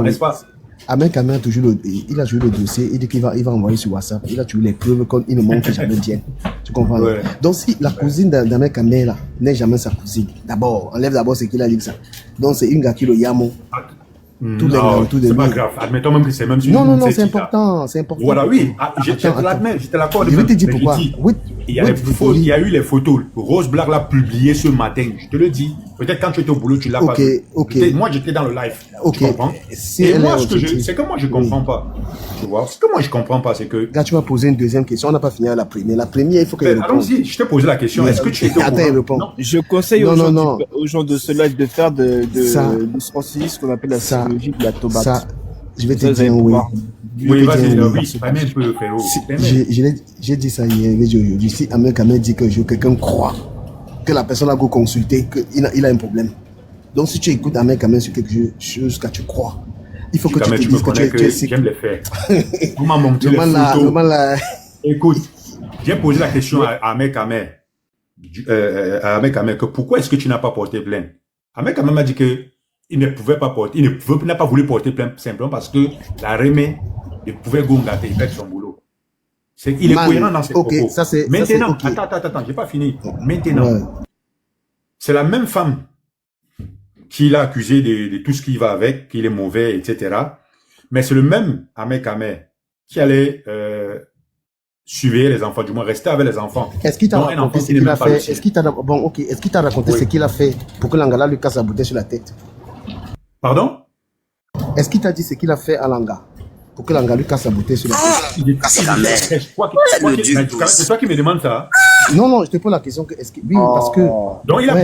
Ahmed Kamé a toujours il a joué le dossier, il dit qu'il va envoyer sur WhatsApp, il a toujours les preuves comme il ne montre jamais bien. Tu comprends? Ouais. Donc si la cousine d'Ahmed Kamé là n'est jamais sa cousine, enlève d'abord ce qu'il a dit ça. Donc c'est une gars qui le yamo. C'est pas grave. Admettons même que c'est même si non, c'est important, Voilà, oui. J'étais d'accord. Je vais te dire pourquoi. Il y a eu les photos. Rose Black l'a publié ce matin. Je te le dis. Peut-être quand tu étais au boulot, tu l'as pas vu. Moi, j'étais dans le live. Tu comprends? Et moi, c'est que moi, je comprends pas. Tu vois? Ce que moi, je comprends pas, c'est que... Quand tu m'as posé une deuxième question, on n'a pas fini à la première. La première, il faut qu'elle réponde. Allons-y, je t'ai posé la question. Est-ce que tu étais au courant? Attends, il répond. Je conseille aux gens de ce live de faire de ce qu'on appelle la psychologie de la tomate. Ça, je vais te dire oui. Oui, vas-y, pas même peu, frérot. J'ai dit ça hier, aujourd'hui. Si Ahmed Kamé dit que quelqu'un croit que la personne a go consulter, qu'il a un problème. Donc si tu écoutes Ahmed Kamé sur quelque chose que tu crois, il faut que tu te dises que tu es j'aime les faire. Vous m'avez montré les photos. Écoute, j'ai posé la question à Ahmed Kamé. Que pourquoi est-ce que tu n'as pas porté plainte? Ahmed Kamé m'a dit que il ne pouvait pas porter, il n'a pas voulu porter plainte simplement parce que la remée ne pouvait gongater, il fait son boulot. Il est cohérent dans ses propos. Maintenant, attends, j'ai pas fini. Maintenant, c'est la même femme qui l'a accusé de tout ce qui va avec, qu'il est mauvais, etc. Mais c'est le même Ahmed Kamé qui allait suivre les enfants, du moins rester avec les enfants. Est-ce qu'il t'a raconté ce qu'il a fait? Est-ce qu'il t'a raconté ce qu'il a fait pour que Langala lui casse la bouteille sur la tête? Pardon? Est-ce qu'il t'a dit ce qu'il a fait à Langa pour que Langa lui casse la bouteille sur la tête? C'est toi qui me demandes ça? Non, je te pose la question que parce que... Donc il a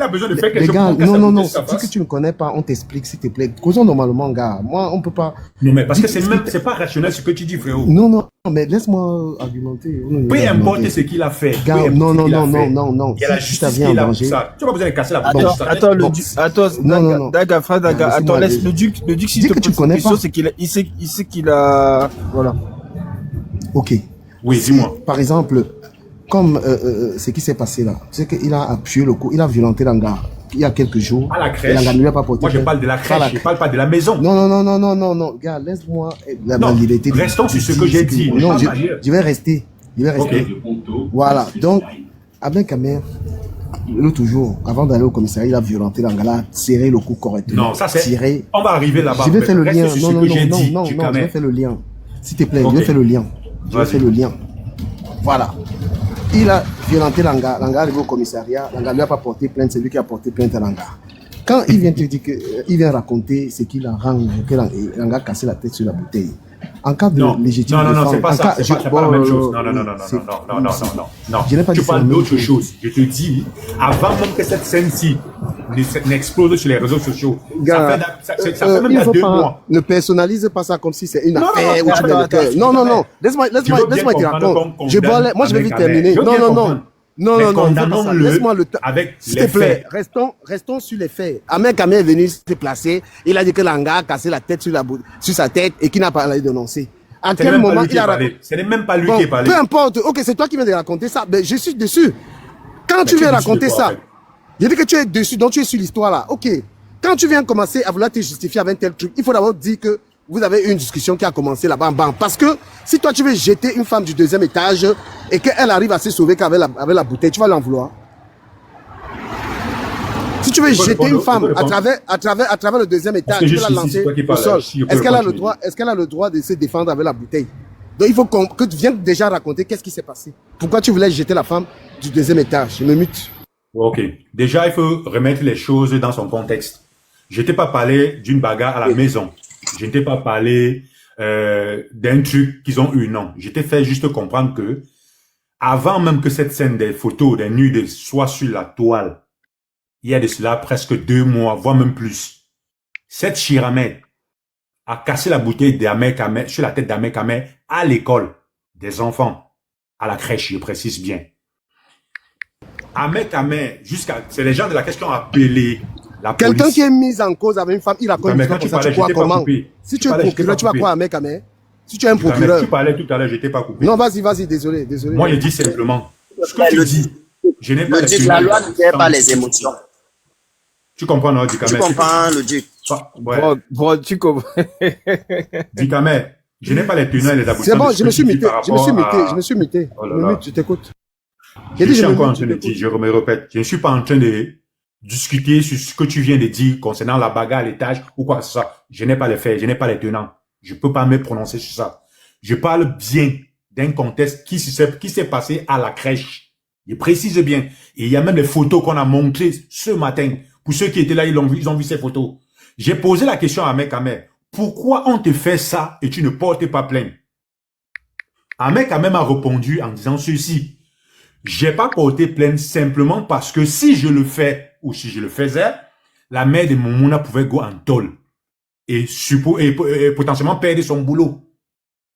besoin de faire quelque chose. Non, si que tu ne connais pas, on t'explique s'il te plaît. Causons normalement, gars. Moi, on peut pas... Non, mais parce que c'est pas rationnel ce que tu dis, frérot. Non, mais laisse-moi argumenter. Peu importe ce qu'il a fait. Non. Il y a la justice qui est là pour ça. Tu vas besoin de casser la bouteille. Attends, Daga, attends, laisse le duc s'il te pose une question, c'est qu'il sait qu'il a... Voilà. Ok. Oui, dis-moi. Par exemple... Comme ce qui s'est passé là, c'est qu'il a appuyé le coup, il a violenté Langa il y a quelques jours. À la crèche. Langa ne lui a pas porté. Moi je parle de la crèche, je parle pas de la maison. Non, gars, laisse-moi la liberté. Restons sur ce que j'ai dit. Non, je vais rester. Okay. Voilà, donc, Ahmed Kamé, l'autre jour, avant d'aller au commissariat, il a violenté Langa, il a serré le coup correctement. Non, ça c'est. On va arriver là-bas. Je vais faire le lien. Non, je vais faire le lien. S'il te plaît, je vais faire le lien. Voilà. Il a violenté Langa. Langa est arrivé au commissariat. Langa ne lui a pas porté plainte. C'est lui qui a porté plainte à Langa. Quand il vient te dire il vient raconter ce qu'il arrange, que Langa a cassé la tête sur la bouteille. En cas de légitime défense... Non, c'est pas ça. C'est pas la même chose. Non. Je n'ai pas tu dit parles d'autre chose. Je te dis, avant même que cette scène-ci n'explose sur les réseaux sociaux, ça fait même pas 2 mois. Ne personnalise pas ça comme si c'est une affaire où tu mets le cœur. Non. Laisse-moi te raconter. Moi, je vais vite terminer. Non, laisse-moi le temps. S'il te plaît, restons sur les faits. Ahmed Kamé est venu se placer. Il a dit que Langa a cassé la tête sur sa tête et qu'il n'a pas allé dénoncer. À quel moment il a raconté? Ce n'est même pas lui qui est parlé. Peu importe. Ok, c'est toi qui viens de raconter ça. Mais je suis dessus. Quand tu viens raconter ça, je dis que tu es dessus, donc tu es sur l'histoire là. Ok. Quand tu viens commencer à vouloir te justifier avec un tel truc, il faut d'abord dire que vous avez une discussion qui a commencé là-bas. Parce que si toi tu veux jeter une femme du 2e étage et qu'elle arrive à se sauver qu'avec la bouteille, tu vas l'en vouloir. Si tu veux jeter une femme à travers le 2e étage, tu vas la lancer au sol. Est-ce qu'elle a le droit de se défendre avec la bouteille? Donc il faut que tu viennes déjà raconter qu'est-ce qui s'est passé. Pourquoi tu voulais jeter la femme du 2e étage? Je me mute. Ok. Déjà, il faut remettre les choses dans son contexte. Je t'ai pas parlé d'une bagarre à la maison. Je ne t'ai pas parlé d'un truc qu'ils ont eu, non. Je t'ai fait juste comprendre que, avant même que cette scène des photos, des nudes soit sur la toile, il y a de cela presque 2 mois, voire même plus, cette Chiramet a cassé la bouteille sur la tête d'Ahmed Kamé à l'école des enfants, à la crèche, je précise bien. Ahmed Kamé, c'est les gens de la crèche qui ont appelé la police. Quelqu'un qui est mis en cause avec une femme, il raconte une histoire comme ça, tu crois comment? Si tu es procureur, tu vas croire Ahmed Kamé? Si tu es un procureur... Tu parlais tout à l'heure, je t'ai pas coupé. Non, vas-y, désolé. Moi, je dis simplement, ce que tu dis, je n'ai pas... La loi ne gère pas les émotions. Tu comprends, non, Dikame? Tu comprends, le duc. Ouais. Bon, tu comprends. Dikame, je n'ai pas les tenants et les aboutissants. C'est bon, je me suis muté. Je t'écoute. Je suis encore en train de dire, je me répète, je ne suis pas en train de discuter sur ce que tu viens de dire concernant la bagarre à l'étage ou quoi que ce soit. Je n'ai pas les faits, je n'ai pas les tenants. Je peux pas me prononcer sur ça. Je parle bien d'un contexte qui s'est passé à la crèche. Je précise bien. Et il y a même des photos qu'on a montrées ce matin. Pour ceux qui étaient là, ils ont vu ces photos. J'ai posé la question à Ahmed Kamé. Pourquoi on te fait ça et tu ne portes pas plainte? Ahmed Kamé m'a répondu en disant ceci. J'ai pas porté plainte simplement parce que si je le fais ou si je le faisais, la mère de Momouna pouvait go en tôle et potentiellement perdre son boulot.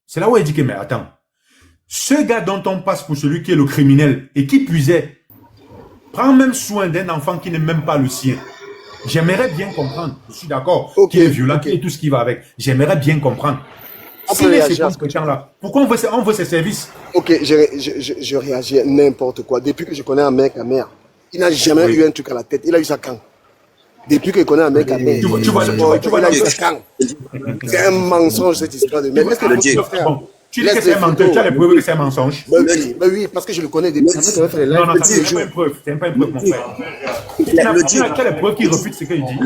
C'est là où il dit que, mais attends, ce gars dont on passe pour celui qui est le criminel et qui puisait, prend même soin d'un enfant qui n'est même pas le sien. J'aimerais bien comprendre, je suis d'accord, qui est violent et tout ce qui va avec. J'aimerais bien comprendre. Pourquoi on veut ces services? Ok, je réagis à n'importe quoi. Depuis que je connais un mec, il n'a jamais eu un truc à la tête. Il a eu ça quand? Depuis que je connais un mec, il a eu ça quand? C'est un mensonge cette histoire de mec. Tu dis que c'est un mensonge, tu as les preuves que c'est un mensonge. Oui, parce que je le connais depuis. Non, ça c'est pas une preuve, c'est pas une preuve, mon frère. Tu as les preuves qui refutent ce qu'il dit.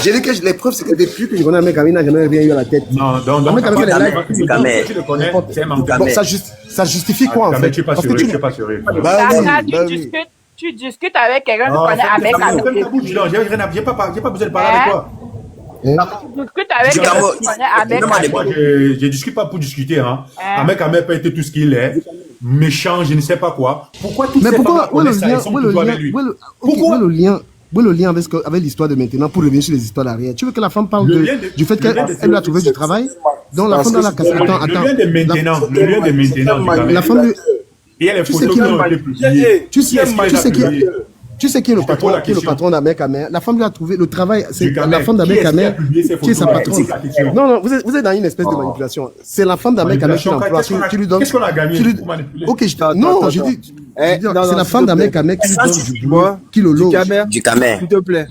J'ai dit que les preuves, c'est que depuis que je connais un mec, il n'a jamais rien eu à la tête. Non, tu le connais, c'est un mensonge. Ça justifie quoi, en fait? Tu n'es pas sûr. Tu discutes avec quelqu'un qui connaît un mec. J'ai pas besoin de parler avec toi. Tu discutes avec quelqu'un qui connaît un mec. Moi, je discute pas pour discuter. Un mec a même pas été tout ce qu'il est. Méchant, je ne sais pas quoi. Pourquoi toutes ces femmes connaissent ça et sont toujours avec lui? Pourquoi le lien? Où est le lien avec l'histoire de maintenant pour revenir sur les histoires d'arrière? Tu veux que la femme parle du fait qu'elle lui a trouvé du travail? Donc la femme dans la cassette. Le lien de maintenant. La femme. Il y a les photos qui ont été publiées. Tu sais qui est le patron d'Ahmed Kamé? La femme lui a trouvé le travail. C'est la femme d'Ahmed Kamé qui est sa patronne. Non, vous êtes dans une espèce de manipulation. C'est la femme d'Ahmed Kamé qui l'emploie. Tu lui donnes. Qu'est-ce qu'on a gagné pour manipuler? Ok, non, je dis. C'est la femme d'Ahmed Kamé qui lui donne du bois, qui le loge. Du Kamé. S'il te plaît.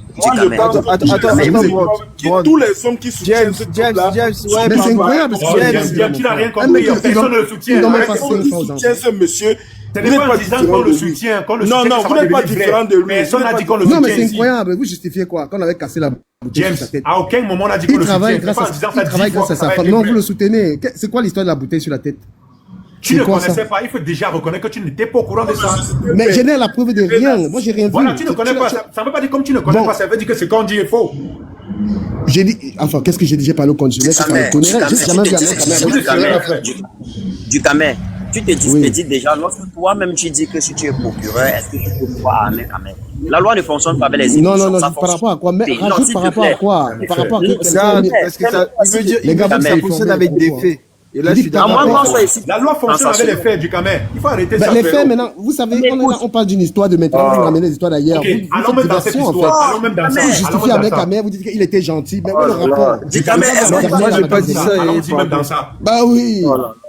Attends. Tous les hommes qui soutiennent ce truc-là. Mais c'est incroyable. Tu n'as rien compris. Personne ne le soutient. Personne ne soutient ce monsieur. Ce n'est pas en disant qu'on le soutient. Non, vous n'êtes pas différent de lui. Personne n'a dit qu'on le soutient. Non, mais c'est incroyable. Vous justifiez quoi? Qu'on avait cassé la bouteille sur sa tête. À aucun moment on a dit qu'on le soutient. Il travaille grâce à sa femme. Non, vous le soutenez. C'est quoi l'histoire de la bouteille sur la tête? Tu ne connaissais pas. Il faut déjà reconnaître que tu n'étais pas au courant de ça. Mais je n'ai la preuve de rien. Moi, j'ai rien vu. Voilà, tu ne connais pas. Ça ne veut pas dire comme tu ne connais pas. Ça veut dire que ce qu'on dit est faux. J'ai dit, enfin, qu'est-ce que j'ai dit? J'ai parlé au conditionnel, c'est ça. J'ai jamais vu du Camer. Tu te dis déjà, lorsque toi-même tu dis que si tu es procureur, est-ce que tu peux voir Ahmed Camer? La loi ne fonctionne pas avec les émotions. Non, par rapport à quoi? Mais rajoute par rapport à quoi? Par rapport à ça, parce que ça, il veut dire, les gars, ça fonctionne avec des faits. Et là, je suis d'accord. La loi fonctionne avec les faits du Camer. Il faut arrêter ça. Les faits, maintenant, vous savez, on parle d'une histoire de maintenant, vous ramenez des histoires d'ailleurs. Allons même dans cette histoire. Allons même dans ça. Vous justifiez avec Camer, vous dites qu'il était gentil. Mais le rapport. Du Camer, moi, je n'ai pas dit ça. Allons-y même dans ça. Bah oui.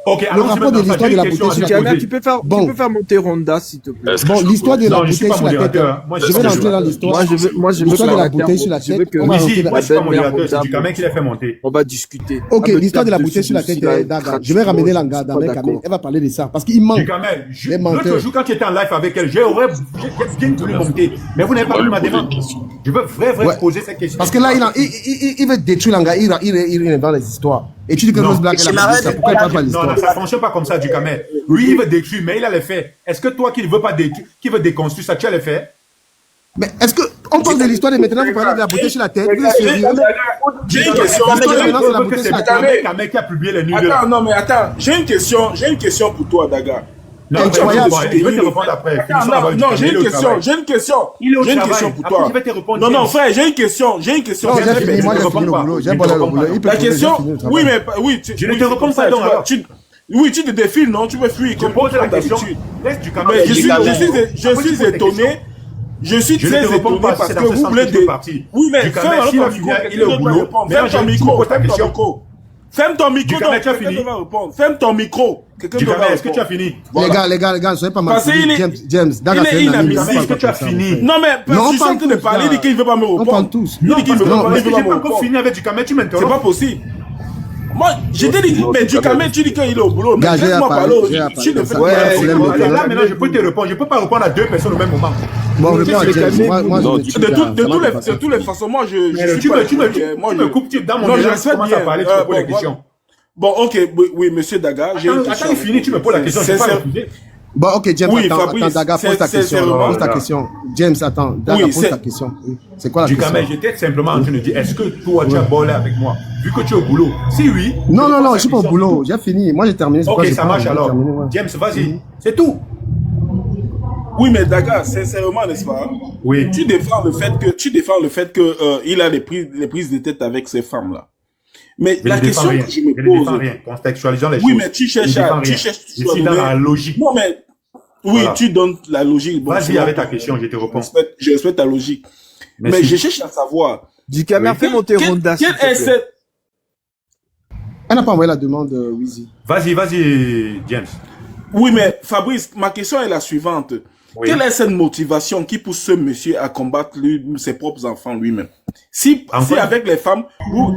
Ok, le rapport de l'histoire de la bouteille sur la tête. Tu peux faire monter Ronda, s'il te plaît. Bon, l'histoire de la bouteille sur la tête. Je vais rentrer dans l'histoire. Moi, je veux l'histoire de la bouteille sur la tête. Moi, je suis pas modérateur, c'est du Camer qui l'a fait monter. On va discuter. Ok, l'histoire de la bouteille sur la tête, je vais ramener l'anga d'Ahmed Camer. Elle va parler de ça. Parce qu'il ment. Du Camer, l'autre jour, quand tu étais en live avec elle, j'aurais bien voulu monter. Mais vous n'avez pas vu ma demande. Je veux vraiment poser cette question. Parce que là, il veut détruire l'anga. Il invente les histoires. Et tu dis que Rose Black, elle a dit ça. Pourquoi il parle pas l'histoire? Non, ça ne fonctionne pas comme ça, du Camer. Lui, il veut détruire, mais il a les faits. Est-ce que toi qui ne veux pas détruire, qui veut déconstruire ça, tu as les faits? Mais est-ce que on parle de l'histoire de maintenant, vous parlez de la bouteille sur la tête? J'ai une question. C'est Camer qui a publié les nuls. Attends, non, mais attends. J'ai une question pour toi, Daga. Non, je vais te répondre après. Non, j'ai une question pour toi. Non, frère, j'ai une question. Moi, j'ai fini le boulot. J'ai bonné le boulot. La question, oui, mais oui. Je ne te réponds pas donc alors. Oui, tu te défiles, non? Tu veux fuir comme d'habitude. Laisse du Camer. Mais je suis étonné. Je suis très étonné parce que vous voulez des... Oui, mais ferme ton micro. Il est au boulot. Ferme ton micro. Ferme ton micro. Ferme ton micro. Est-ce que tu as fini? Les gars, soyez pas mal. James, il est inadmissible. Est-ce que tu as fini? Non, mais parce qu'ils sont en train de parler, il dit qu'il ne veut pas me répondre. On parle tous. Il dit qu'il ne veut pas me répondre. J'ai pas encore fini avec du Camer, tu m'interromps. C'est pas possible. Moi, j'ai dit, mais du Camer, tu dis qu'il est au boulot. Mais laisse-moi parler. Là, maintenant, je peux te répondre. Je ne peux pas répondre à deux personnes au même moment. Bon, de toutes les façons, moi, je suis pas... Tu me coupes dans mon élan, tu commences à parler, tu me poses la question. Bon, ok, oui, monsieur Daga. Attends, il finit, tu me poses la question, je ne vais pas refuser. Bon, ok, James, attends, Daga, pose ta question. James, attends, Daga, pose ta question. C'est quoi la question? Du Camer, j'étais simplement en train de dire, est-ce que toi, tu as bolé avec moi, vu que tu es au boulot? Si oui. Non, je ne suis pas au boulot, j'ai fini. Moi, j'ai terminé. Ok, ça marche alors. James, vas-y, c'est tout. Oui, mais Daga, sincèrement, n'est-ce pas? Oui. Tu défends le fait que il a les prises de tête avec ces femmes-là. Mais la question que je me pose... Contextualisons les choses. Oui, mais tu cherches je suis dans la logique. Non, mais... Oui, voilà. Tu donnes la logique. Bon, vas-y avec ta question, je te réponds. Je respecte ta logique. Merci. Mais je cherche à savoir... Du Camer, fais monter Ronda. Quelle est cette... Elle n'a pas envoyé la demande, Wizy. Vas-y, James. Oui, mais Fabrice, ma question est la suivante. Oui. Quelle est cette motivation qui pousse ce monsieur à combattre ses propres enfants lui-même? Si avec les femmes, vous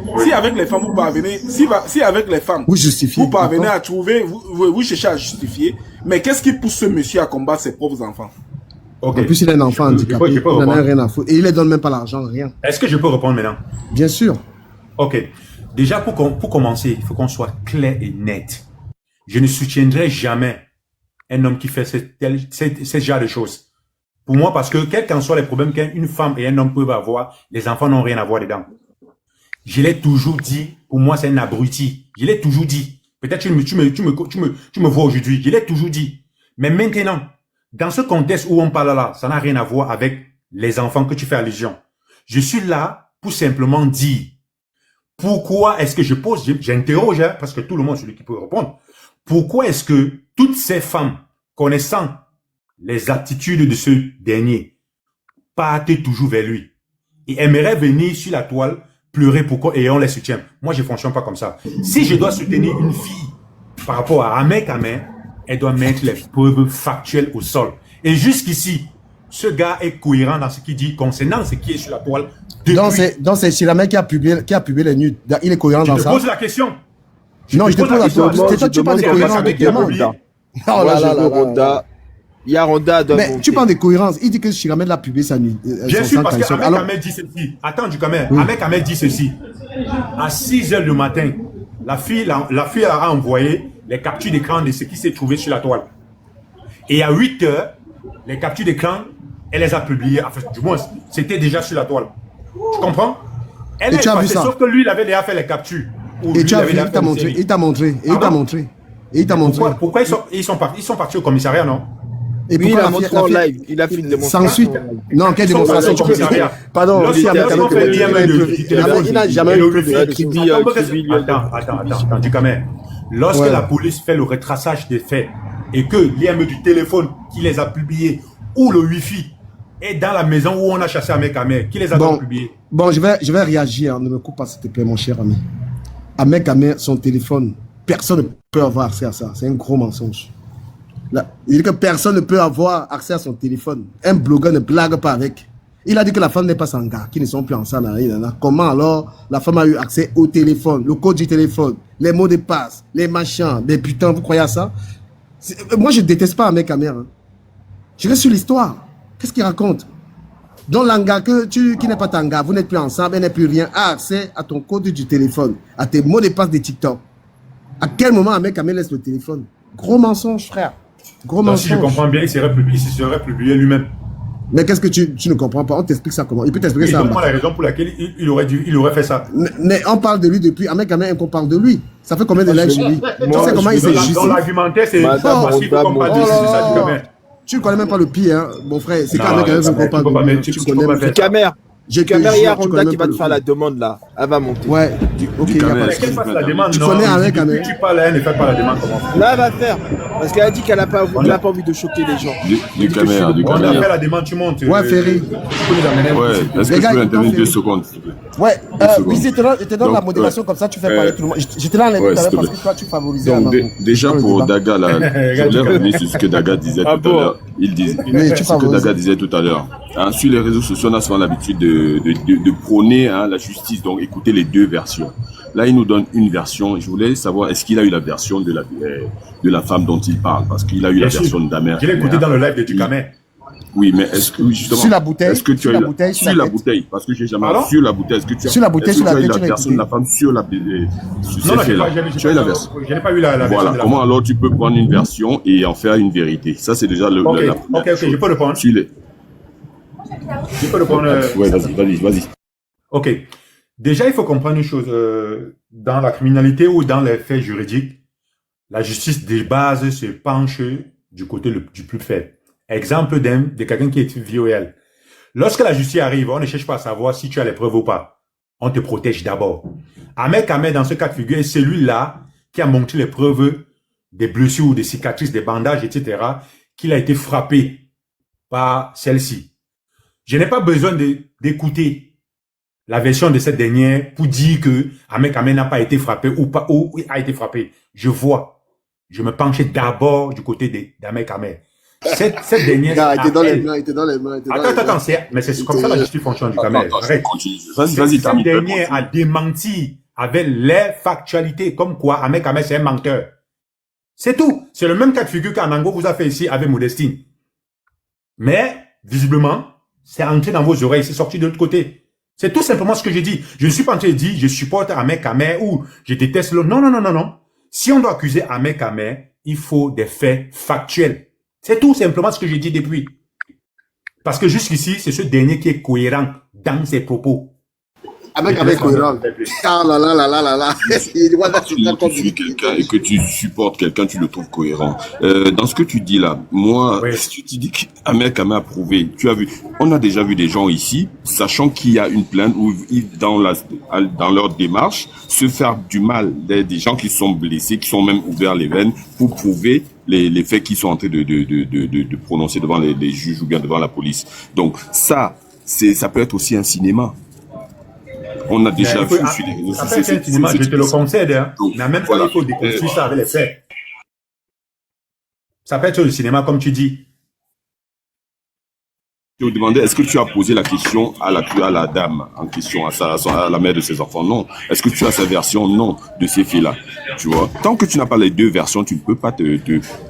parvenez, si avec les femmes, vous parvenez à trouver, vous cherchez à justifier, mais qu'est-ce qui pousse ce monsieur à combattre ses propres enfants? Okay. En plus, il a un enfant handicapé, il n'en a rien à foutre. Et il ne donne même pas l'argent, rien. Est-ce que je peux répondre maintenant? Bien sûr. Ok. Déjà, pour commencer, il faut qu'on soit clair et net. Je ne soutiendrai jamais un homme qui fait ce genre de choses. Pour moi, parce que quels qu'en soient les problèmes qu'une femme et un homme peuvent avoir, les enfants n'ont rien à voir dedans. Je l'ai toujours dit, pour moi, c'est un abruti. Je l'ai toujours dit. Peut-être tu me vois aujourd'hui. Je l'ai toujours dit. Mais maintenant, dans ce contexte où on parle là, ça n'a rien à voir avec les enfants que tu fais allusion. Je suis là pour simplement dire pourquoi est-ce que je pose, j'interroge, hein, parce que tout le monde, celui qui peut répondre. Pourquoi est-ce que toutes ces femmes, connaissant les attitudes de ce dernier, partent toujours vers lui et aimeraient venir sur la toile pleurer pourquoi et on les soutient? Moi, je ne fonctionne pas comme ça. Si je dois soutenir une fille par rapport à Ahmed Camer, elle doit mettre les preuves factuelles au sol. Et jusqu'ici, ce gars est cohérent dans ce qu'il dit concernant ce qui est sur la toile. Donc c'est Chilamé qui a publié les nudes. Il est cohérent dans ça. Je te pose la question. Non, je te pose la question. C'est toi, tu parles de cohérence avec Ronda. Oh là là là. Il y a Ronda. Mais tu parles de cohérence. Il dit que Chilamé l'a publié sa nuit. Bien sûr, parce que Ahmed Camer dit ceci. Attends, du Camer. Ahmed Camer dit ceci. À 6 h du matin, la fille a envoyé les captures d'écran de ce qui s'est trouvé sur la toile. Et à 8 h, les captures d'écran, elle les a publiées. Enfin, du moins, c'était déjà sur la toile. Tu comprends? Elle est passée, sauf que lui, il avait déjà fait les captures. Et tu as vu, il t'a montré, il t'a montré, et il t'a montré. Et il t'a montré. Pourquoi ils sont partis au commissariat, non? Et puis il a montré en live, il a fait une démonstration. Sans suite. Non, quelle démonstration? Pardon, lorsqu'on fait l'IME il n'a jamais eu Attends, du caméra. Lorsque la police fait le retraçage des faits et que l'IME du téléphone qui les a publiés ou le Wi-Fi est dans la maison où on a chassé Ahmed Kamel, qui les a publiés? Bon, je vais réagir. Ne me coupe pas, s'il te plaît, mon cher ami. Ahmed Kamel, son téléphone, personne ne peut avoir accès à ça. C'est un gros mensonge. Il dit que personne ne peut avoir accès à son téléphone. Un blogueur ne blague pas avec. Il a dit que la femme n'est pas son gars, qu'ils ne sont plus ensemble. Comment alors la femme a eu accès au téléphone, le code du téléphone, les mots de passe, les machins, les putains, vous croyez à ça? Moi, je ne déteste pas Ahmed Kamel. Je reste sur l'histoire. Qu'est-ce qu'il raconte? Donc, l'anga qui n'est pas ton gars, vous n'êtes plus ensemble, elle n'est plus rien, a accès à ton code du téléphone, à tes mots de passe de TikTok. À quel moment Ahmed Kamel laisse le téléphone? Gros mensonge, frère. Gros mensonge. Si je comprends bien, il serait publié lui-même. Mais qu'est-ce que tu ne comprends pas? On t'explique ça comment? Il peut t'expliquer ça. Je comprends la raison pour laquelle il aurait fait ça. Mais on parle de lui depuis. Ahmed Kamel, on parle de lui. Ça fait combien de likes sur lui? Tu sais comment il s'est justifié? Dans l'argumentaire, c'est ça du Kamel. Tu ne connais même pas le pire, hein, mon frère. C'est quand Ahmed Kamel qu'on parle de lui. Tu connais même pas. Caméra. J'ai Caméra Ronda qui va te faire la demande là. Elle va monter. Ouais. Ok, il n'y a pas de souci. Tu connais Ahmed Kamel. Tu parles, elle ne fait pas la demande. Là, elle va faire. Parce qu'elle a dit qu'elle n'a pas envie de choquer les gens. Du Caméra. On a fait la demande, tu montes. Ouais, Ferry. Ouais, est-ce que tu peux intervenir 2 secondes, s'il te plaît? Ouais, j'étais dans la modération comme ça, tu fais parler tout le monde. J'étais là en parce que toi, tu favorisais. Donc, déjà pour Daga, là, je voulais revenir sur ce que Daga disait tout à l'heure. Il disait ce que Daga disait tout à l'heure. Sur les réseaux sociaux, on a souvent l'habitude de prôner la justice, donc écouter les 2 versions. Là, il nous donne une version. Je voulais savoir, est-ce qu'il a eu la version de la femme dont il parle? Parce qu'il a eu la version d'Amer. Je l'ai écouté dans le live de Ducamet. Oui, mais est-ce que justement... Sur la bouteille. Est-ce que tu as eu sur la bouteille? Parce que j'ai jamais... Sur la bouteille, est-ce que tu as... Sur la bouteille, sur la version de la femme sur la... Non, tu as eu la version. Je n'ai pas eu la version. Voilà. Comment alors tu peux prendre une version et en faire une vérité? Ça, c'est déjà le... Ok, je peux le prendre. Je peux le prendre. Ouais, vas-y. Ok. Déjà, il faut comprendre une chose. Dans la criminalité ou dans les faits juridiques, la justice de base se penche du côté du plus faible. Exemple de quelqu'un qui est violé. Lorsque la justice arrive, on ne cherche pas à savoir si tu as les preuves ou pas. On te protège d'abord. Ahmed Kamel, dans ce cas de figure, est celui-là qui a montré les preuves des blessures, des cicatrices, des bandages, etc., qu'il a été frappé par celle-ci. Je n'ai pas besoin d'écouter la version de cette dernière pour dire que Ahmed Kamel n'a pas été frappé ou a été frappé. Je me penchais d'abord du côté d'Ahmed Kamel. Cette dernière... Il était dans les mains. Attends, mais c'est comme ça la justice fonctionne du Kamel. Cette dernière a démenti avec les factualités, comme quoi Ahmed Kamel c'est un menteur. C'est tout. C'est le même cas de figure qu'Anango vous a fait ici avec Modestine. Mais, visiblement, c'est entré dans vos oreilles, c'est sorti de l'autre côté. C'est tout simplement ce que j'ai dit. Je ne suis pas en train de dire je supporte Ahmed Kamel ou je déteste l'autre. Non. Si on doit accuser Ahmed Kamel, il faut des faits factuels. C'est tout simplement ce que j'ai dit depuis. Parce que jusqu'ici, c'est ce dernier qui est cohérent dans ses propos. Ahmed Kamel est cohérent. Ah là. Tu suis quelqu'un et que tu supportes quelqu'un, tu le trouves cohérent. Dans ce que tu dis là, moi, si tu dis qu'Ahmed Kamel a prouvé, on a déjà vu des gens ici, sachant qu'il y a une plainte où dans leur démarche, se faire du mal, des gens qui sont blessés, qui sont même ouverts les veines pour prouver les faits qu'ils sont en train de prononcer devant les juges ou bien devant la police. Donc ça peut être aussi un cinéma. On a déjà vu sur les réseaux sociaux. C'est un cinéma, je te le concède. Hein. Mais en même temps, il faut déconstruire ça avec les faits. Ça peut être le cinéma, comme tu dis. Je me demandais, est-ce que tu as posé la question à la dame en question, à la mère de ses enfants? Non. Est-ce que tu as sa version? Non, de ces faits-là. Tu vois? Tant que tu n'as pas les 2 versions, tu ne peux pas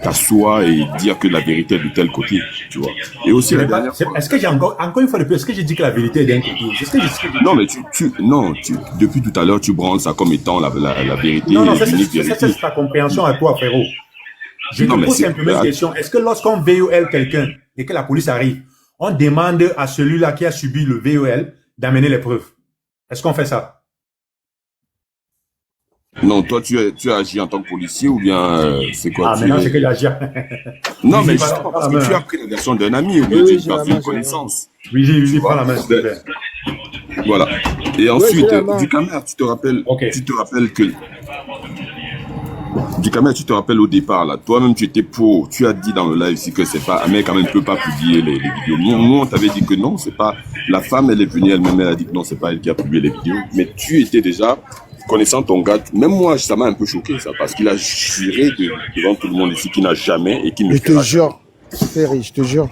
t'asseoir et dire que la vérité est de tel côté. Tu vois? Et aussi la dernière fois. Est-ce que j'ai encore une fois de plus, est-ce que j'ai dit que la vérité est d'un côté? Non, mais depuis tout à l'heure, tu branles ça comme étant la vérité. Non, c'est ta compréhension à toi, frérot. Je te pose simplement une question. Est-ce que lorsqu'on VOL quelqu'un et que la police arrive, on demande à celui-là qui a subi le VOL d'amener les preuves? Est-ce qu'on fait ça? Non, toi, tu as agi en tant que policier ou bien c'est quoi? Ah, maintenant, c'est qu'il agit. Non, mais justement, parce que tu as pris la version d'un ami au lieu d'une personne connaissance. Oui, prends la main, s'il te plaît. Voilà. Et ensuite, Dukamer, tu te rappelles que... Dukamer, tu te rappelles au départ, là, toi-même, tu étais pour, tu as dit dans le live ici que c'est pas, un mec quand même ne peut pas publier les vidéos. Nous, on t'avait dit que non, c'est pas, la femme, elle est venue elle-même, elle a dit que non, c'est pas elle qui a publié les vidéos. Mais tu étais déjà, connaissant ton gars, même moi, ça m'a un peu choqué, ça, parce qu'il a juré devant tout le monde ici qu'il n'a jamais et qu'il ne fera jamais. Ferry, je te jure.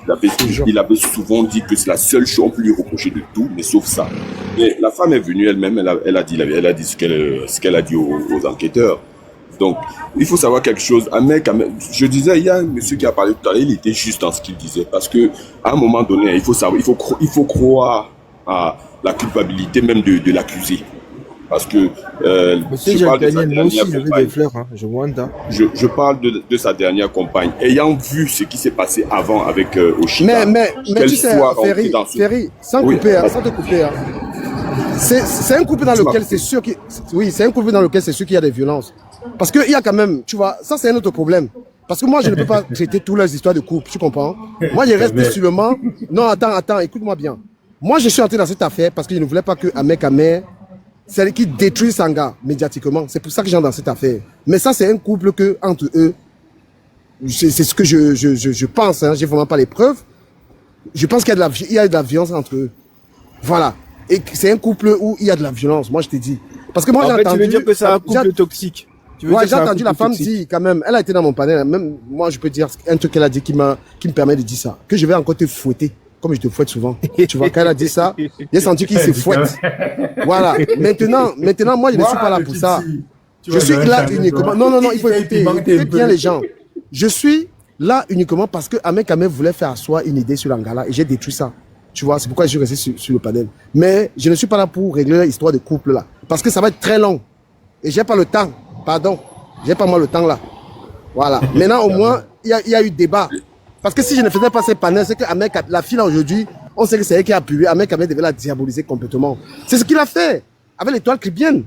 Il avait souvent dit que c'est la seule chose, on peut lui reprocher de tout, mais sauf ça. Mais la femme est venue elle-même, elle a dit ce qu'elle a dit aux enquêteurs. Donc, il faut savoir quelque chose. Un mec, je disais, il y a un monsieur qui a parlé tout à l'heure, il était juste dans ce qu'il disait. Parce que, à un moment donné, il faut savoir, il faut croire à la culpabilité même de l'accusé. Parce que, monsieur Jacques-Daniel, moi aussi, je veux des fleurs, hein. Je parle de sa dernière compagne. Ayant vu ce qui s'est passé avant avec Oshika. Mais tu sais, Ferry, sans te couper, hein. C'est un couple dans lequel c'est sûr qu'il y a des violences. Parce qu'il y a quand même, tu vois, ça c'est un autre problème. Parce que moi, je ne peux pas traiter toutes les histoires de couple, tu comprends? Moi, je reste seulement... Non, attends, écoute-moi bien. Moi, je suis entré dans cette affaire parce que je ne voulais pas que Ahmed Kamer, c'est qui détruit Sanga médiatiquement. C'est pour ça que j'entre dans cette affaire. Mais ça, c'est un couple que, entre eux, c'est ce que je pense, hein, j'ai vraiment pas les preuves. Je pense qu'il y a de la violence entre eux. Voilà. Et c'est un couple où il y a de la violence, moi je t'ai dit. Parce que moi j'ai entendu... tu veux dire que c'est un couple toxique? Ouais, j'ai entendu la femme dire quand même, elle a été dans mon panel, même moi je peux dire un truc qu'elle a dit qui me permet de dire ça. Que je vais encore te fouetter, comme je te fouette souvent. Tu vois, quand elle a dit ça, j'ai senti qu'il se fouette. Voilà. Maintenant, moi je ne suis pas là pour ça. Je suis là uniquement... Non, il faut écouter bien les gens. Je suis là uniquement parce que Ahmed Kamer voulait faire asseoir une idée sur l'Angala et j'ai détruit ça. Tu vois, c'est pourquoi je suis resté sur le panel. Mais je ne suis pas là pour régler l'histoire de couple là. Parce que ça va être très long. Et j'ai pas le temps. Pardon. J'ai pas moi le temps là. Voilà. Maintenant, au moins, il y a eu débat. Parce que si je ne faisais pas ces panels, c'est que la fille là aujourd'hui, on sait que c'est elle qui a publié. Ahmed Kamer devait la diaboliser complètement. C'est ce qu'il a fait. Avec l'étoile chrétienne.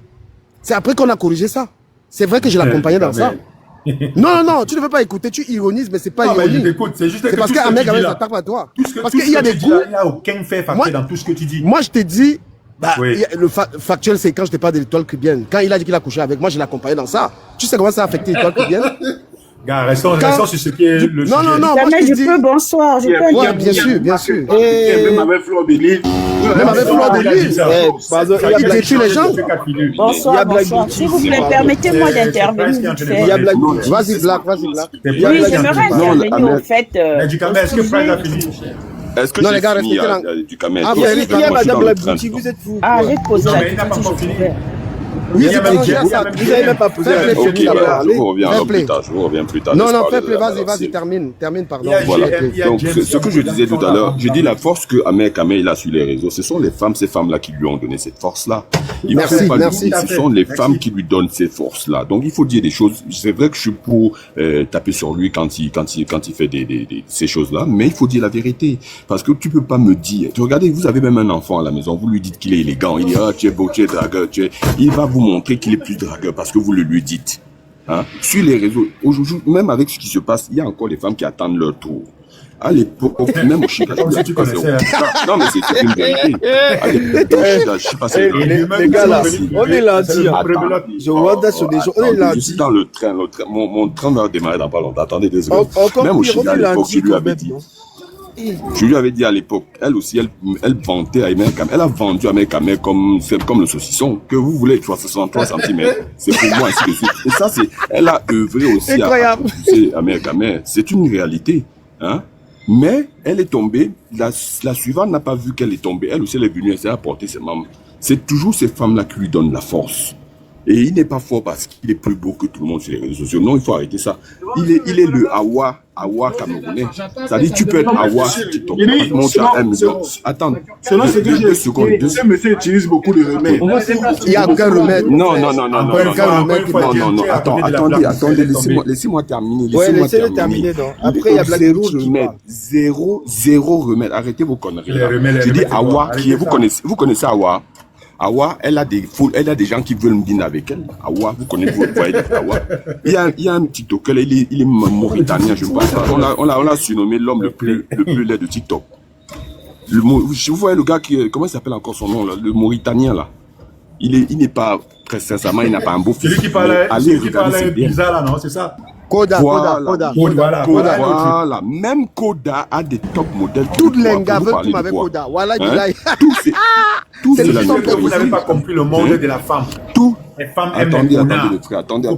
C'est après qu'on a corrigé ça. C'est vrai que je l'accompagnais dans ça. Non, tu ne veux pas écouter, tu ironises, mais c'est pas ironique. C'est parce qu'Ahmed Kamer s'attaque à toi. Parce qu'il y a des coups. Il n'y a aucun fait factuel dans tout ce que tu dis. Moi, je te dis, le factuel, c'est quand je te parle de l'étoile chrétienne. Quand il a dit qu'il a couché avec moi, je l'accompagnais dans ça. Tu sais comment ça a affecté l'étoile chrétienne? Gars, restons sur ce qui est le sujet. Non, moi je peux, bonsoir, je peux. Ouais, bien sûr. Même avec Fleur de Lille. Il détruit les gens. Bonsoir. Si vous me permettez-moi d'intervenir. Vas-y, Black. Oui, j'aimerais intervenir au fait. Est-ce que Franck a fini? Est-ce que c'est fini du Kamer? Il y a Madame Labouti, vous êtes fou. Ah, j'ai posé la question. Oui, vous n'avez même pas posé la question. Je vous reviens plus tard. Non, Peuple, vas-y, termine, pardon. Voilà. Donc, ce que je disais tout à l'heure, je dis la force que Ahmed Kamer il a sur les réseaux, ce sont les femmes, ces femmes-là qui lui ont donné cette force-là. Merci. Ce sont les femmes qui lui donnent ces forces-là. Donc, il faut dire des choses. C'est vrai que je suis pour taper sur lui quand il fait ces choses-là, mais il faut dire la vérité. Parce que tu peux pas me dire, regardez, vous avez même un enfant à la maison, vous lui dites qu'il est élégant, il dit, tu es beau, tu es dragueur, il va vous montrer qu'il est plus dragueur parce que vous le lui dites. Hein? Sur les réseaux, aujourd'hui, même avec ce qui se passe, il y a encore des femmes qui attendent leur tour. À l'époque, même au Chica, non, mais c'est une vérité. À l'époque, je sais pas si les gars là, on est lundi. Je vois sur des jours, on est lundi. Je suis dans le train, mon train va démarrer dans pas longtemps. Attendez 2 secondes. Même au Chica, à l'époque, je lui avais dit. Je lui avais dit à l'époque, elle aussi, elle vantait Ahmed Kamer. Elle a vendu Ahmed Kamer comme le saucisson, que vous voulez 63 cm. C'est pour moi, ainsi de suite. Et ça, elle a œuvré aussi à pousser Ahmed Kamer. C'est une réalité, hein. Mais elle est tombée, la suivante n'a pas vu qu'elle est tombée. Elle aussi, elle est venue, elle s'est apporté ses membres. C'est toujours ces femmes-là qui lui donnent la force. Et il n'est pas fort parce qu'il est plus beau que tout le monde sur les réseaux sociaux. Non, il faut arrêter ça. Il est le Awa camerounais. C'est-à-dire, tu peux être Awa si tu tombes. Monte à 1 million. Attends. Selon ce que j'ai su, ce monsieur utilise beaucoup de remèdes. Il y a aucun remède. Non. Attendez, laissez-moi terminer. Ouais, laissez-le terminer. Après, il y a zéro remède. Zéro remède. Arrêtez vos conneries. Je dis Awa, qui est, vous connaissez Awa? Awa, elle a des gens qui veulent me dîner avec elle. Awa, vous connaissez, vous voyez Awa. Il y a un TikToker, il est mauritanien, je pense. On l'a surnommé l'homme le plus laid de TikTok. Vous voyez le gars comment il s'appelle encore son nom là, le mauritanien là. Il n'est pas, très sincèrement, il n'a pas un beau physique. Celui qui parlait bizarre là, non, c'est ça? Koda. Voilà. Même Koda a des top modèles. Toutes les gars veulent tout avec Koda. Voilà, tout c'est la vous n'avez pas compris le monde de la femme. Tout. Les femmes aiment les connards. Attendez,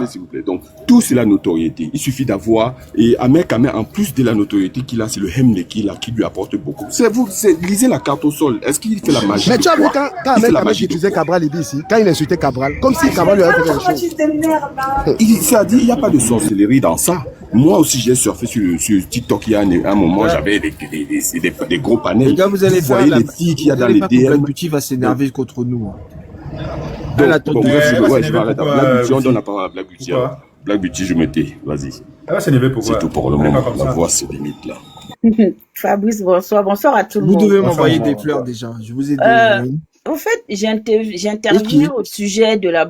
s'il vous plaît. Donc, tout c'est la notoriété. Il suffit d'avoir, et Ahmed Kamé, en plus de la notoriété qu'il a, c'est le Hemneki là qui lui apporte beaucoup. Lisez la carte au sol. Est-ce qu'il fait la magie? Mais tu as vu quand Ahmed Kamé utilisait Cabral ici, quand il insultait Cabral, comme si Cabral lui avait fait quelque chose. C'est-à-dire, il n'y a pas de sorcellerie dans ça. Moi aussi, j'ai surfé sur TikTok il y a un moment, j'avais des gros panels. Les gars, vous allez voir les filles qu'il y a dans les DM. Black Beauty va s'énerver contre nous. Je vais arrêter. Black Beauty, on donne la parole à Black Beauty. Black Beauty, je me tais. Vas-y. C'est tout pour le moment. La voix se limite là. Fabrice, bonsoir. Bonsoir à tout le monde. Vous devez m'envoyer des fleurs déjà. Je vous ai dit. En fait, j'ai intervenu au sujet de la